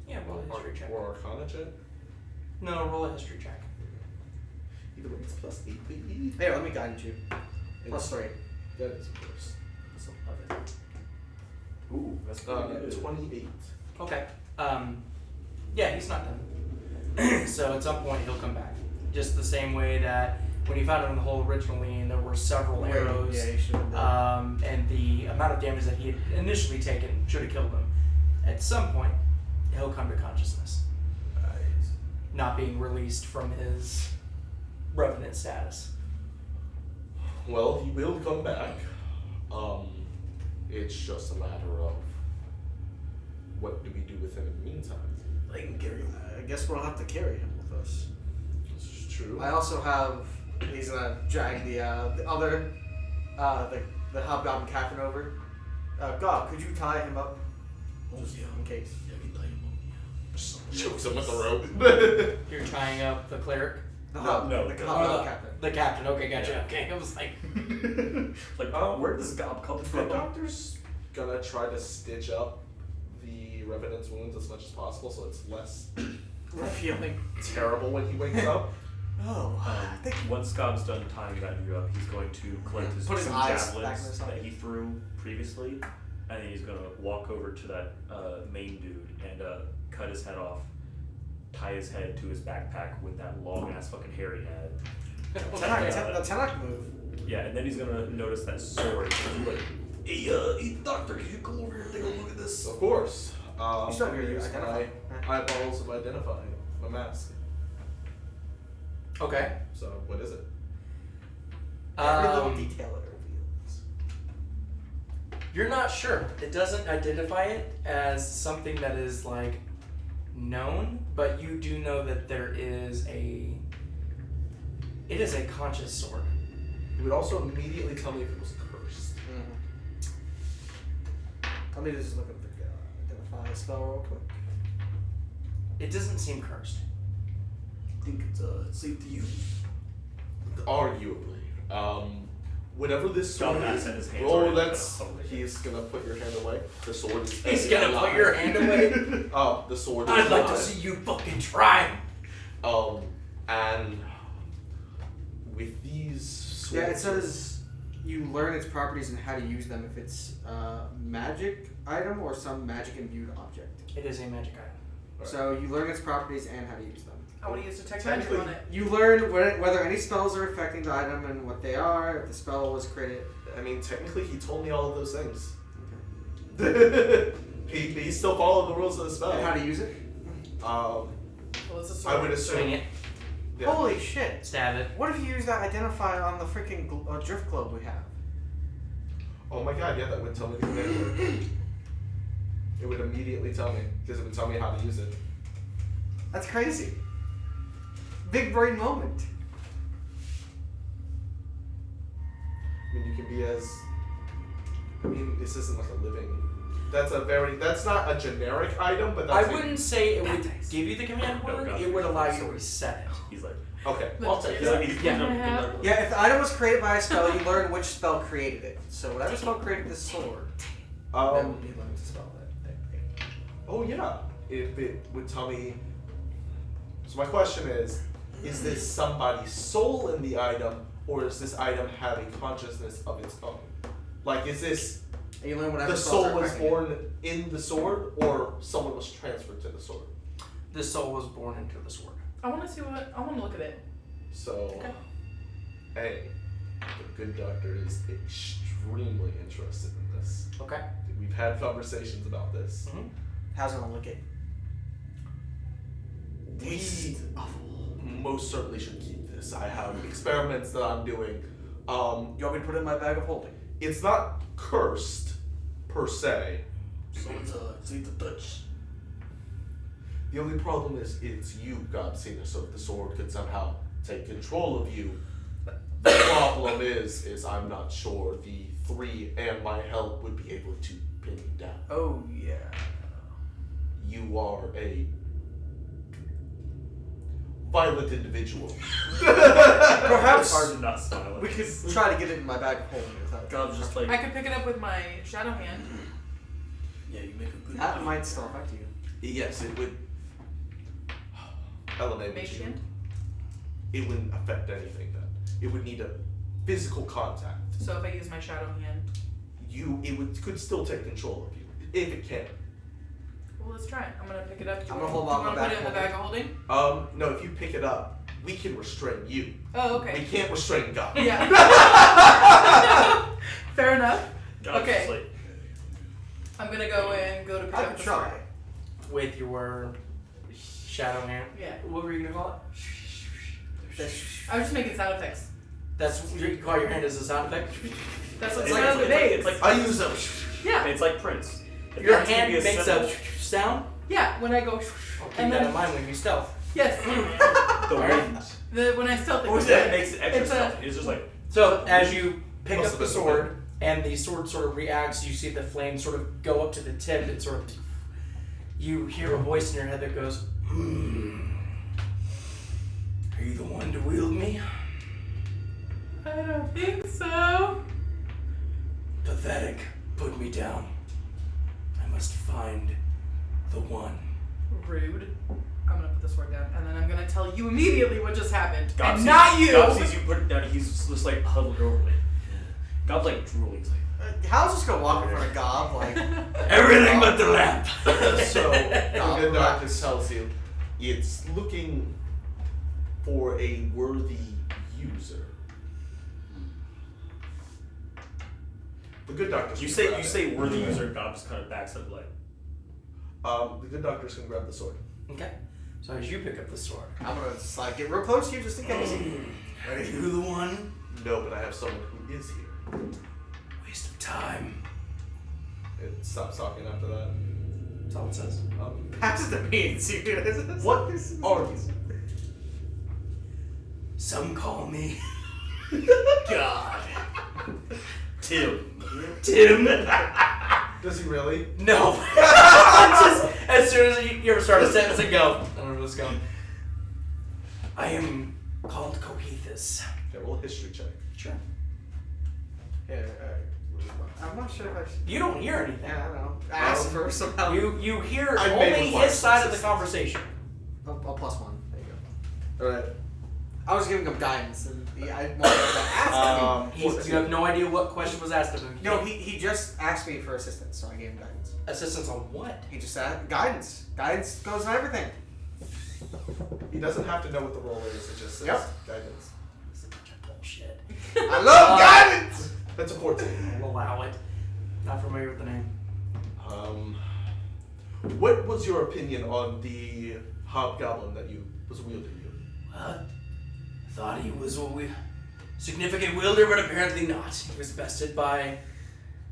Yeah, roll a history check.
Or arcana check?
No, roll a history check.
Either way, it's plus 8 baby.
Here, let me guide you. Plus 3.
That is of course.
So, okay. Ooh, that's pretty good.
28.
Okay. Yeah, he's not done. So at some point he'll come back. Just the same way that when you found him in the hole originally and there were several arrows,
Yeah, he should have been dead.
and the amount of damage that he had initially taken should have killed him. At some point, he'll come to consciousness,
Nice.
not being released from his revenant status.
Well, he will come back. It's just a matter of what do we do with him in the meantime.
I can carry him.
I guess we'll have to carry him with us.
This is true.
I also have. He's gonna drag the other, the hobgoblin captain over. Gob, could you tie him up?
Oh,
Just
yeah.
in case.
Yeah, we tie him up, yeah.
Chokes him with the rope.
You're tying up the cleric?
The
No,
hobgoblin captain.
The captain, okay, gotcha. Okay, I was like,
Like, where does Gob come
The
from?
doctor's gonna try to stitch up the Revenant's wounds as much as possible so it's less
Revealing.
terrible when he wakes up.
Oh, I think.
Once Gob's done tying that dude up, he's going to collect his
Put his
2
eyes back in
javelins
his
that
socket.
he threw previously, and then he's gonna walk over to that main dude and cut his head off, tie his head to his backpack with that long ass fucking hair he had.
The Tanakh move.
Yeah, and then he's gonna notice that sword. He's like,
Hey, doctor, can you come over here and take a look at this?
Of course.
You still have your
Here's my
identify.
eyeballs of identifying my mask.
okay.
So what is it?
Every little
Um,
detail it reveals.
You're not sure. It doesn't identify it as something that is like known, but you do know that it is a conscious sword.
It would also immediately tell me if it was cursed.
Let me just look at the identify spell real quick.
It doesn't seem cursed.
I think it's safe to use.
Arguably. Whenever this
Gob
sword
has
is,
in his hands
roll
already,
that's
gonna hold it.
he's gonna put your hand away. The sword is
He's gonna put your hand away?
Oh, the sword is
I'd like to
alive.
see you fucking try.
And with these swords,
Yeah, it says you learn its properties and how to use them if it's a magic item or some magic imbued object.
It is a magic item.
Right.
So you learn its properties and how to use them.
I want to use detect magic on it.
You learn whether any spells are affecting the item and what they are, if the spell was created.
I mean, technically, he told me all of those things.
Okay.
he still followed the rules of the spell.
And how to use it?
Well, it's a
I
sword.
would assume.
Swing it.
Yeah.
Holy shit!
Stab it.
What if you use that identifier on the freaking drift globe we have?
Oh my god, yeah, that would tell me the command word. It would immediately tell me, because it would tell me how to use it.
That's crazy. Big brain moment.
I mean, you can be as. I mean, this isn't like a living. That's not a generic item, but that's.
I wouldn't say it would give you the command word.
No,
It would allow you to reset it.
He's like,
Okay,
The
I'll take
he's
that.
like, he's
Yeah.
putting up-
Yeah, if the item was created by a spell, you learn which spell created it. So whatever spell created this sword, then you learn to spell that.
Oh yeah, if it would tell me. So my question is this somebody's soul in the item, or is this item having consciousness of its own? Like, is this
And you learn whatever
the
spells
soul
are
was
affecting it.
born in the sword, or someone was transferred to the sword?
This soul was born into the sword.
I want to see what. I want to look at it.
So,
Okay.
A, the good doctor is extremely interested in this.
Okay.
We've had conversations about this.
How's it gonna look it?
We most certainly should keep this. I have experiments that I'm doing.
You want me to put it in my bag of holding?
It's not cursed per se.
So it's eat the Dutch.
The only problem is it's you, Gob Gets. So if the sword could somehow take control of you, the problem is I'm not sure the 3 and my help would be able to pin you down.
Oh yeah.
You are a violent individual.
Perhaps
It's hard to not smile.
we could try to get it in my bag of holding without.
God's just like,
I could pick it up with my shadow hand.
yeah, you make a good.
That might still affect you.
Yes, it would. Elimae,
Mage hand.
it wouldn't affect anything then. It would need a physical contact.
So if I use my shadow hand,
Could still take control of you if it can.
well, let's try it. I'm gonna pick it up.
I'm gonna hold on
You
my
wanna put
bag
it in the
holding.
bag of holding?
No, if you pick it up, we can restrain you.
Oh,
We
okay.
can't restrain God.
Yeah. Fair enough.
God's
Okay.
just like,
I'm gonna go to pick
I
up
could
the
try.
sword.
With your shadow hand.
Yeah.
What were you gonna call it?
I was just making sound effects.
That's you call your hand as a sound effect.
That's what
it's
sound
like,
effects.
it's like,
I use them.
Yeah.
it's like Prince. If
Your
Prince can
hand
be
makes
symbol,
a sound.
Yeah. When I go.
I'll keep
And
that
then-
in mind when you stealth.
Yes.
the
Alright.
wind.
When I stealth.
Or that makes it extra
It's a-
stealthy. It's just like,
So as you pick
Must
up
have
the
been
sword and the sword sort of reacts, you see the flame sort of go up to the tip and sort of. You hear a voice in your head that goes, "Are you the one to wield me?"
I don't think so.
Pathetic. Put me down. I must find the one.
Rude. I'm gonna put the sword down, and then I'm gonna tell you immediately what just happened,
God
and
sees,
not you.
God sees you put it down, he's just like huddled over it. God's like drooling. He's like,
How's just gonna walk in front of Gob like?
Everything but the lamp.
So
No,
the good
relax.
doctor tells you it's looking for a worthy user. The good doctor's
you
gonna grab
say
it.
worthy user, God just kind of backs up like,
The good doctor's gonna grab the sword.
Okay. So as you pick up the sword.
I'm gonna just like get real close to you just in case.
Are you the one?
No, but I have someone who is here.
Waste of time.
It stops talking after that.
That's all it says.
Pass it to me and see what it is.
What are you?
Some call me
God. Tim.
Tim.
Does he really?
No. Just as soon as you ever start a sentence and go, I'm just going. I am called Cohethus.
Okay, roll a history check.
Sure.
Yeah, I'm not sure if I should.
You don't hear anything.
Yeah, I don't know. Ask for somehow.
You hear
I may
only
require
his side of the
assistance.
conversation.
A +1. There you go.
Alright.
I was giving him guidance, and I wanted to ask him.
You have no idea what question was asked of him.
No, he just asked me for assistance, so I gave him guidance.
Assistance on what?
He just said guidance. Guidance goes on everything.
He doesn't have to know what the role is. It just says guidance.
This is a bunch of bullshit.
I love guidance.
That's a 14.
I'll allow it. Not familiar with the name.
What was your opinion on the hobgoblin that was wielding you?
Well, I thought he was a significant wielder, but apparently not. He was bested by...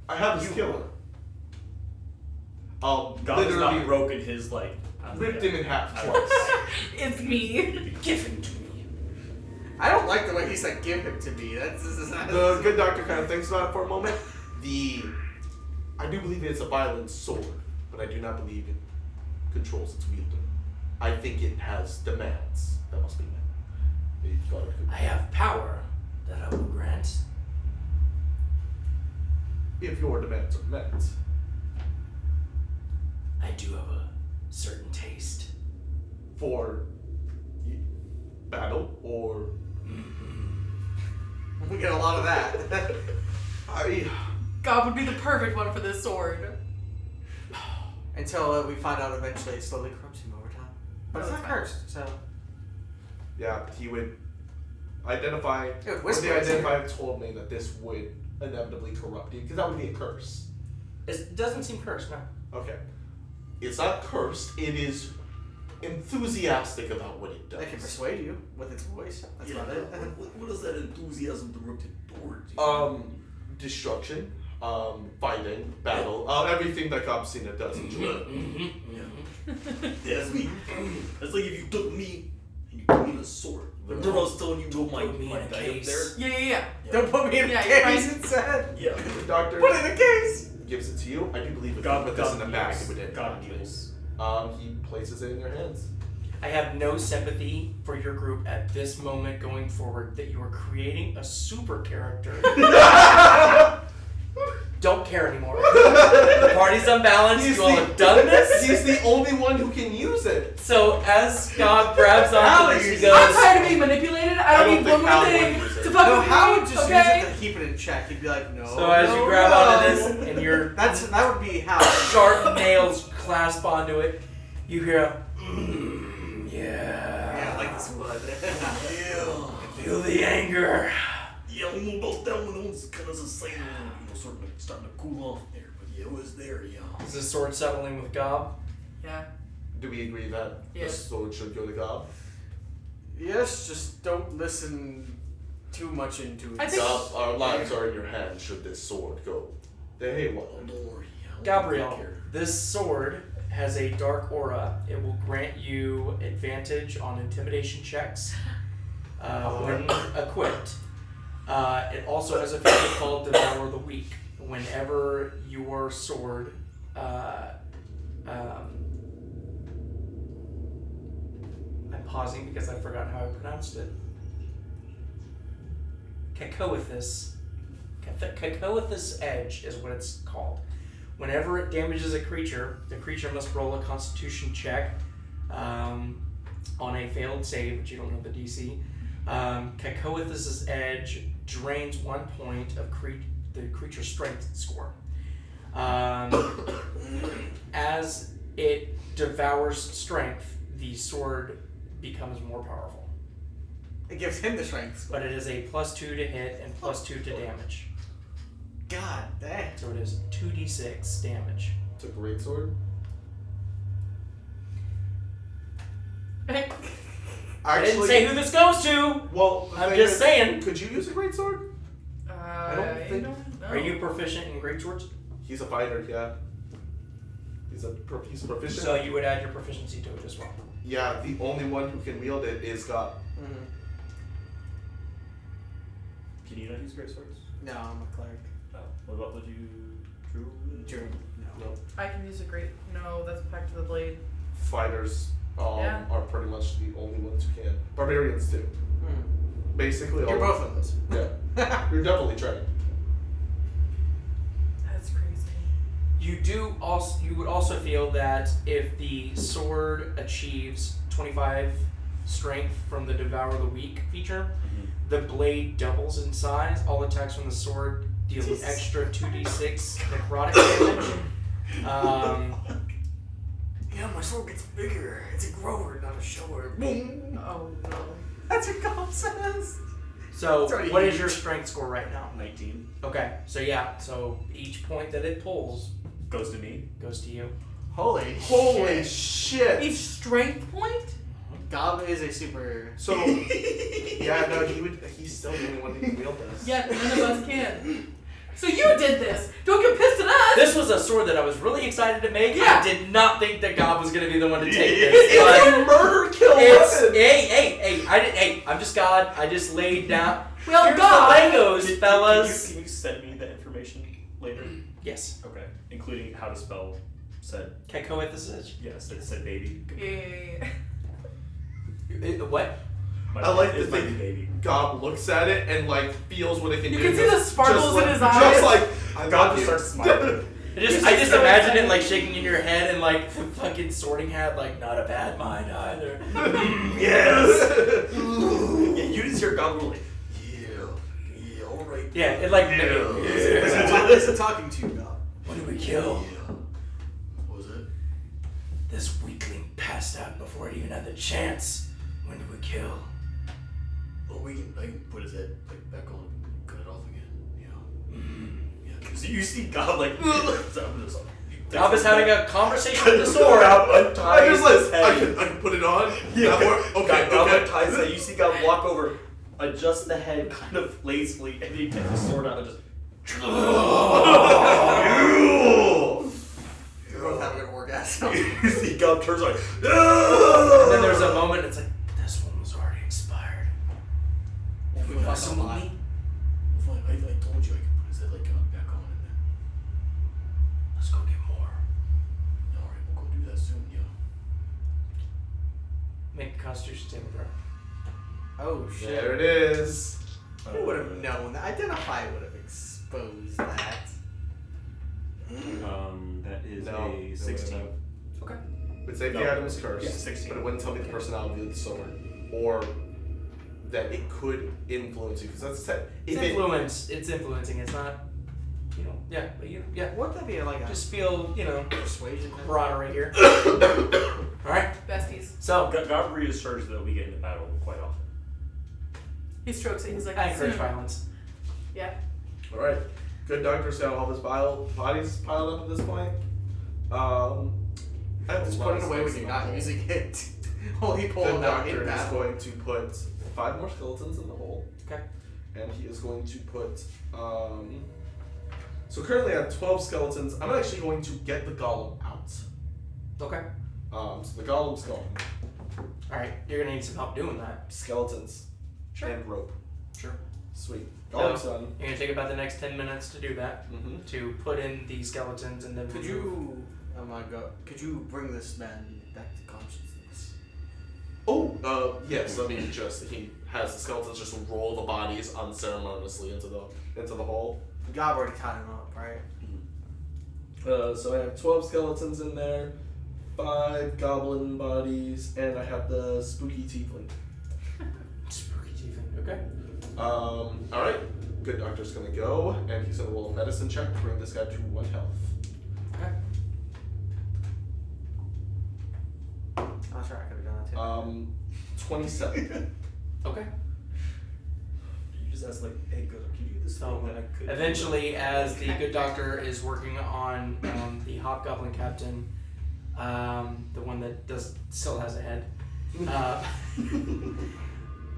I have his killer.
God has
Literally
not broken his, like...
ripped him in half
I
twice.
It's me.
Give him to me.
I don't like the way he said "give him to me." This is not.
The good doctor kind of thinks about it for a moment. I do believe it's a violent sword, but I do not believe it controls its wielder. I think it has demands that must be met.
I have power that I will grant.
If your demands are met.
I do have a certain taste.
For battle, or...
We get a lot of that.
God would be the perfect one for this sword.
Until we find out eventually it slowly corrupts him over time. But it's not cursed, so...
Yeah, he would identify...
Yeah,
When
whisper
the
it to
identifier told me that this would inevitably corrupt him, because that would be a curse.
It doesn't seem cursed, no.
Okay. It's not cursed, it is enthusiastic about what it does.
I can persuade you with its voice. That's about it.
What is that enthusiasm directed towards?
Destruction, fighting, battle, everything that Gobsina does enjoy.
Yeah, that's me. That's like if you took me and you put me in a sword. Remember I was telling you to my
put me in a
guy up
case.
there?
Yeah.
Don't put me in a
Yeah, you're
case
right.
instead.
Yeah.
The doctor
Put it in a case.
gives it to you. I do believe if you
God
put this in a bag,
deals.
it would end
God
badly.
deals.
He places it in your hands.
I have no sympathy for your group at this moment going forward that you are creating a super character. Don't care anymore. The party's unbalanced. You all have done this.
He's the only one who can use it.
So as God grabs onto this, he
I'm
goes,
tired of being manipulated. I don't need one more thing to fuck
No,
with
Hal
me,
would just
okay?
use it to keep it in check. He'd be like, no.
So as you grab onto this and your
that would be Hal.
sharp nails clasp onto it, you hear a,
Yeah, like this one.
feel the anger.
Yeah, I don't know about that one. That one's kind of saying, sort of starting to cool off there. But yeah, it was there, yeah.
Is this sword settling with Gob?
Yeah.
Do we agree that
Yes.
the sword should go to Gob?
Yes, just don't listen too much into it.
I think-
Gob, our lives are in your hands should this sword go. Hey, what?
Oh, don't worry. Yeah, I'll
Gabriel,
take care.
this sword has a dark aura. It will grant you advantage on intimidation checks when equipped. It also has a feature called Devour the Weak. Whenever your sword I'm pausing because I forgot how I pronounced it. Cacoethus Edge is what it's called. Whenever it damages a creature, the creature must roll a Constitution check on a failed save, which you don't know the DC. Cacoethus' Edge drains 1 point of the creature's strength score. As it devours strength, the sword becomes more powerful.
It gives him the strength.
But it is a +2 to hit and +2 to damage.
God dang.
So it is 2d6 damage.
It's a great sword.
I didn't say who this goes to!
Well, the
I'm
thing
just
is,
saying.
Could you use a great sword?
I
don't think-
know.
Are you proficient in greatswords?
He's a fighter, yeah. He's proficient.
So you would add your proficiency to it as well.
Yeah, the only one who can wield it is God.
Mm-hmm.
Can you not use great swords?
No, I'm a cleric.
Oh. What about would you Druid?
No.
No.
I can use a great. No, that's Khak the Blade.
Fighters
Yeah.
are pretty much the only ones who can. Barbarians do. Basically,
You're
all
both of those.
Yeah, you're definitely trained.
That's crazy.
You would also feel that if the sword achieves 25 strength from the Devour the Weak feature. The blade doubles in size. All attacks from the sword deal an extra 2d6 necrotic damage.
Yeah, my sword gets bigger. It's a grower, not a shower. Boom.
Oh no.
That's what Gob says.
So,
It's already
what is
huge.
your strength score right now?
19
Okay, so yeah, so each point that it pulls
goes to me.
goes to you.
Holy
Holy
shit.
shit!
Each strength point?
Gob is a super.
So, yeah, no, he's still the only one who can wield this.
Yeah, none of us can. So you did this. Don't get pissed at us.
This was a sword that I was really excited to make.
Yeah.
I did not think that God was going to be the one to take this.
It's a murder kill weapon!
Hey, I'm just God. I just laid down.
Well,
Here's
God.
the Legos, fellas.
Can you send me that information later?
Yes.
Okay. Including how to spell said.
Can I go with this?
Yes, it said baby.
Yeah.
What?
I like
it's
the
my
thing-
baby.
Gob looks at it and like feels what it can
You
do.
can see the sparkles
Just like-
in his eyes.
Just like I
God
love
just
you.
starts smiling.
I just imagine it like shaking in your head and like fucking sorting hat, like not a bad mind either.
Yes.
Yeah, you just hear God like,
Yeah, alright.
Yeah, it like
Listen talking to you, Gob.
What did we kill?
Yeah. What was it?
This weakling passed out before it even had the chance. When did we kill?
Well, I can put his head like back on and cut it off again. Yeah. Yeah, because
so you see God like, so I'm just
Gob is having a conversation with the sword.
I just like I can put it on.
Yeah,
That work? Okay,
God
okay.
ties it. You see God walk over, adjust the head kind of lazily, and then he takes the sword out and just.
You're both having an orgasm.
You see God turns like.
And then there's a moment. It's like this one was already expired.
We
You
fuck
fucking
a
with
lot.
me?
Fine, I told you I could put his head like back on and then.
Let's go get more.
Alright, we'll go do that soon, yeah.
Make a Constitution saving throw.
Oh shit.
There it is.
Who would have known that? Identify would have exposed that.
That is
No,
a
it
16.
wouldn't
Okay.
Would say
No.
the item is cursed,
Yeah, 16.
but it wouldn't tell me the personality of the sword, or that it could influence you. Because that's said.
It's
If it,
influence. It's influencing. It's not. You know. Yeah. But you. Yeah.
Wouldn't that be like a
Just feel. You know.
persuasion thing?
Camaraderie here. All right.
Besties.
So
God reassures that we get into battle quite often.
He strokes it. He's like,
I encourage
"Hmm."
violence.
Yeah.
all right, good doctor's got all his bodies piled up at this point. I have
Just
a lot
put it
of
away when
space
you're
in
not
the
using it. Only pull
hole.
them
The
out in
doctor is
battle.
going to put 5 more skeletons in the hole.
Okay.
And he is going to put so currently I have 12 skeletons. I'm actually going to get the golem out.
Okay.
So the golem's gone.
All right. You're gonna need some help doing that.
Skeletons and rope.
Sure.
Sweet.
So,
Golem's done.
you're gonna take about the next 10 minutes to do that.
Mm-hmm.
To put in the skeletons and then.
Could
remove-
you, oh my god, could you bring this man back to consciousness?
Oh, yes. I mean, he has the skeletons just roll the bodies unceremoniously into the hole.
Gob already tied him up, right?
So I have 12 skeletons in there, 5 goblin bodies, and I have the spooky tiefling.
Spooky teeth. Okay.
Alright. Good doctor's gonna go, and he's gonna roll a medicine check to bring this guy to 1 health.
Okay.
I'm sure I could have done that too.
27.
Okay.
You just ask like, hey, good, can you do this
So
thing that I could?
eventually, as the good doctor is working on the hobgoblin captain, the one that still has a head.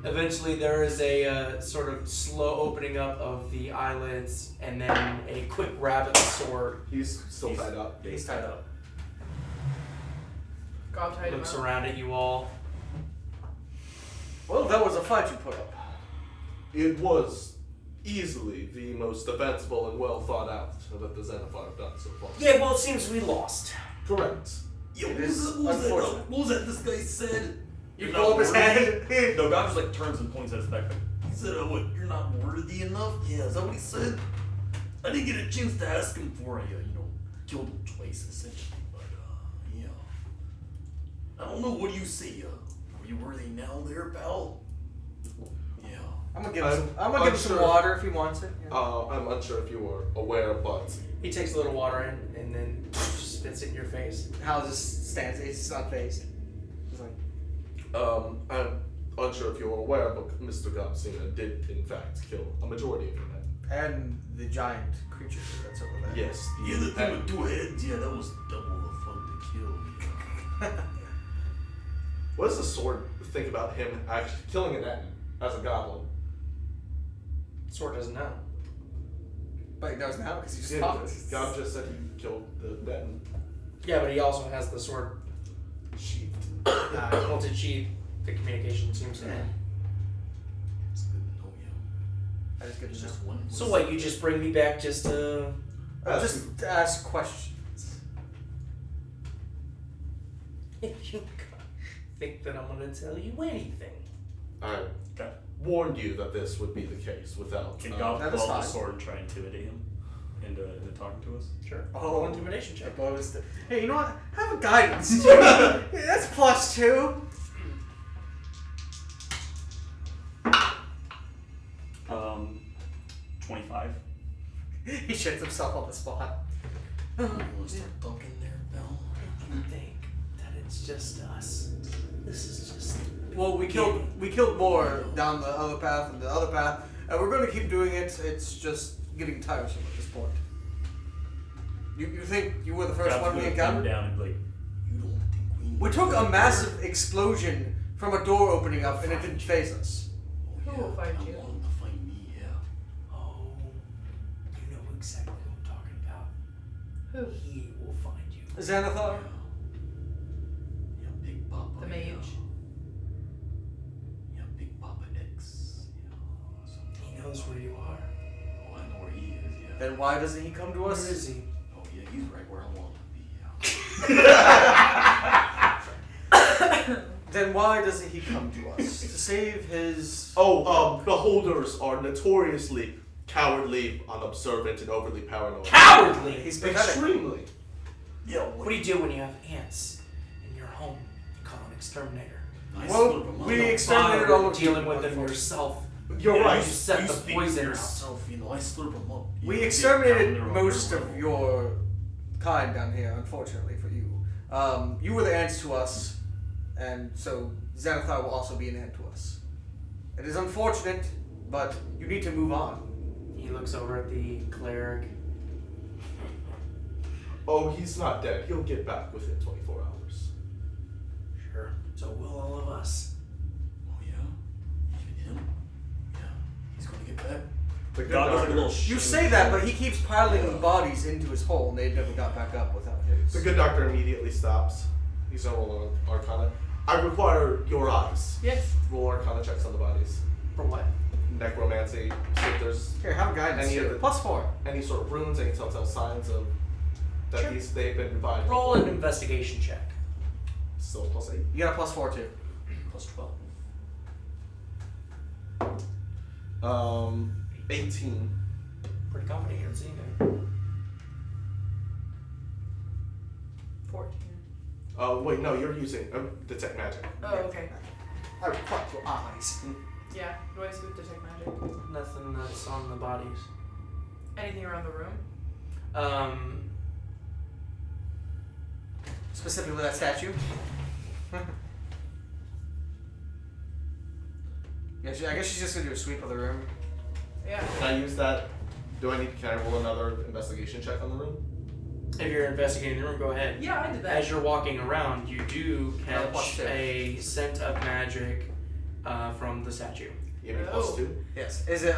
Eventually, there is a sort of slow opening up of the eyelids, and then a quick grab at the sword.
He's still tied up.
He's tied up.
God tied him
Looks
up.
around at you all.
Well, that was a fight you put up.
It was easily the most defensible and well thought out that the Xanathar have done so far.
Yeah, well, it seems we lost.
Correct.
Yo,
It
what
is
was that?
unfortunate.
What was that this guy said?
You
You're
pull up
not
his
worthy?
head.
No, God just like turns and points at his backpack.
He said, what, you're not worthy enough? Yeah, is that what he said? I didn't get a chance to ask him before I, killed him twice, essentially. But, yeah. I don't know, what do you say, you worthy now there, pal? Yeah.
I'm gonna give him some water if he wants it. Yeah.
I'm unsure if you were aware, but
He takes a little water in and then spits it in your face.
Hal just stands. He's unfazed. He's like,
I'm unsure if you were aware, but Mr. Gobsina did in fact kill a majority of your men.
and the giant creature that's over there.
Yes.
Yeah, the thing with 2 heads, yeah, that was double the fun to kill.
What does the sword think about him actually killing an Etten as a goblin?
Sword doesn't know.
But he knows now because he just
Yeah,
talked.
God just said he killed the Etten.
Yeah, but he also has the sword
Sheathed.
bolted sheath. The communication seems to end.
It's good to know, yeah.
That is good
It's
to know.
just one.
So what? You just bring me back just to?
Just to ask questions.
If you think that I'm gonna tell you anything.
I warned you that this would be the case without.
Can Gob
that
pull
is
out the
fine.
sword and try and intimidate him into talking to us?
Sure.
Oh.
Roll intimidation check.
Hey, you know what? Have a guidance. Yeah, that's +2.
25.
He shits himself on the spot.
You want to start talking there, pal?
You think that it's just us? This is just.
Well, we killed more down the other path and the other path, and we're going to keep doing it. It's just getting tiresome at this point. You think you were the first
Gob's
one we
gonna come
encountered?
down and be like,
You don't think
We took a massive explosion from a door opening up, and it didn't phase us.
Oh,
Who will find
I
you?
want him to find me, yeah.
Oh, you know exactly what I'm talking about.
Who?
He will find you.
Xanathar?
Yeah, Big Papa.
The mage.
Yeah, Big Papa X. Yeah. So,
He knows where you are.
oh, I know where he is, yeah.
Then why doesn't he come to
Where
us?
is he?
Oh, yeah, he's right where I want him to be, yeah.
Then why doesn't he come to us? To save his...
Beholders are notoriously cowardly, unobservant, and overly paranoid.
Cowardly!
He's pathetic.
Extremely.
Yeah,
What do you do when you have ants in your home? You call an exterminator.
I
Well,
slurp 'em up.
we
No,
exterminated
Bother
all of
dealing
you,
with them
unfortunately.
yourself.
You're
Yeah,
right.
you set
you
the
speak
poison
for
out.
yourself, you know, I slurp them up. You
We
get
exterminated
down there on
most
their
of
level.
your kind down here, unfortunately for you. You were the ants to us, and so Xanathar will also be an ant to us. It is unfortunate, but you need to move on.
He looks over at the cleric.
Oh, he's not dead. He'll get back within 24 hours.
Sure. So will all of us.
Oh, yeah? Even him? Yeah. He's gonna get back.
The good
God does like a
doctor,
little
You
shimmy.
say that, but he keeps piling bodies into his hole, and they never got back up without his.
the good doctor immediately stops. He's gonna roll an Arcana. I require your eyes.
Yes.
Roll Arcana checks on the bodies.
For what?
Necromancy. See if there's
Here, have a guidance.
Any of
here.
the-
+4.
any sort of runes, any telltale signs of that
Sure.
they've been revived.
Roll an investigation check.
Still +8.
You got a +4 too.
Plus 12.
18.
Pretty confident you don't see anything.
14.
Wait, no, you're using detect magic.
Oh, okay.
I require your eyes.
Yeah. What do I see with detect magic?
Nothing that's on the bodies.
Anything around the room?
Specifically that statue. Yeah, I guess she's just gonna do a sweep of the room.
Yeah.
Can I use that? Can I roll another investigation check on the room?
If you're investigating the room, go ahead.
Yeah, I did that.
As you're walking around, you do
Another
catch
+2.
a scent of magic from the statue.
Give me
Oh.
+2.
Yes. Is it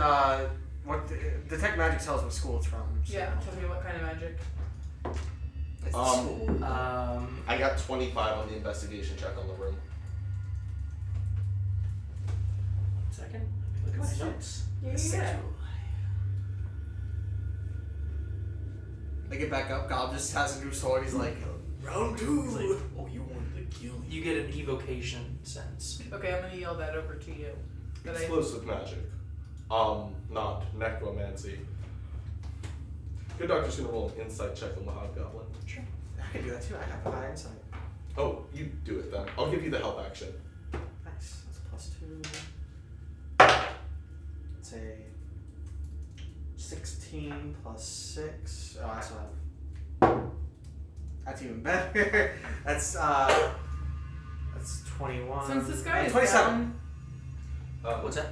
what detect magic tells what school it's from? So.
Yeah. Tell me what kind of magic.
It's the
Um,
school.
I got 25 on the investigation check on the room.
Second. Let me look at my notes.
Yeah.
They get back up. Gob just has a new sword. He's like, round
He's
2.
like, oh, you wanted to kill me.
You get an evocation sense.
Okay, I'm gonna yell that over to you. That I.
Explosive magic. Not necromancy. Good doctor's gonna roll an insight check on the hobgoblin.
Sure.
I can do that too. I have high insight.
Oh, you do it then. I'll give you the help action.
It's a 16 plus 6. Oh, that's even better. That's 21.
Since this guy is
27.
down,
What's that?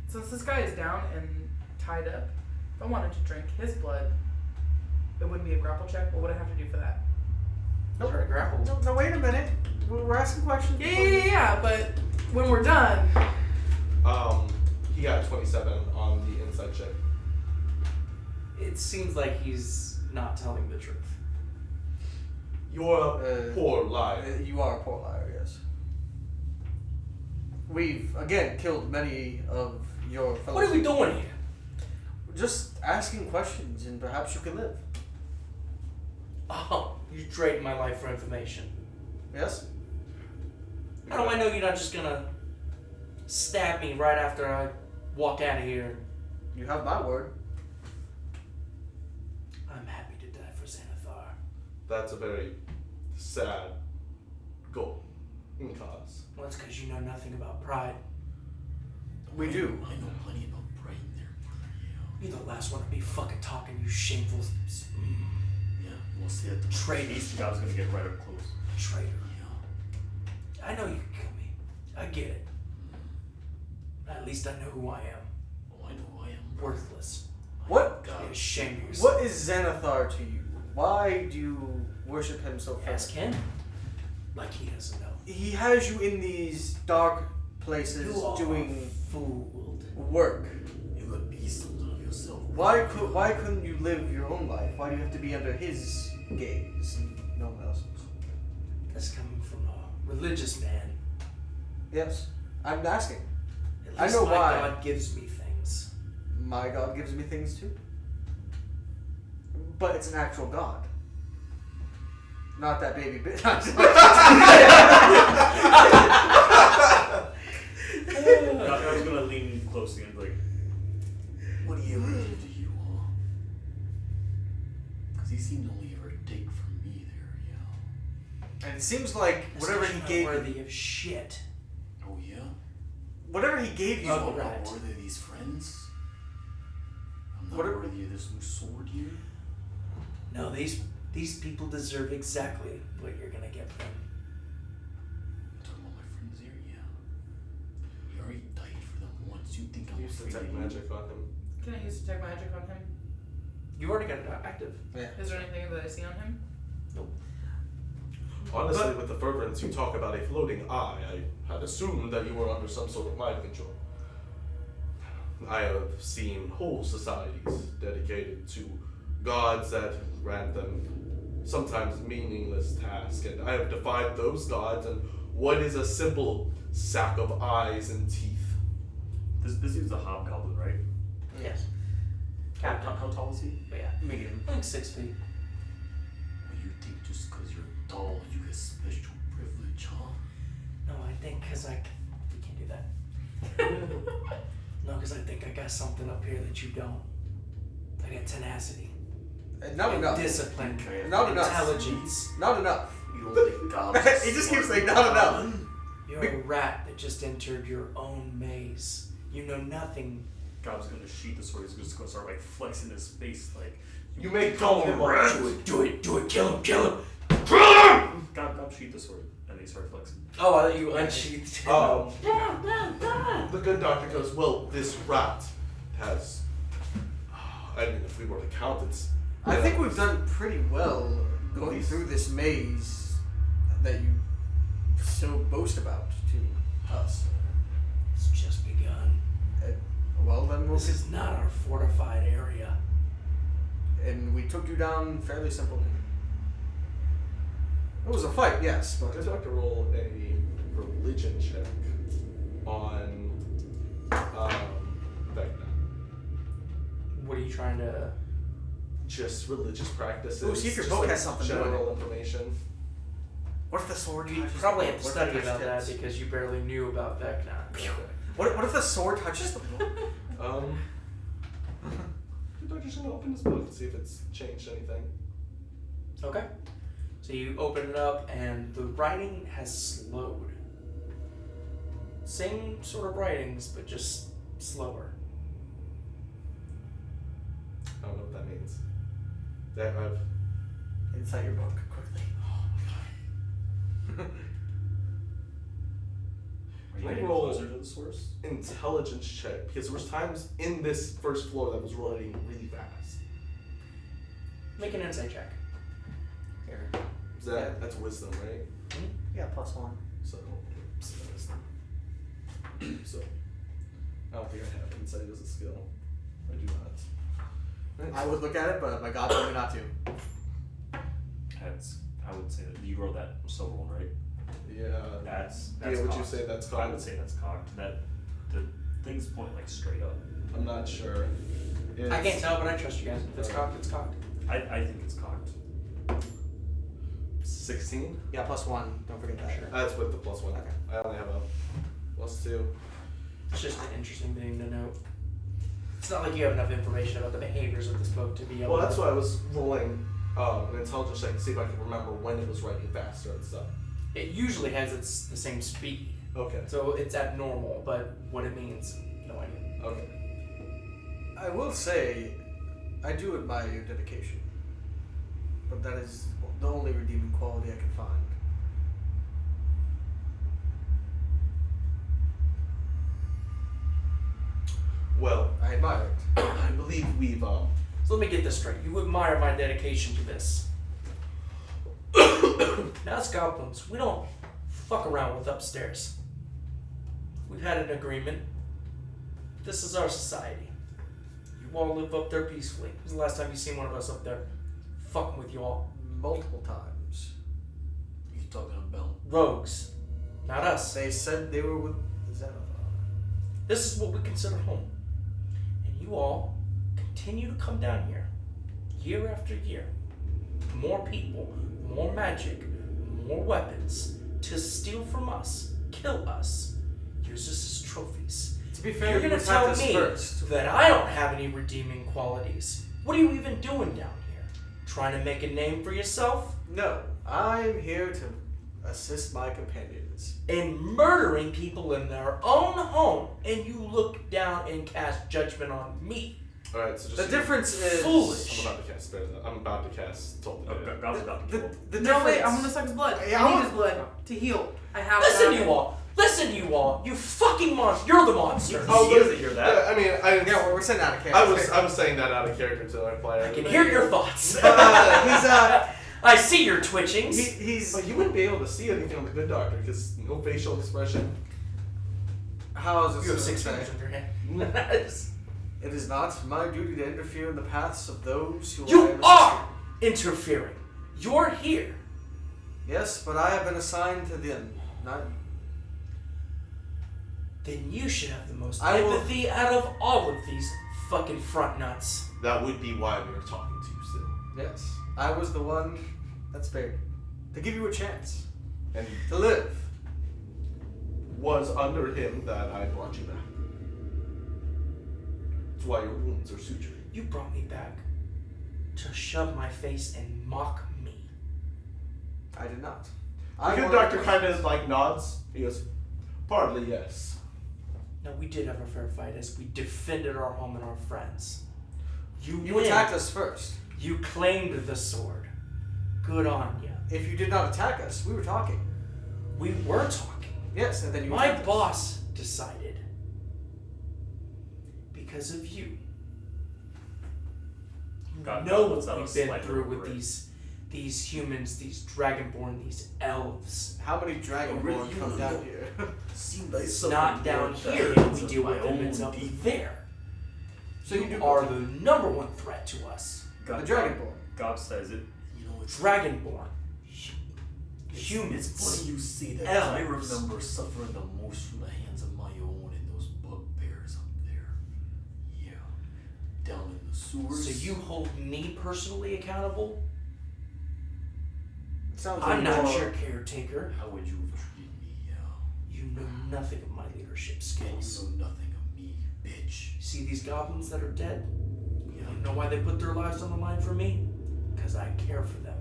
since this guy is down and tied up, if I wanted to drink his blood, it wouldn't be a grapple check. What would I have to do for that?
Nope.
Sorry, grapple.
No, wait a minute. We're asking questions.
Yeah, but when we're done,
He got a 27 on the inside check.
It seems like he's not telling the truth.
You're a poor liar.
You are a poor liar, yes. We've, again, killed many of your fellow.
What are we doing here?
Just asking questions, and perhaps you can live.
Oh, you trade my life for information.
Yes?
How do I know you're not just gonna stab me right after I walk out of here?
You have my word.
I'm happy to die for Xanathar.
That's a very sad goal in cause.
Well, it's because you know nothing about pride.
We do.
I know plenty about pride there, brother.
You're the last one to be fucking talking, you shameful
Yeah, we'll see at the
traitor.
These guys gonna get right up close.
Traitor.
Yeah.
I know you can kill me. I get it. At least I know who I am.
Oh, I know who I am.
Worthless.
What?
Be ashamed of yourself.
What is Xanathar to you? Why do you worship him so
Ask
fervently?
him. Like he doesn't know.
He has you in these dark places
You are
doing
fooled.
work.
You could be something of yourself.
Why couldn't you live your own life? Why do you have to be under his gaze and no one else's?
That's coming from a religious man.
Yes, I'm asking.
At
I
least
know
my
why.
God gives me things.
My God gives me things too. But it's an actual God. Not that baby bitch.
I was gonna lean closely and be like,
What do you ever give to you, huh? Because he seemed to only ever take from me there, yeah.
And it seems like whatever he
That's
gave you,
worthy of shit.
Oh, yeah?
whatever he gave you,
So
Oh,
I'm
right.
not worthy of these friends? I'm not
What are-
worthy of this new sword here?
No, these people deserve exactly what you're gonna get from them.
You're talking about my friends here? Yeah. We already died for them once. You think I'm
Use
afraid
detect
of you?
magic on him.
can I use detect magic on him?
You've already got it active.
Is there anything that I see on him?
Honestly, with the fervence you talk about a floating eye, I had assumed that you were under some sort of mind control. I have seen whole societies dedicated to gods that grant them sometimes meaningless tasks, and I have defied those gods and what is a simple sack of eyes and teeth.
this dude's a hobgoblin, right?
Yes.
How tall is he?
But yeah,
medium.
I think 6 feet.
Well, you think just because you're tall, you get special privilege, huh?
No, I think because you can't do that. No, because I think I got something up here that you don't. I got tenacity.
Not enough.
Discipline.
Not enough.
Intelligence.
Not enough.
You don't think God's
He just keeps saying not enough.
You're a rat that just entered your own maze. You know nothing.
Gob's gonna sheath the sword. He's just gonna start like flexing his face like.
You may call him rat.
Do it, kill him.
Gob sheath the sword, and he started flexing.
Oh, I thought you unsheathed him.
The good doctor goes, well, this rat has, I mean, if we were to count it,
I think we've done pretty well going through this maze that you so boast about to us.
It's just begun.
Well, then we'll
This is not our fortified area.
and we took you down fairly simply. It was a fight, yes, but
I'd like to roll a religion check on Vecna.
What are you trying to...
Just religious practices.
Ooh, see if your
just
book has something to do with
general information.
what if the sword
You
touches
probably
the
have to
book?
study
What if it
about that
touches
because you barely knew about Vecna.
What if the sword touches the book?
The doctor's gonna open his book and see if it's changed anything.
Okay. So you open it up and the writing has slowed. Same sort of writings, but just slower.
I don't know what that means. That I've
Inside your book, quickly.
Are you
Can I
getting
roll-
closer to the source?
intelligence check because there was times in this first floor that was running really fast.
Make an insight check.
Here.
Is that that's wisdom, right?
Yeah, +1.
So wisdom. So I don't think I have insight as a skill. I do not.
I would look at it, but my god told me not to.
I would say that you rolled that silver one, right?
Yeah.
That's
Yeah, would you
cocked.
say that's
I
cocked?
would say that's cocked. That the things point like straight up.
I'm not sure.
I can't tell, but I trust you guys. If it's cocked, it's cocked.
I think it's cocked.
16?
Yeah, +1. Don't forget that.
Sure.
That's with the +1.
Okay.
I only have a +2.
It's just an interesting thing to note. It's not like you have enough information about the behaviors of this book to be able
Well, that's
to...
why I was rolling an intelligence check to see if I could remember when it was writing faster and stuff.
It usually has the same speed.
Okay.
So it's abnormal, but what it means, no idea.
Okay.
I will say, I do admire your dedication. But that is the only redeeming quality I can find.
Well,
I admire it.
I believe we've
So let me get this straight. You admire my dedication to this. Now as goblins, we don't fuck around with upstairs. We've had an agreement. This is our society. You all live up there peacefully. When's the last time you seen one of us up there fucking with you all?
Multiple times.
You talking about?
Rogues. Not us.
They said they were with Xanathar.
This is what we consider home. And you all continue to come down here, year after year. More people, more magic, more weapons, to steal from us, kill us, use us as trophies.
To be fair,
You're
you
gonna
attacked
tell
us
me
first.
that I don't have any redeeming qualities. What are you even doing down here? Trying to make a name for yourself?
No, I'm here to assist my companions.
And murdering people in their own home, and you look down and cast judgment on me.
Alright, so just
The difference is
Foolish.
I'm about to cast spare that. I'm about to cast Told
Oh,
the
Gob's about to kill him.
the
No,
difference.
wait, I'm gonna suck his blood.
Yeah,
I
I
need
want-
his blood to heal. I have
Listen,
to.
you all. Listen, you all. You fucking monster. You're the monster.
Oh,
He doesn't hear that.
Yeah, I mean,
Yeah, we're sending out a character.
I was saying that out of character to our player.
I can hear your thoughts. I see your twitchings.
He's
But you wouldn't be able to see anything on the good doctor because no facial expression.
how is this?
You have
gonna
6
say?
fingers in your hand.
It is not my duty to interfere in the paths of those who I
You
am
are interfering. You're here.
assisting. Yes, but I have been assigned to them, not.
Then you should have the most
I will-
empathy out of all of these fucking front nuts.
That would be why we were talking to you still.
Yes, I was the one that spared to give you a chance
And
to live.
was under him that I brought you back. That's why your wounds are sutured.
You brought me back to shove my face and mock me.
I did not.
The good doctor kind of like nods. He goes, partly yes.
No, we did have a fair fight as we defended our home and our friends. You win.
attacked us first.
You claimed the sword. Good on ya.
If you did not attack us, we were talking.
We were talking.
Yes, and then you
My
attacked us.
boss decided. Because of you.
God,
know
what's
what
that,
we've
a
been
slight
through
little
with
grin.
these humans, these dragonborn, these elves.
How many Dragonborn
really, you
come
know,
down here?
Seemed like
It's
something
not down
more at the
here
hands
we
of
deal
my
with them,
own
it's up
people.
there.
So
you
you do
are the number one threat to us.
the Dragonborn.
Gob says it.
You know, it's
Dragonborn.
It's
Humans.
funny you say that.
Elves.
'Cause I remember suffering the most from the hands of my own and those bugbears up there. Yeah, down in the sewers.
So you hold me personally accountable?
Sounds
I'm
like
not
more-
your caretaker.
How would you have treated me?
You know nothing of my leadership
You
skills.
know nothing of me, bitch.
See these goblins that are dead? You know why they put their lives on the line for me? Because I care for them.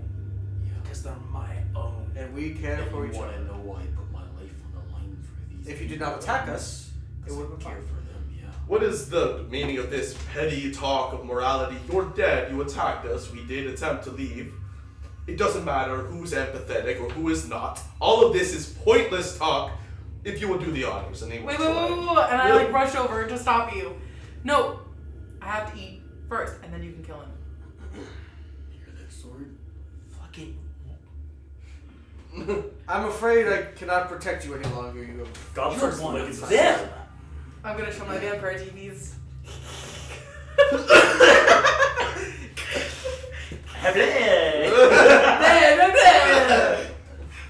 Yeah.
Because they're my own.
And we care
And
for
you
each
want to
other.
know why I put my life on the line for these
if you did not attack us, it would have been
Care
fine.
for them, yeah.
What is the meaning of this petty talk of morality? You're dead, you attacked us, we did attempt to leave. It doesn't matter who's empathetic or who is not. All of this is pointless talk if you will do the honors. And he
Wait,
walks
wait, wait,
away.
wait, wait, and I like rush over to stop you. No, I have to eat first, and then you can kill him.
Hear that sword?
Fucking.
I'm afraid I cannot protect you any longer. You have
God
You're
starts
one
licking
of
the
them.
I'm gonna show my vampire TVs.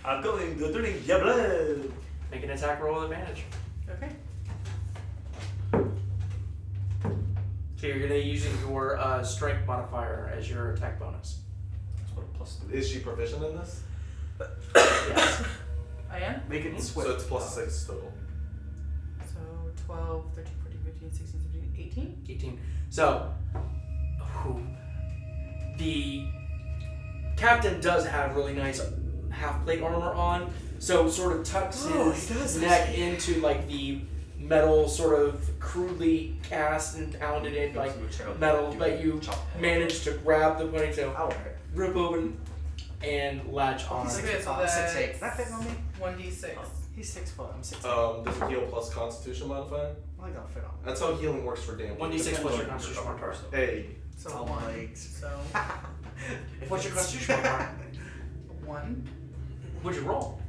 I'm going to drink your blood.
Make an attack roll with advantage.
Okay.
So you're gonna use your strength modifier as your attack bonus.
That's what a plus three.
Is she proficient in this?
Yes.
I am?
make it
So
swift.
it's plus 6 total.
So 12, 13, 14, 15, 16, 17, 18?
18. So, the captain does have really nice half plate armor on, so sort of tucks his neck into like the metal, sort of crudely cast and pounded in like metal, but you manage to grab the ponytail,
I'll wear it.
rip open, and latch on.
He's
Okay, so
6'8".
that's
6'8". That fit on me?
1d6.
He's 6 foot. I'm 6'8".
Does it heal plus Constitution modifier?
I think that'll fit on me.
That's how healing works for damage.
1d6 plus your constitution modifier.
Hey.
So
It's all
1.
legs.
So
What's your constitution modifier?
1.
What'd you roll?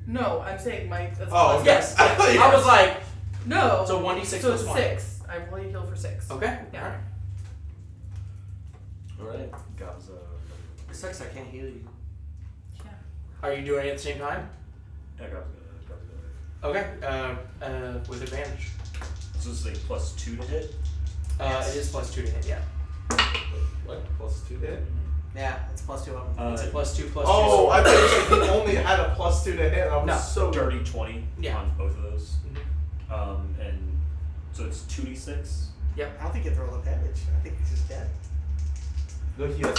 No, I'm saying my. That's
Oh,
plus
Yes.
I thought you
I was like,
No.
so 1d6
so
plus
it's
1.
6. I roll you heal for 6.
Okay.
Yeah.
Alright.
Alright.
Gob's
For 6, I can't heal you.
Yeah.
Are you doing it at the same time?
yeah, Gob's
Okay. With advantage.
So this is like plus 2 to hit.
It is plus 2 to hit. Yeah.
What? Plus 2 to hit?
Yeah, it's plus 2 up.
It's a plus 2 plus 2.
Oh,
so-
I thought you said he only had a plus 2 to hit. I was
No.
so
dirty 20
Yeah.
on both of those.
Mhm.
And so it's 2d6.
I don't think you throw the damage. I think he's just dead.
No, he has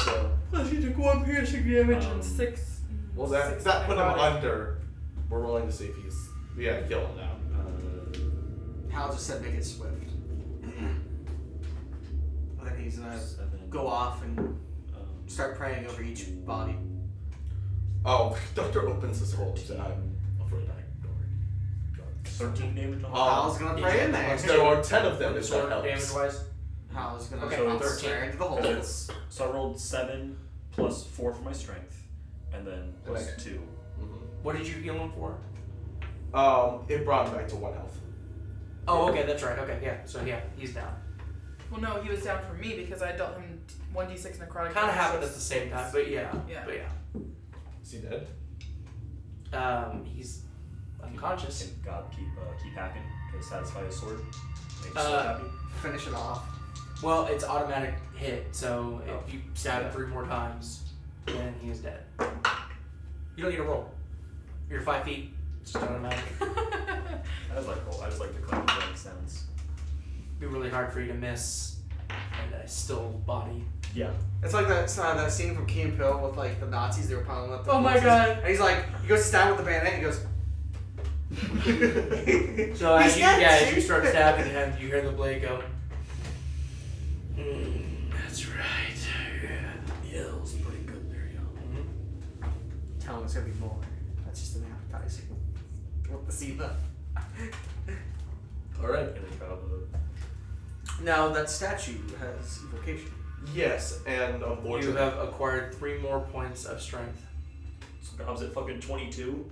Plus you took 1 piercing damage
Um,
and 6.
Well,
6
that put him
necrotic.
under. We're rolling to see if he's. Yeah, kill him now.
Hal just said make it swift. And then he's gonna
7.
go off and start praying over each body.
Oh, Doctor opens his hole. I'm afraid I.
13 damage on
Hal's gonna pray in there.
There are 10 of them. If
So
that
damage
helps.
wise.
Hal's gonna
Okay,
go
13.
into the hole.
So I rolled 7 plus 4 for my strength, and then plus
Okay.
2.
What did you heal him for?
It brought him back to 1 health.
Oh, okay, that's right. Okay, yeah. So yeah, he's down.
Well, no, he was down for me because I dealt him 1d6 necrotic.
Kind of happened at the same time, but yeah.
Yeah.
But
Is he dead?
yeah. He's unconscious.
Can God keep hacking to satisfy his sword? Make his sword happy?
Finish it off.
Well, it's automatic hit, so
Oh.
if you stab him 3 more times, then he is dead. You don't need to roll. You're 5 feet. It's just automatic.
I just like the clank sounds.
It'd be really hard for you to miss and a still body.
Yeah.
It's like that scene from Key and Peele with like the Nazis. They were piling up. The
Oh my
corpses.
God.
And he's like, he goes to stab with the bayonet. And he goes.
So as
He's
you,
dead,
as
see?
you start stabbing him, you hear the blade go. That's right.
Yeah, it was pretty good there, yeah.
Tell him it's gonna be more. That's just an appetizer. What the scene though.
Alright.
And then Gob,
Now that statue has evocation.
Yes, and
You
unfortunately.
have acquired 3 more points of strength.
so Gob's at fucking 22.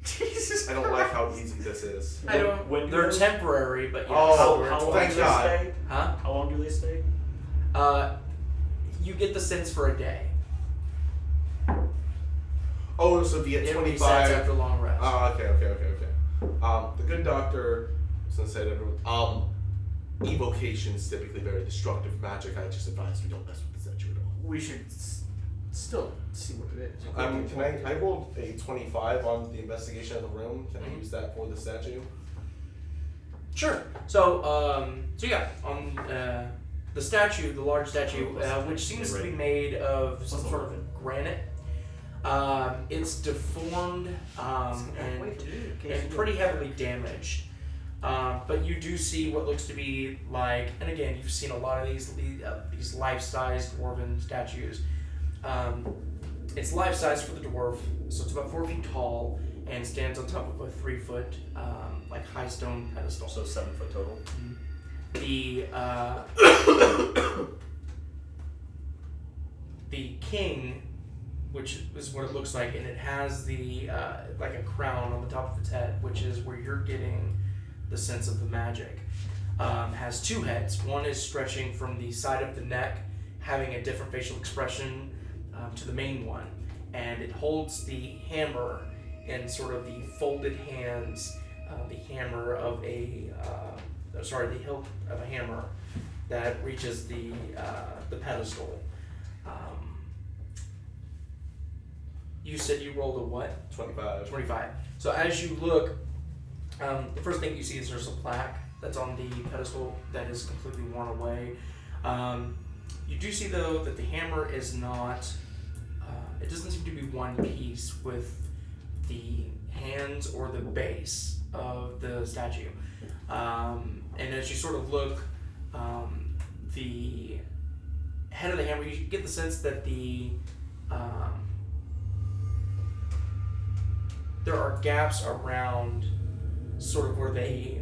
Jesus.
I don't like how easy this is.
I don't.
When do
They're
those-
temporary, but yes.
Oh,
they're
how long
thank
do they
God.
stay?
Huh?
How long do they stay?
You get the sense for a day.
Oh, so if you get
It
25.
resets after long rest.
Okay. The good doctor was gonna say to everyone, evocation is typically very destructive magic. I just advise we don't mess with the statue at all.
We should still see what it is.
Can I rolled a 25 on the investigation of the room. Can I use that for the statue?
Sure. So yeah, on the statue, the large statue, which seems to be made of some sort of granite, It's deformed and pretty heavily damaged. But you do see what looks to be like, and again, you've seen a lot of these life-sized dwarven statues. It's life-size for the dwarf, so it's about 4 feet tall and stands on top of a 3-foot like high stone pedestal.
So 7 foot total.
The the king, which is what it looks like, and it has the like a crown on the top of its head, which is where you're getting the sense of the magic. Has 2 heads. One is stretching from the side of the neck, having a different facial expression to the main one, and it holds the hammer in sort of the folded hands, the hammer of a the hilt of a hammer that reaches the pedestal. You said you rolled a what?
25.
25. So as you look, the first thing you see is there's a plaque that's on the pedestal that is completely worn away. You do see though that the hammer is not, it doesn't seem to be one piece with the hands or the base of the statue. And as you sort of look, the head of the hammer, you get the sense that there are gaps around sort of where the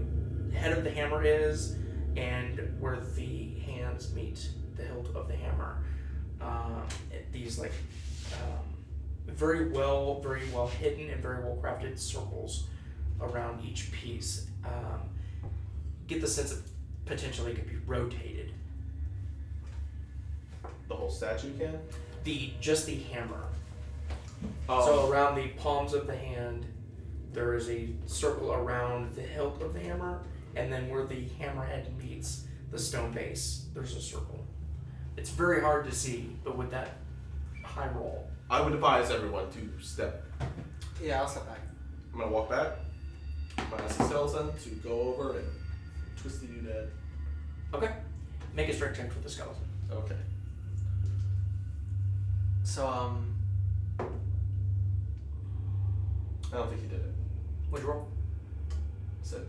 head of the hammer is and where the hands meet the hilt of the hammer. These like very well hidden and very well crafted circles around each piece. Get the sense that potentially it could be rotated.
The whole statue can?
Just the hammer.
Oh.
So around the palms of the hand, there is a circle around the hilt of the hammer, and then where the hammerhead meets the stone base, there's a circle. It's very hard to see, but with that high roll.
I would advise everyone to step.
Yeah, I'll step back.
I'm gonna walk back. I'm gonna ask the skeleton to go over and twist the doodad.
Okay. Make a strength check for the skeleton.
Okay.
So,
I don't think he did it.
What'd you roll?
6.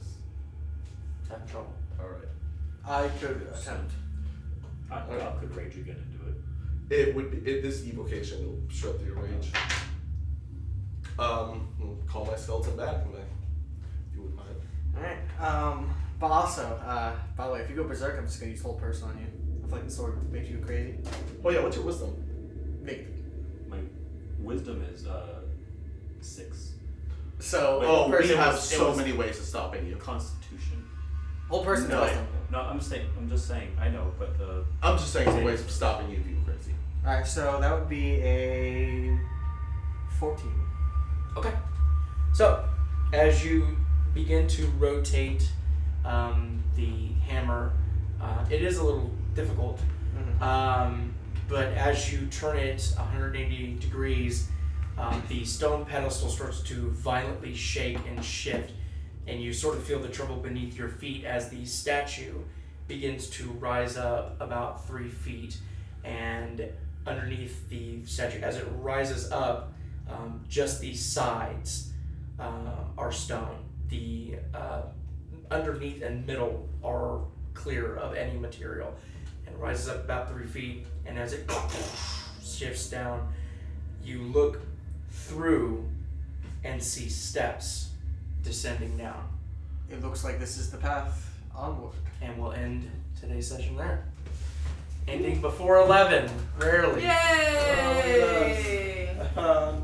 Having trouble.
Alright.
I could attempt.
I could rage again and do it.
It would be, this evocation will show up your rage. Call my skeleton back if you wouldn't mind.
Alright, but also, by the way, if you go berserk, I'm just gonna use whole person on you. I feel like the sword makes you crazy.
Oh yeah, what's your wisdom?
Make.
My wisdom is 6.
So,
Oh,
whole
we
person
have
was- it
so
was-
many ways of stopping you.
Constitution.
Whole person
No.
wisdom.
No, I'm just saying. I know, but the
I'm just saying the ways of stopping you if you were crazy.
Alright, so that would be a 14.
Okay. So, as you begin to rotate the hammer, it is a little difficult. But as you turn it 180 degrees, the stone pedestal starts to violently shake and shift, and you sort of feel the tremble beneath your feet as the statue begins to rise up about 3 feet, and underneath the statue, as it rises up, just the sides are stone. The underneath and middle are clear of any material, and rises up about 3 feet, and as it shifts down, you look through and see steps descending down.
It looks like this is the path onward.
And we'll end today's session there. Ending before 11, rarely.
Yay!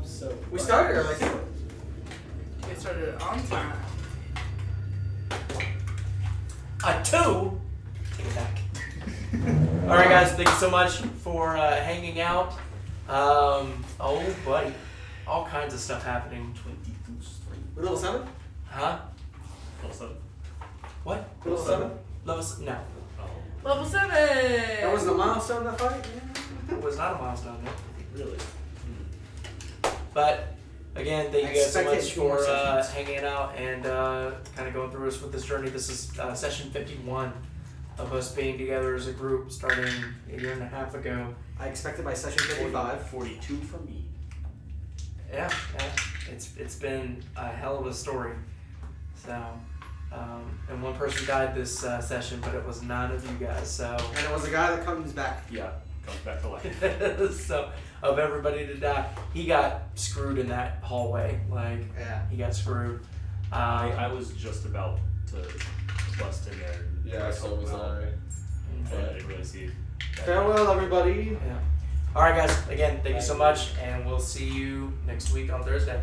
So
We started early.
Get started on time.
A 2? Take it back. Alright guys, thank you so much for hanging out. Oh buddy, all kinds of stuff happening.
22 strength.
We're level 7?
Huh?
Also,
What?
Level 7?
No.
Level 7!
That wasn't a milestone, that fight?
It was not a milestone, no.
really.
But again, thank you guys so
Expect it
much
to be more
for
sessions.
hanging out and kind of going through us with this journey. This is session 51 of us being together as a group starting a year and a half ago.
I expected by session 55.
42 for me.
yeah, it's been a hell of a story. So, and one person died this session, but it was none of you guys. So,
And it was a guy that comes back.
Yeah, comes back to life.
so of everybody to die, he got screwed in that hallway. Like,
Yeah.
he got screwed.
I was just about to bust in there. And
Yeah,
try
so
to
was
help him
I.
out, but I didn't really see. that.
Farewell, everybody.
Yeah. All right, guys. Again, thank you so much, and we'll see you next week on Thursday.